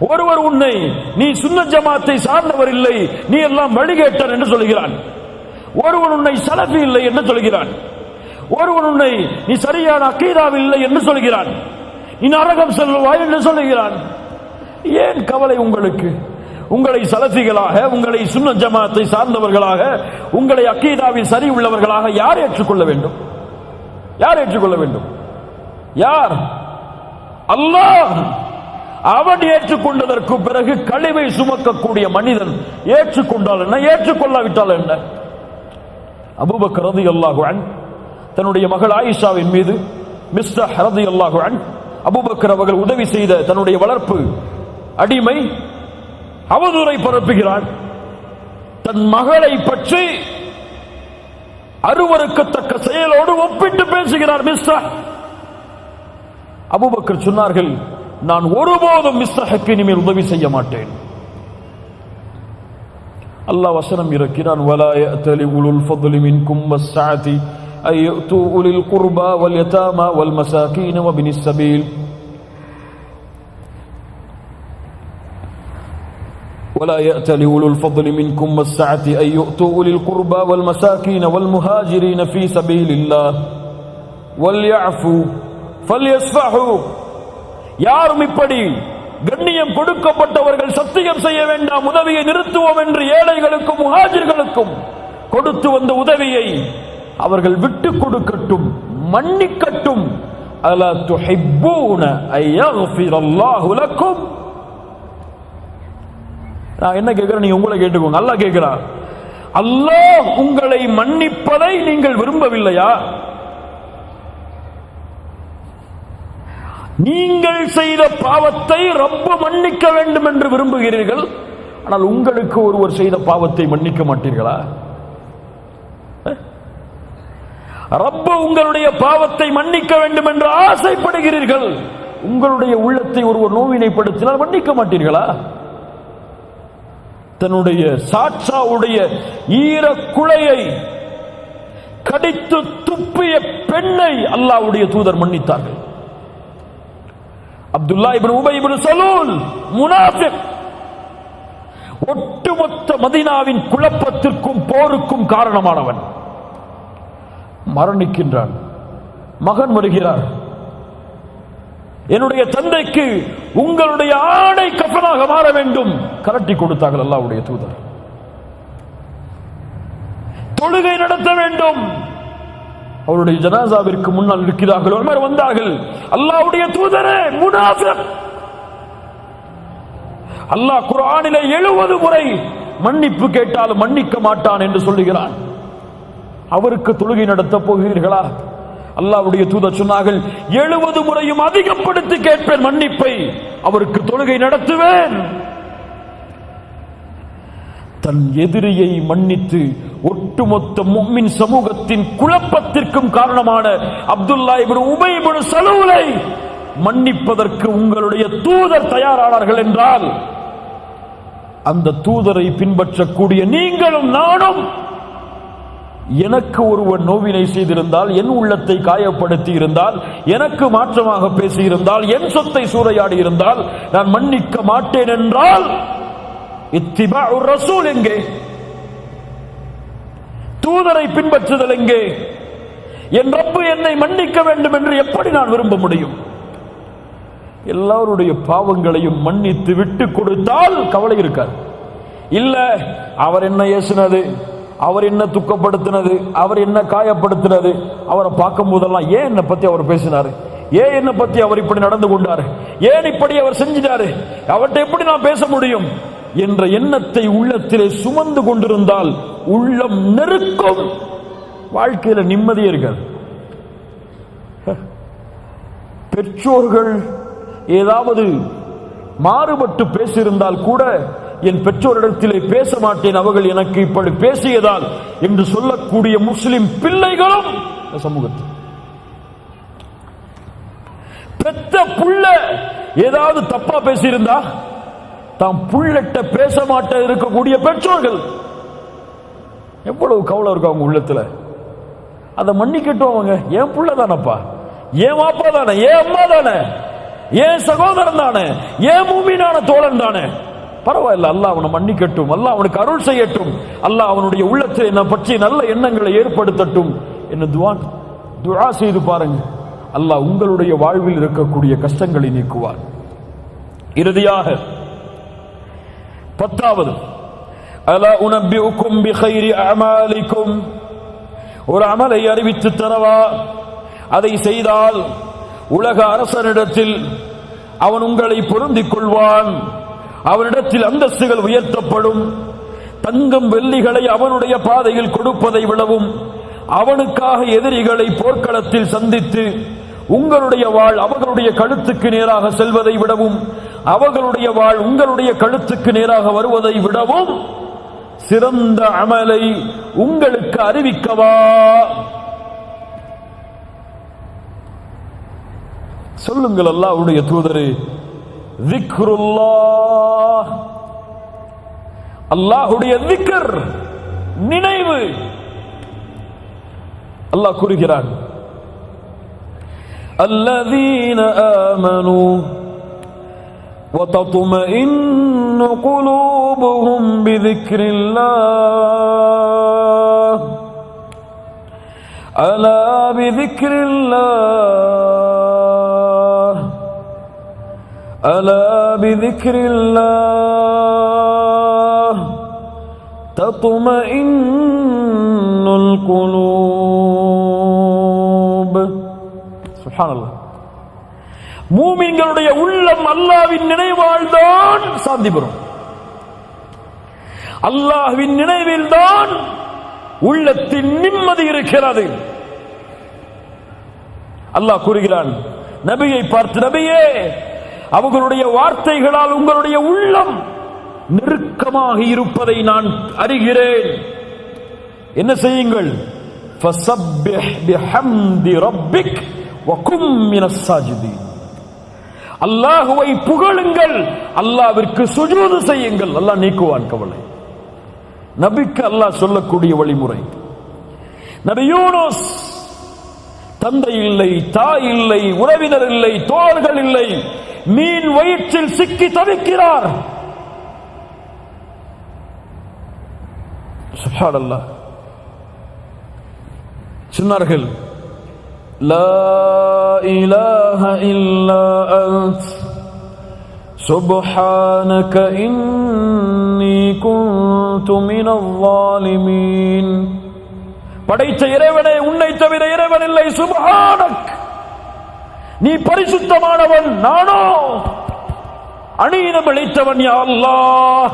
ஒருவர் உன்னை நீ சுன்னத் ஜமாத்தை சார்ந்தவர் இல்லை, நீ எல்லாம் வழிகேட்டர் என்று சொல்கிறான். ஒருவன் உன்னை சலஃபி இல்லை என்று சொல்கிறான். ஒருவன் உன்னை நீ சரியான அக்கீதாவில் இல்லை என்று சொல்கிறான். நீ நரகம் செல்வாய் என்று சொல்லுகிறான். ஏன் கவலை உங்களுக்கு? உங்களை சலஃபிகளாக, உங்களை சுன்னத் ஜமாத்தை சார்ந்தவர்களாக, உங்களை அக்கீதாவில் சரி உள்ளவர்களாக யார் ஏற்றுக்கொள்ள வேண்டும்? யார் ஏற்றுக்கொள்ள வேண்டும்? யார்? அல்லாஹ். அவன் ஏற்றுக்கொண்டதற்கு பிறகு கழிவை சுமக்கக்கூடிய மனிதன் ஏற்றுக்கொண்டால் என்ன, ஏற்றுக்கொள்ளாவிட்டால் என்ன? அபூபக்கர் ரலியல்லாஹு அன்ஹு தன்னுடைய மகள் ஆயிஷாவின் மீது மிஸ்தஹ் ரலியல்லாஹு அன்ஹு அபூபக்கர் அவர்கள் உதவி செய்த தன்னுடைய வளர்ப்பு அடிமை அவதூறை பரப்புகிறான். தன் மகளை பற்றி அருவருக்கத்தக்க செயலோடு ஒப்பிட்டு பேசுகிறார் மிஸ்தஹ். அபூபக்கர் சொன்னார்கள், நான் ஒருபோதும் மிஸ்தஹுக்கு இனிமேல் உதவி செய்ய மாட்டேன். அல்லாஹ் வசனம் இறக்கிறான், வலா யஅதலி உலுல் ஃபضل மின்கும் வஸ்ஸஅதி أن يؤتوا أولي القربى واليتامى والمساكين وابن السبيل ولا يأتل أولو الفضل منكم والسعة أن يؤتوا أولي القربى والمساكين والمهاجرين في سبيل الله وليعفوا فليصفحوا. யாரும் இப்படி கண்ணியம் கொடுக்கப்பட்டவர்கள் சத்தியம் செய்ய வேண்டாம், உதவியை நிறுத்துவோம் என்று ஏழைகளுக்கும் முஹாஜிர்களுக்கும் கொடுத்து வந்த உதவியை அவர்கள் விட்டு கொடுக்கட்டும், மன்னிக்கட்டும். அலா துஹிப்பூன அய்யக்ஃபிரல்லாஹு லக்கும். நான் என்ன கேட்கிறேன், நீங்க உங்களை கேட்டுக்கோங்க. அல்லாஹ் கேட்கிறான், அல்லாஹ் உங்களை மன்னிப்பதை நீங்கள் விரும்பவில்லையா? நீங்கள் செய்த பாவத்தை ரப்பு மன்னிக்க வேண்டும் என்று விரும்புகிறீர்கள், ஆனால் உங்களுக்கு ஒருவர் செய்த பாவத்தை மன்னிக்க மாட்டீர்களா? ரப்பு உங்களுடைய பாவத்தை மன்னிக்க வேண்டும் என்று ஆசைப்படுகிறீர்கள், உங்களுடைய உள்ளத்தை ஒருவர் நோவினைப்படுத்தினால் மன்னிக்க மாட்டீர்களா? தன்னுடைய சாட்சாவுடைய ஈர குலையை கடித்து துப்பிய பெண்ணை அல்லாஹ்வுடைய தூதர் மன்னித்தார்கள். அப்துல்லா இப்னு உபை இப்னு சலூல் முனாஃபிக், ஒட்டுமொத்த மதீனாவின் குழப்பத்திற்கும் போருக்கும் காரணமானவன், மரணிக்கின்றான். மகன் வருகிறார், என்னுடைய தந்தைக்கு உங்களுடைய ஆடை கஃபனாக மாற வேண்டும். கரட்டி கொடுத்தார்கள் அல்லாஹ்வுடைய தூதர். தொழுகை நடத்த வேண்டும். அவருடைய ஜனாசாவிற்கு முன்னால் இருக்கிறார்கள். உமர் வந்தார்கள், அல்லாஹ்வுடைய தூதரே முனாஃபிக். அல்லாஹ் குர்ஆனிலே 70 முறை மன்னிப்பு கேட்டாலும் மன்னிக்க மாட்டான் என்று சொல்லுகிறான். அவருக்கு தொழுகை நடத்த போகிறீர்களா? அல்லாஹ்வுடைய தூதர் சொன்னார்கள், 70 முறையும் அதிகப்படுத்தி கேட்பேன் மன்னிப்பை, அவருக்கு தொழுகை நடத்துவேன். தன் எதிரியை மன்னித்து ஒட்டுமொத்த முஃமின் சமூகத்தின் குழப்பத்திற்கும் காரணமான அப்துல்லா இப்னு உபை இப்னு சலூலை மன்னிப்பதற்கு உங்களுடைய தூதர் தயாரானார்கள் என்றால், அந்த தூதரை பின்பற்றக்கூடிய நீங்களும் நானும், எனக்கு ஒருவன் நோவினை செய்திருந்தால், என் உள்ளத்தை காயப்படுத்தி இருந்தால், எனக்கு மாற்றமாக பேசியிருந்தால், என் சொத்தை சூறையாடி இருந்தால் நான் மன்னிக்க மாட்டேன் என்றால் இத்திபாஉ ரசூல் எங்கே? தூதரை பின்பற்றுதல் எங்கே? என் ரப்பு என்னை மன்னிக்க வேண்டும் என்று எப்படி நான் விரும்ப முடியும்? எல்லாருடைய பாவங்களையும் மன்னித்து விட்டு கொடுத்தால் கவலை இருக்காது. இல்ல, அவர் என்ன ஏசினது, அவர் என்ன துக்கப்படுத்தினது, அவர் என்ன காயப்படுத்தினது, அவரை பார்க்கும் போதெல்லாம் ஏன் என்னை பத்தி அவர் பேசினாரு, ஏன் என்னை பத்தி அவர் இப்படி நடந்து கொண்டாரு, ஏன் இப்படி அவர் செஞ்சிட்டாரு, அவர்கிட்ட எப்படி நான் பேச முடியும் என்ற எண்ணத்தை உள்ளத்திலே சுமந்து கொண்டிருந்தால் உள்ளம் நெருக்கும், வாழ்க்கையில நிம்மதியே இருக்காது. பெற்றோர்கள் ஏதாவது மாறுபட்டு பேசியிருந்தால் கூட என் பெற்றோரிடத்திலே பேச மாட்டேன், அவர்கள் எனக்கு இப்படி பேசியதால் என்று சொல்லக்கூடிய முஸ்லிம் பிள்ளைகளும் சமூகத்தில். பெத்த புள்ள ஏதாவது தப்பா பேசியிருந்தா தாம் புள்ளட்ட பேச மாட்ட இருக்கக்கூடிய பெற்றோர்கள் எவ்வளவு கவலை இருக்கும் அவங்க உள்ளத்துல. அதை மன்னிக்கட்டும், அவங்க என் புள்ள தானப்பா, என் வாப்பா தானே, என் அம்மா தானே, என் சகோதரன் தானே, என் மூமினான தோழன் தானே, பரவாயில்ல, அல்லாஹ் அவனை மன்னிக்கட்டும், அல்லாஹ் அவனுக்கு அருள் செய்யட்டும், அல்லாஹ் அவனுடைய உள்ளத்தில் என்னை பற்றி நல்ல எண்ணங்களை ஏற்படுத்தட்டும் என்று துஆ செய்து பாருங்க. அல்லாஹ் உங்களுடைய வாழ்வில் இருக்கக்கூடிய கஷ்டங்களை நீக்குவார். இறுதியாக பத்தாவது, அலா உனப்பிஉக்கும் பிகைரி அமாலிக்கும், ஒரு அமலை அறிவித்து தரவா, அதை செய்தால் உலக அரசனிடத்தில் அவன் உங்களை பொருந்திக் கொள்வான், அவனிடத்தில் அந்தஸ்துகள் உயர்த்தப்படும், தங்கம் வெள்ளிகளை அவனுடைய பாதையில் கொடுப்பதை விடவும் அவனுக்காக எதிரிகளை போர்க்களத்தில் சந்தித்து உங்களுடைய வாழ் அவர்களுடைய கழுத்துக்கு நேராக செல்வதை விடவும் அவர்களுடைய வாழ் உங்களுடைய கழுத்துக்கு நேராக வருவதை விடவும் சிறந்த அமலை உங்களுக்கு அறிவிக்கவா? சொல்லுங்கள் அல்லாஹ்வுடைய தூதரே, திக்ருல்லாஹ், அல்லாஹ்வுடைய திக்ர், நினைவு. அல்லாஹ் கூறுகிறான், الذين آمنوا وتطمئن قلوبهم بذكر الله ألا بذكر الله ألا بذكر الله تطمئن القلوب. சுப்ஹானல்லாஹ். மூமின்களுடைய உள்ளம் அல்லாஹ்வின் நினைவால் தான் சாந்தி பெறும். அல்லாஹ்வின் நினைவில் தான் உள்ளத்தின் நிம்மதி இருக்கிறது. அல்லாஹ் கூறுகிறான் நபியை பார்த்து, நபியே, அவர்களுடைய வார்த்தைகளால் உங்களுடைய உள்ளம் நெருக்கமாக இருப்பதை நான் அறிகிறேன். என்ன செய்யுங்கள்? ஃபஸப்பிஹ் பிஹம்தி ரப்பிக் வகும் மினஸ் சாஜிதீன். அல்லாஹ்வை புகழுங்கள், அல்லாஹ்விற்கு சுஜூது செய்யுங்கள். அல்லாஹ் நீக்குவான் கவலை. நபிக்கு அல்லாஹ் சொல்லக்கூடிய வழிமுறை. நபி யூனுஸ், தந்தை இல்லை, தாய் இல்லை, உறவினர் இல்லை, தோழர்கள் இல்லை, மீன் வயிற்றில் சிக்கி தவிக்கிறார். சுப்ஹானல்லாஹ். சொன்னார்கள், லா இலாஹ இல்லா அன்த் சுப்ஹானக இன்னி குன்து மினல் ஸாலிமீன். படைத்த இறைவனே, உன்னை தவிர இறைவன் இல்லை. சுப்ஹானக், நீ பரிசுத்தமானவன், நானோ அநீதம் இழைத்தவன். யா அல்லாஹ்.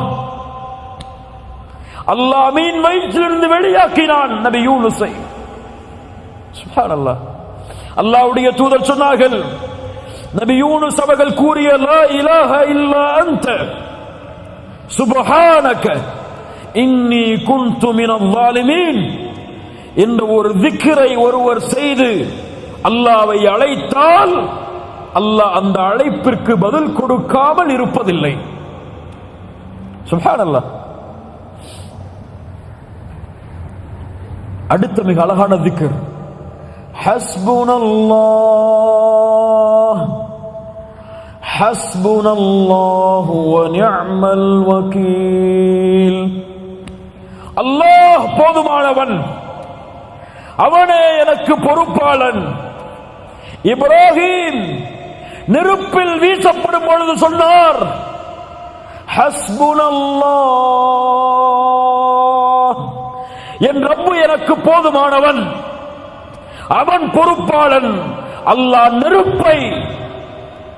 அல்லாஹ் மீன் வயிற்றிலிருந்து வெளியாக்கினான் நபி யூனுஸை. சுப்ஹானல்லாஹ். அல்லாஹ்வுடைய தூதர் சொன்னார்கள், நபி யூனுஸ் அவர்கள் கூறிய லா இலாஹ இல்லா அன்த சுப்ஹானக இன்னி குன்து மினல் ஸாலிமீன் என்ற ஒரு திக்ரை ஒருவர் செய்து அல்லாஹ்வை அழைத்தால் அல்லாஹ் அந்த அழைப்பிற்கு பதில் கொடுக்காமல் இருப்பதில்லை. சுப்ஹானல்லாஹ். அடுத்த மிக அழகான திக்ர், ஹஸ்புனல்லாஹ் ஹஸ்புனல்லாஹு வ நிஅமல் வகீல். அல்லாஹ் போதுமானவன், அவனே எனக்கு பொறுப்பாளன். இப்ராஹிம் நெருப்பில் வீசப்படும் பொழுது சொன்னார், ஹஸ்புனல்லாஹ், என் ரப்பு எனக்கு போதுமானவன், அவன் பொறுப்பாளன். அல்லாஹ் நெருப்பை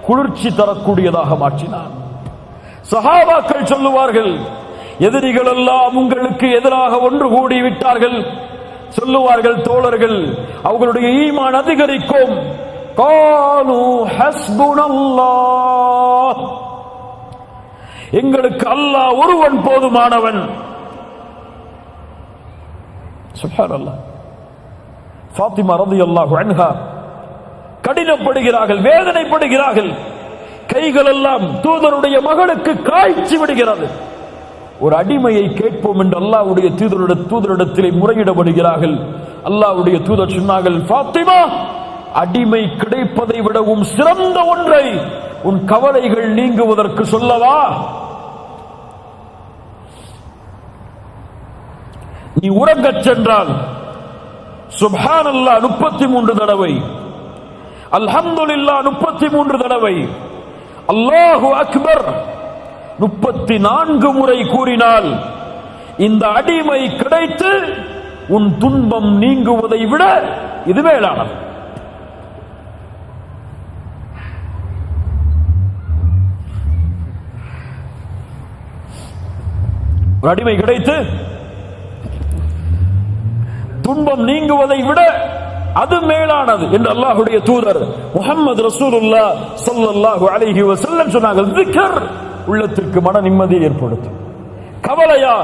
குளிர்ச்சி தரக்கூடியதாக மாற்றினான். சஹாபாக்கள் சொல்லுவார்கள், எதிரிகள் எல்லாம் உங்களுக்கு எதிராக ஒன்று கூடி விட்டார்கள். சொல்லுவார்கள் தோழர்கள், அவர்களுடைய ஈமான் அதிகரிக்கும். காலு ஹஸ்புனல்லாஹ், எங்களுக்கு அல்லாஹ் ஒருவன் போதுமானவன். சுப்ஹானல்லாஹ். ஃபாத்திமா ரலியல்லாஹு அன்ஹா கடினப்படுகிறார்கள், வேதனைப்படுகிறார்கள். கைகள் எல்லாம் தூதருடைய மகளுக்கு காய்ச்சி விடுகிறது. ஒரு அடிமையை கேட்போம் என்று அல்லாஹ்வுடைய தூதரிடத்திலே முறையிடப்படுகிறார்கள். அல்லாஹ்வுடைய தூதர் சொன்னார்கள், ஃபாத்திமா, அடிமை கிடைப்பதை விடவும் சிறந்த ஒன்றை உன் கவலைகள் நீங்குவதற்கு சொல்லவா? நீ உறங்கச் சென்றால் சுப்ஹானல்லாஹ் 33 தடவை, அல்ஹம்துலில்லாஹ் 33 தடவை, அல்லாஹு அக்பர் 34 முறை கூறினால் இந்த அடிமை கிடைத்து உன் துன்பம் நீங்குவதை விட இது மேலானது. அடிமை கிடைத்து துன்பம் நீங்குவதை விட அது மேலானது என்று அல்லாஹ்வுடைய தூதர் முஹம்மது ரசூலுல்லாஹ் ஸல்லல்லாஹு அலைஹி வஸல்லம் சொன்னார்கள். ذிக்ர் உள்ளத்திற்கு மன நிம்மதியை ஏற்படுத்தும். கவலையா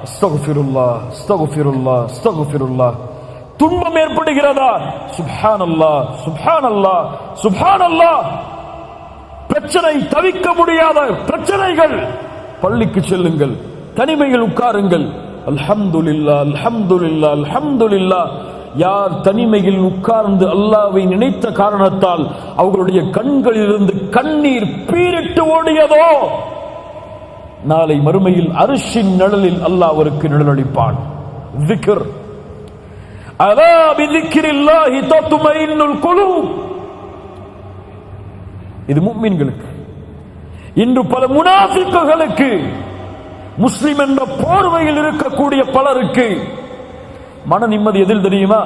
அஸ்தக்ஃபிருல்லாஹ் அஸ்தக்ஃபிருல்லாஹ் அஸ்தக்ஃபிருல்லாஹ். துன்பம் ஏற்படுகிறதா சுப்ஹானல்லாஹ் சுப்ஹானல்லாஹ் சுப்ஹானல்லாஹ். பிரச்சனை தவிக்க முடியாத பிரச்சனைகள், பள்ளிக்கு செல்லுங்கள், தனிமையில் உட்காருங்கள், அல்ஹம்துலில்லாஹ் அல்ஹம்துலில்லாஹ் அல்ஹம்துலில்லாஹ். யார் தனிமையில் உட்கார்ந்து அல்லாஹ்வை நினைத்த காரணத்தால் அவர்களுடைய கண்களிலிருந்து கண்ணீர் பீரிட்டு ஓடியதோ நாளை மறுமையில் அர்ஷின் நிழலில் அல்லாஹ் அவருக்கு நிழலளிப்பான். ذிக்ர் அலா பிذிக்ரில்லாஹி தத்மைனுல் குலூப். இது முஃமின்களுக்கு. இன்று பல முனாஃபிக்குகளுக்கு, முஸ்லிம் என்ற போர்வையில் இருக்கக்கூடிய பலருக்கு மன நிம்மதி எதில் தெரியுமா?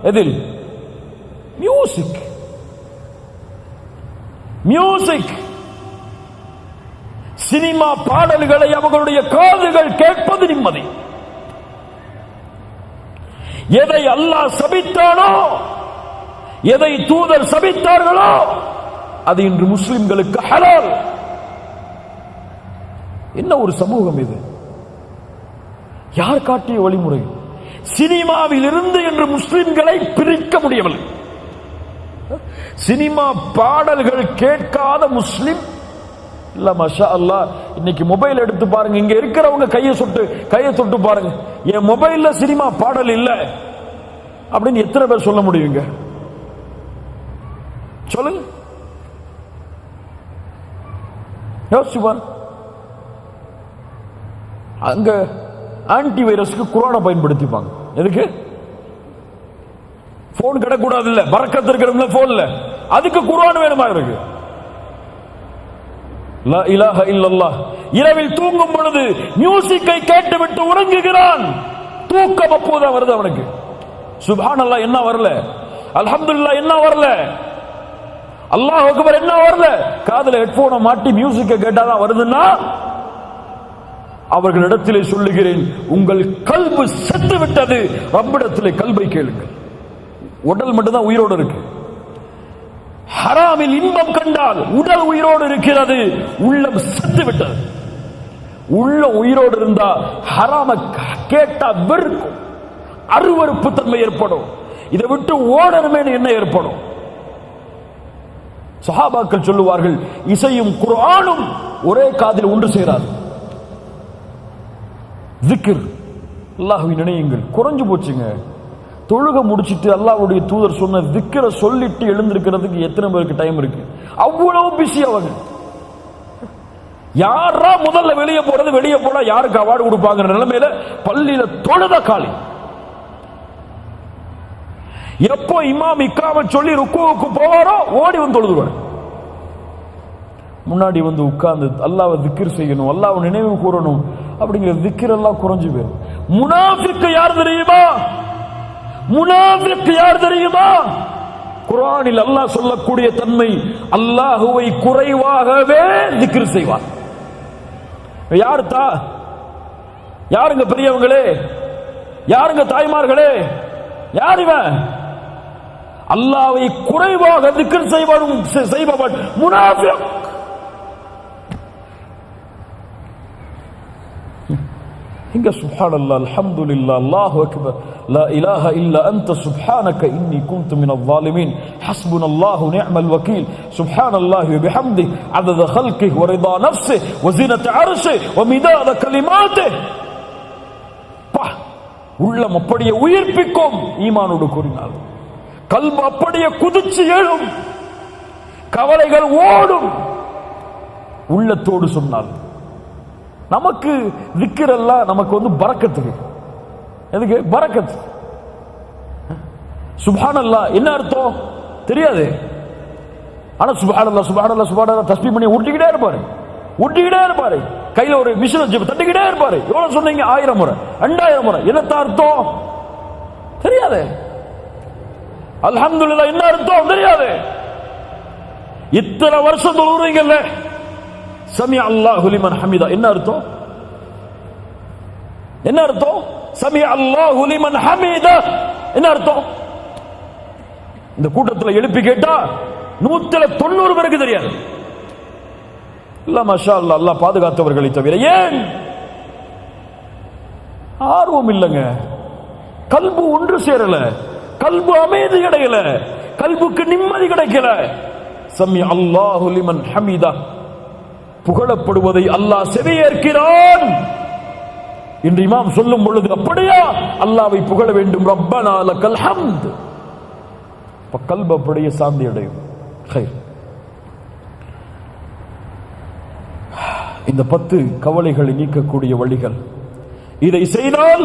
எதில்? மியூசிக். மியூசிக், சினிமா பாடல்களை அவர்களுடைய காதுகள் கேட்பது நிம்மதி. எதை அல்லாஹ் சபித்தானோ, எதை தூதர் சபித்தார்களோ அது இன்று முஸ்லிம்களுக்கு ஹலால். என்ன ஒரு சமூகம் இது! யார் காட்டிய வழிமுறை? சினிமாவில் இருந்து என்று முஸ்லிம்களை பிரிக்க முடியவில்லை. சினிமா பாடல்கள் கேட்காத முஸ்லிம் இல்ல. மாஷா அல்லாஹ், இன்னைக்கு மொபைல் எடுத்து பாருங்க, இங்க இருக்கிறவங்க கையை தொட்டு பாருங்க, என் மொபைல்ல சினிமா பாடல் இல்ல அப்படின்னு எத்தனை பேர் சொல்ல முடியுங்க? சொல்லுங்க, யோசிச்சு பாருங்க. அங்க ஆன்டி வைரஸ்க்கு குர்ஆனை பயன்படுத்திப்பாங்க. எதுக்கு? போன் கிடக்கூடாது இல்ல, பரக்கத்து இருக்கிறவங்க போன்ல, அதுக்கு குர்ஆன் வேணுமா இருக்கு? லா இலாஹ இல்லல்லாஹ். இரவில் தூங்கும் பொழுது மியூசிக்கை கேட்டுவிட்டு உறங்குகிறான். தூக்கம் அப்போதான் வருது அவனுக்கு. சுப்ஹானல்லாஹ் என்ன வரல, அல்ஹம்துலில்லாஹ் என்ன வரல, அல்லாஹ் அக்பர் என்ன வரல. காதுல ஹெட்போனை மாட்டி மியூசிக்கை கேட்டாதான் வருதுன்னா அவர்களிடத்திலே சொல்லுகிறேன், உங்கள் கல்பு செத்து விட்டது. ரப்பிடத்திலே கல்பை கேளுங்கள். உடல் மட்டும்தான் உயிரோடு இருக்கு. ஹராமில் இன்பம் கண்டால் உடல் உயிரோடு இருக்கிறது, உள்ளம் செத்து விட்டது. உள்ள உயிரோடு இருந்தா ஹராம கேட்டா வெறுக்கும், அருவருப்பு தன்மை ஏற்படும். இதை விட்டு ஓடணுமே என்ன ஏற்படும்? சஹாபாக்கள் சொல்லுவார்கள், இசையும் குர்ஆனும் ஒரே காதில் ஒன்று சேராது. ذிக்ர், அல்லாஹ்வை நினையுங்கள். குறைஞ்சு போச்சுங்க. தொழுக முடிச்சிட்டு அல்லாஹ்வுடைய தூதர் சொன்ன ذிக்ரை சொல்லிட்டு எழுந்திருக்கிறதுக்கு எத்தனை பேருக்கு டைம் இருக்கு? அவ்வளவு பிஸி அவங்க. யாரா முதல்ல வெளியே போறது, வெளியே போனா யாருக்கு அவார்டு கொடுப்பாங்க நிலைமையில பள்ளியில தொழுத காலி. எப்போ இமாம் இக்ராம சொல்லி ருக்குவுக்கு போவாரோ ஓடி வந்து தொழுதுவார். முன்னாடி வந்து உட்கார்ந்து அல்லாஹ்வை ذிக்ர் செய்யணும், அல்லாஹ்வை நினைவு கூறணும் அப்படிங்கிற ذிக்ர் எல்லாம் குறைஞ்சு போயிடும். முனாஃபிக் யார் தெரியுமா? முனாஃபிக் யார் தெரியுமா? குர்ஆனில் அல்லாஹ் சொல்லக்கூடிய தன்மை, அல்லாஹ்வை குறைவாகவே ذிக்ர் செய்வார். யாருங்க பெரியவங்களே, யாருங்க தாய்மார்களே, யார் இவன்? அல்லாஹ்வை குறைவாக ذிக்ர் செய்பவன் முனாஃபிக். இங்க சுப்ஹானல்லாஹ் அல்ஹம்துலில்லாஹ் அல்லாஹு அக்பர் லா இலாஹ இல்லா அன்த சுப்ஹானக இன்னி குன்து மினல் ஸாலிமீன் ஹஸ்புனல்லாஹு நிஅமல் வகீல் சுப்ஹானல்லாஹி வ பிஹம்திஹி அதத ஹல்கிஹி வ ரிதா நஃப்ஸிஹி வ ஸினத அர்ஷிஹி வ மிதாத கலிமாத்திஹி. உள்ளம் அப்படியே உயிர்ப்பிக்கும் ஈமானோடு கூறினால், கல்பு அப்படியே குதிச்சு எழும், கவலைகள் ஓடும். உள்ளத்தோடு சொன்னால் நமக்கு ذிக்ர் எல்லாம் நமக்கு வந்து பரக்கத்துக்கு. எதுக்கு பரக்கத்? சுப்ஹானல்லாஹ் என்ன அர்த்தம் தெரியாது, ஆனா சுப்ஹானல்லாஹ் சுப்ஹானல்லாஹ் சுப்ஹானல்லாஹ் தஸ்பீஹ் பண்ணி உருட்டிக்கிட்டே இருப்பாரு. ஊட்டிக்கிட்டே இருப்பாரு. கையில ஒரு மிஷின் வச்சு தட்டிக்கிட்டே இருப்பாரு. எவ்வளவு சொன்னீங்க? 1000 முறை, 2000 முறை. என்னத்த அர்த்தம் தெரியாது. அல்ஹம்துலில்லாஹ் என்ன அர்த்தம் தெரியாது. இத்தனை வருஷம் தொழுறீங்கல்ல, சமி அல்லாஹு லிமன் ஹமிதா என்ன அர்த்தம்? என்ன அர்த்தம்? சமி அல்லாஹு லிமன் ஹமிதா என்ன அர்த்தம்? இந்த கூட்டத்தில் எழுப்பி கேட்டா 190 பேருக்கு தெரியாது. இல்ல மாஷா அல்லாஹ், அல்லாஹ் பாதுகாத்தவர்களை தவிர. ஏன்? ஆர்வம் இல்லைங்க. கல்பு ஒன்று சேரல, கல்பு அமைதி கிடைக்கல, கல்புக்கு நிம்மதி கிடைக்கல. சமி அல்லாஹு லிமன் ஹமிதா, புகழப்படுவதை அல்லாஹ் செவியேற்கிறான் என்று இமாம் சொல்லும் பொழுது, அப்படியா அல்லாஹ்வை புகழ வேண்டும். ரப்பனா லக்கல் ஹம்த். கல்பு அப்படியே சாந்தி அடையும். இந்த 10 கவலைகளை நீக்கக்கூடிய வழிகள். இதை செய்தால்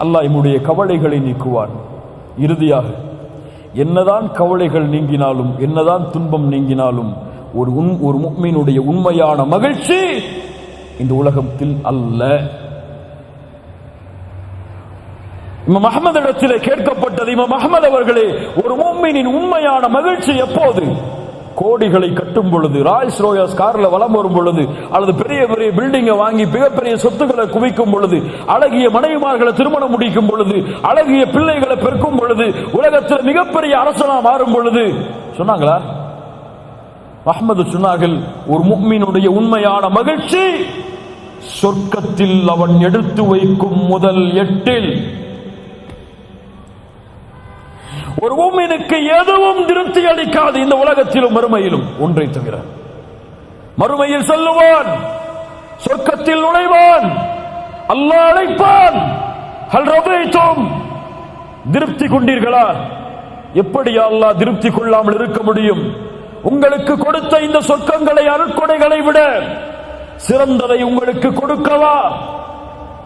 அல்லாஹ் நம்முடைய கவலைகளை நீக்குவான். இறுதியாக, என்னதான் கவலைகள் நீங்கினாலும், என்னதான் துன்பம் நீங்கினாலும், ஒரு முஃமினுடைய உண்மையான மகிழ்ச்சி இந்த உலகத்தில் அல்ல. இமாம் அஹ்மத் இடத்திலே கேட்கப்பட்டது, இமாம் அஹ்மத் அவர்களே, ஒரு முஃமினின் உண்மையான மகிழ்ச்சி எப்போது? கோடிகளை கட்டும் பொழுது, ராய்ஸ் ரோயஸ் கார்ல வலம் வரும் பொழுது, அல்லது பெரிய பெரிய பில்டிங்கை வாங்கி மிகப்பெரிய சொத்துக்களை குவிக்கும் பொழுது, அழகிய மனைவிமார்களை திருமணம் முடிக்கும் பொழுது, அழகிய பிள்ளைகளை பெருக்கும் பொழுது, உலகத்தில் மிகப்பெரிய அரசனா மாறும் பொழுது. சொன்னாங்களா? அஹ்மது சொன்னார்கள், ஒரு முஃமினுடைய உண்மையான மகிழ்ச்சி சொர்க்கத்தில் அவன் எடுத்து வைக்கும் முதல் 8. ஒரு முஃமினுக்கு எதுவும் திருப்தி அளிக்காது, இந்த உலகத்திலும் மறுமையிலும், ஒன்றை தவிர. மறுமையில் செல்லுவான், சொர்க்கத்தில் நுழைவான், அல்லாஹ் அழைப்பான், ஹல் ரதைத்தும், திருப்தி கொண்டீர்களா? எப்படி அல்லாஹ் திருப்தி கொள்ளாமல் இருக்க முடியும்? உங்களுக்கு கொடுத்த இந்த சொர்க்கங்களை, அருட்கொடைகளை விட சிறந்ததை உங்களுக்கு கொடுக்கவா?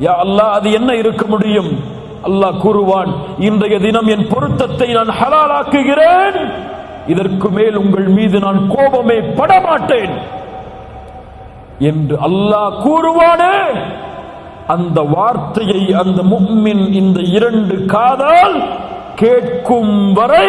யா அல்லாஹ், அது என்ன இருக்க முடியும்? அல்லாஹ் கூறுவான், இன்றைய தினம் என் பொருத்தத்தை நான் ஹலாலாக்குகிறேன், இதற்கு மேல் உங்கள் மீது நான் கோபமே படமாட்டேன் என்று அல்லாஹ் கூறுவானே, அந்த வார்த்தையை அந்த முஃமின் இந்த 2 காதால் கேட்கும் வரை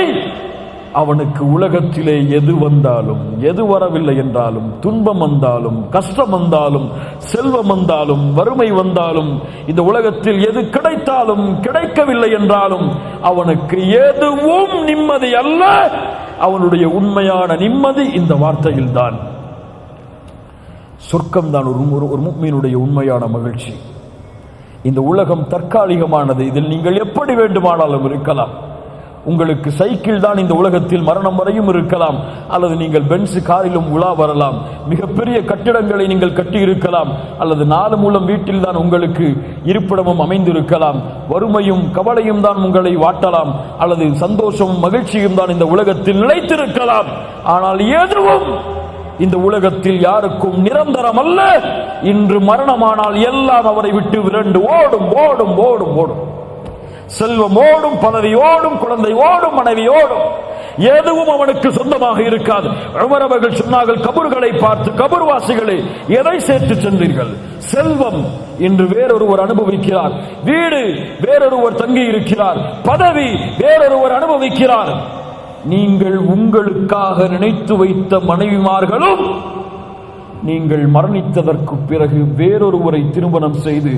அவனுக்கு உலகத்திலே எது வந்தாலும், எது வரவில்லை என்றாலும், துன்பம் வந்தாலும், கஷ்டம் வந்தாலும், செல்வம் வந்தாலும், வறுமை வந்தாலும், இந்த உலகத்தில் எது கிடைத்தாலும், கிடைக்கவில்லை என்றாலும், அவனுக்கு எதுவும் நிம்மதி அல்ல. அவனுடைய உண்மையான நிம்மதி இந்த வார்த்தையில் தான். சொர்க்கம் தான் ஒரு முஃமினுடைய உண்மையான மகிழ்ச்சி. இந்த உலகம் தற்காலிகமானது, இதில் நீங்கள் எப்படி வேண்டுமானாலும் இருக்கலாம். உங்களுக்கு சைக்கிள் தான் இந்த உலகத்தில் மரணம் வரையும் இருக்கலாம், அல்லது நீங்கள் பென்ஸ் காரிலும் உலா வரலாம், மிகப்பெரிய கட்டிடங்களை நீங்கள் கட்டி இருக்கலாம், அல்லது 4 மூலம் வீட்டில் தான் உங்களுக்கு இருப்பிடமும் அமைந்திருக்கலாம். வறுமையும் கவலையும் தான் உங்களை வாட்டலாம், அல்லது சந்தோஷமும் மகிழ்ச்சியும் தான் இந்த உலகத்தில் நிலைத்திருக்கலாம். ஆனால் எதுவும் இந்த உலகத்தில் யாருக்கும் நிரந்தரம் அல்ல. இன்று மரணமானால் எல்லாம் அவரை விட்டு விரண்டு ஓடும் ஓடும் ஓடும் ஓடும். செல்வம் ஓடும், பதவி ஓடும், குழந்தை ஓடும், மனைவி ஓடும், எதுவும் அவனுக்கு சொந்தமாக இருக்காது. உமர் அவர்கள் சொன்னார்கள், கபர்களை பார்த்து, கபர்வாசிகளே, எதை சேர்த்து சென்றீர்கள்? செல்வம் இன்று வேறொருவர் அனுபவிக்கிறார், வீடு வேறொருவர் தங்கி இருக்கிறார், பதவி வேறொருவர் அனுபவிக்கிறார். நீங்கள் உங்களுக்காக நினைத்து வைத்த மனைவிமார்களும் நீங்கள் மரணித்ததற்கு பிறகு வேறொருவரை திருமணம் செய்து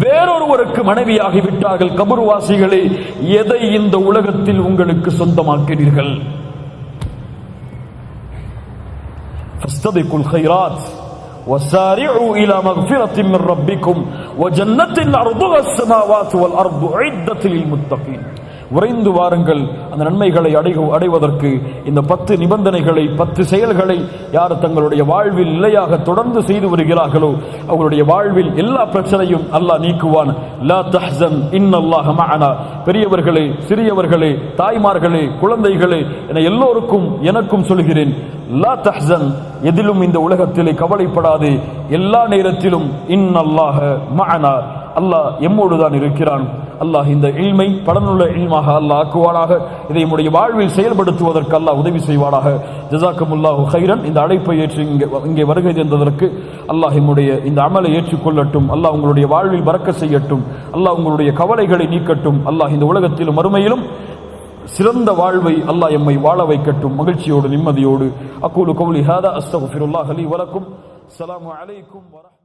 வேறொருவருக்கு மனைவியாகிவிட்டார்கள். கபர்வாசிகளே, எதை இந்த உலகத்தில் உங்களுக்கு சொந்தமாக்கிறீர்கள்? ஃபஸ்தபிகுல் கைராத் வஸாரிஉ இலா மக்ஃபிரத்தின் மின் ரப்பிக்கும் வஜன்னத்தின் அர்துஹா ஸ்-ஸமாவாத்து வல் அர்து உஇத்தத் லில் முத்தகீன். விரைந்து வாருங்கள் அந்த நன்மைகளை அடைவதற்கு. இந்த 10 நிபந்தனைகளை, 10 செயல்களை யார் தங்களுடைய வாழ்வில் நிலையாக தொடர்ந்து செய்து வருகிறார்களோ அவர்களுடைய வாழ்வில் எல்லா பிரச்சனையும் அல்லாஹ் நீக்குவான். லா தஹ்சன் இன்னல்லாஹ மஅனா. பெரியவர்களே, சிறியவர்களே, தாய்மார்களே, குழந்தைகளே என எல்லோருக்கும் எனக்கும் சொல்கிறேன், லா தஹ்சன், எதிலும் இந்த உலகத்திலே கவலைப்படாதே. எல்லா நேரத்திலும் இன்னல்லாஹ மஅனா, அல்லாஹ் எம்மோடு தான் இருக்கிறான். அல்லாஹ் இந்த இல்மை பலனுள்ள இல்மாக அல்லாஹ் ஆக்குவானாக. இதை நம்முடைய வாழ்வில் செயல்படுத்துவதற்கு அல்லாஹ் உதவி செய்வானாக. ஜஸாக்கமுல்லாஹு கைரன். இந்த அழைப்பை ஏற்று இங்கே வருகை தந்ததற்கு அல்லாஹ் நம்முடைய இந்த அமலை ஏற்றுக்கொள்ளட்டும். அல்லாஹ் உங்களுடைய வாழ்வில் பறக்க செய்யட்டும். அல்லாஹ் உங்களுடைய கவலைகளை நீக்கட்டும். அல்லாஹ் இந்த உலகத்திலும் மறுமையிலும் சிறந்த வாழ்வை அல்லாஹ் எம்மை வாழ வைக்கட்டும், மகிழ்ச்சியோடு நிம்மதியோடு. அக்கூலு கௌலி ஹாதா அஸ்தக்ஃபிருல்லாஹ் லீ வலக்கும். அஸ்ஸலாமு அலைக்கும் வரஹ்மத்துல்லாஹி.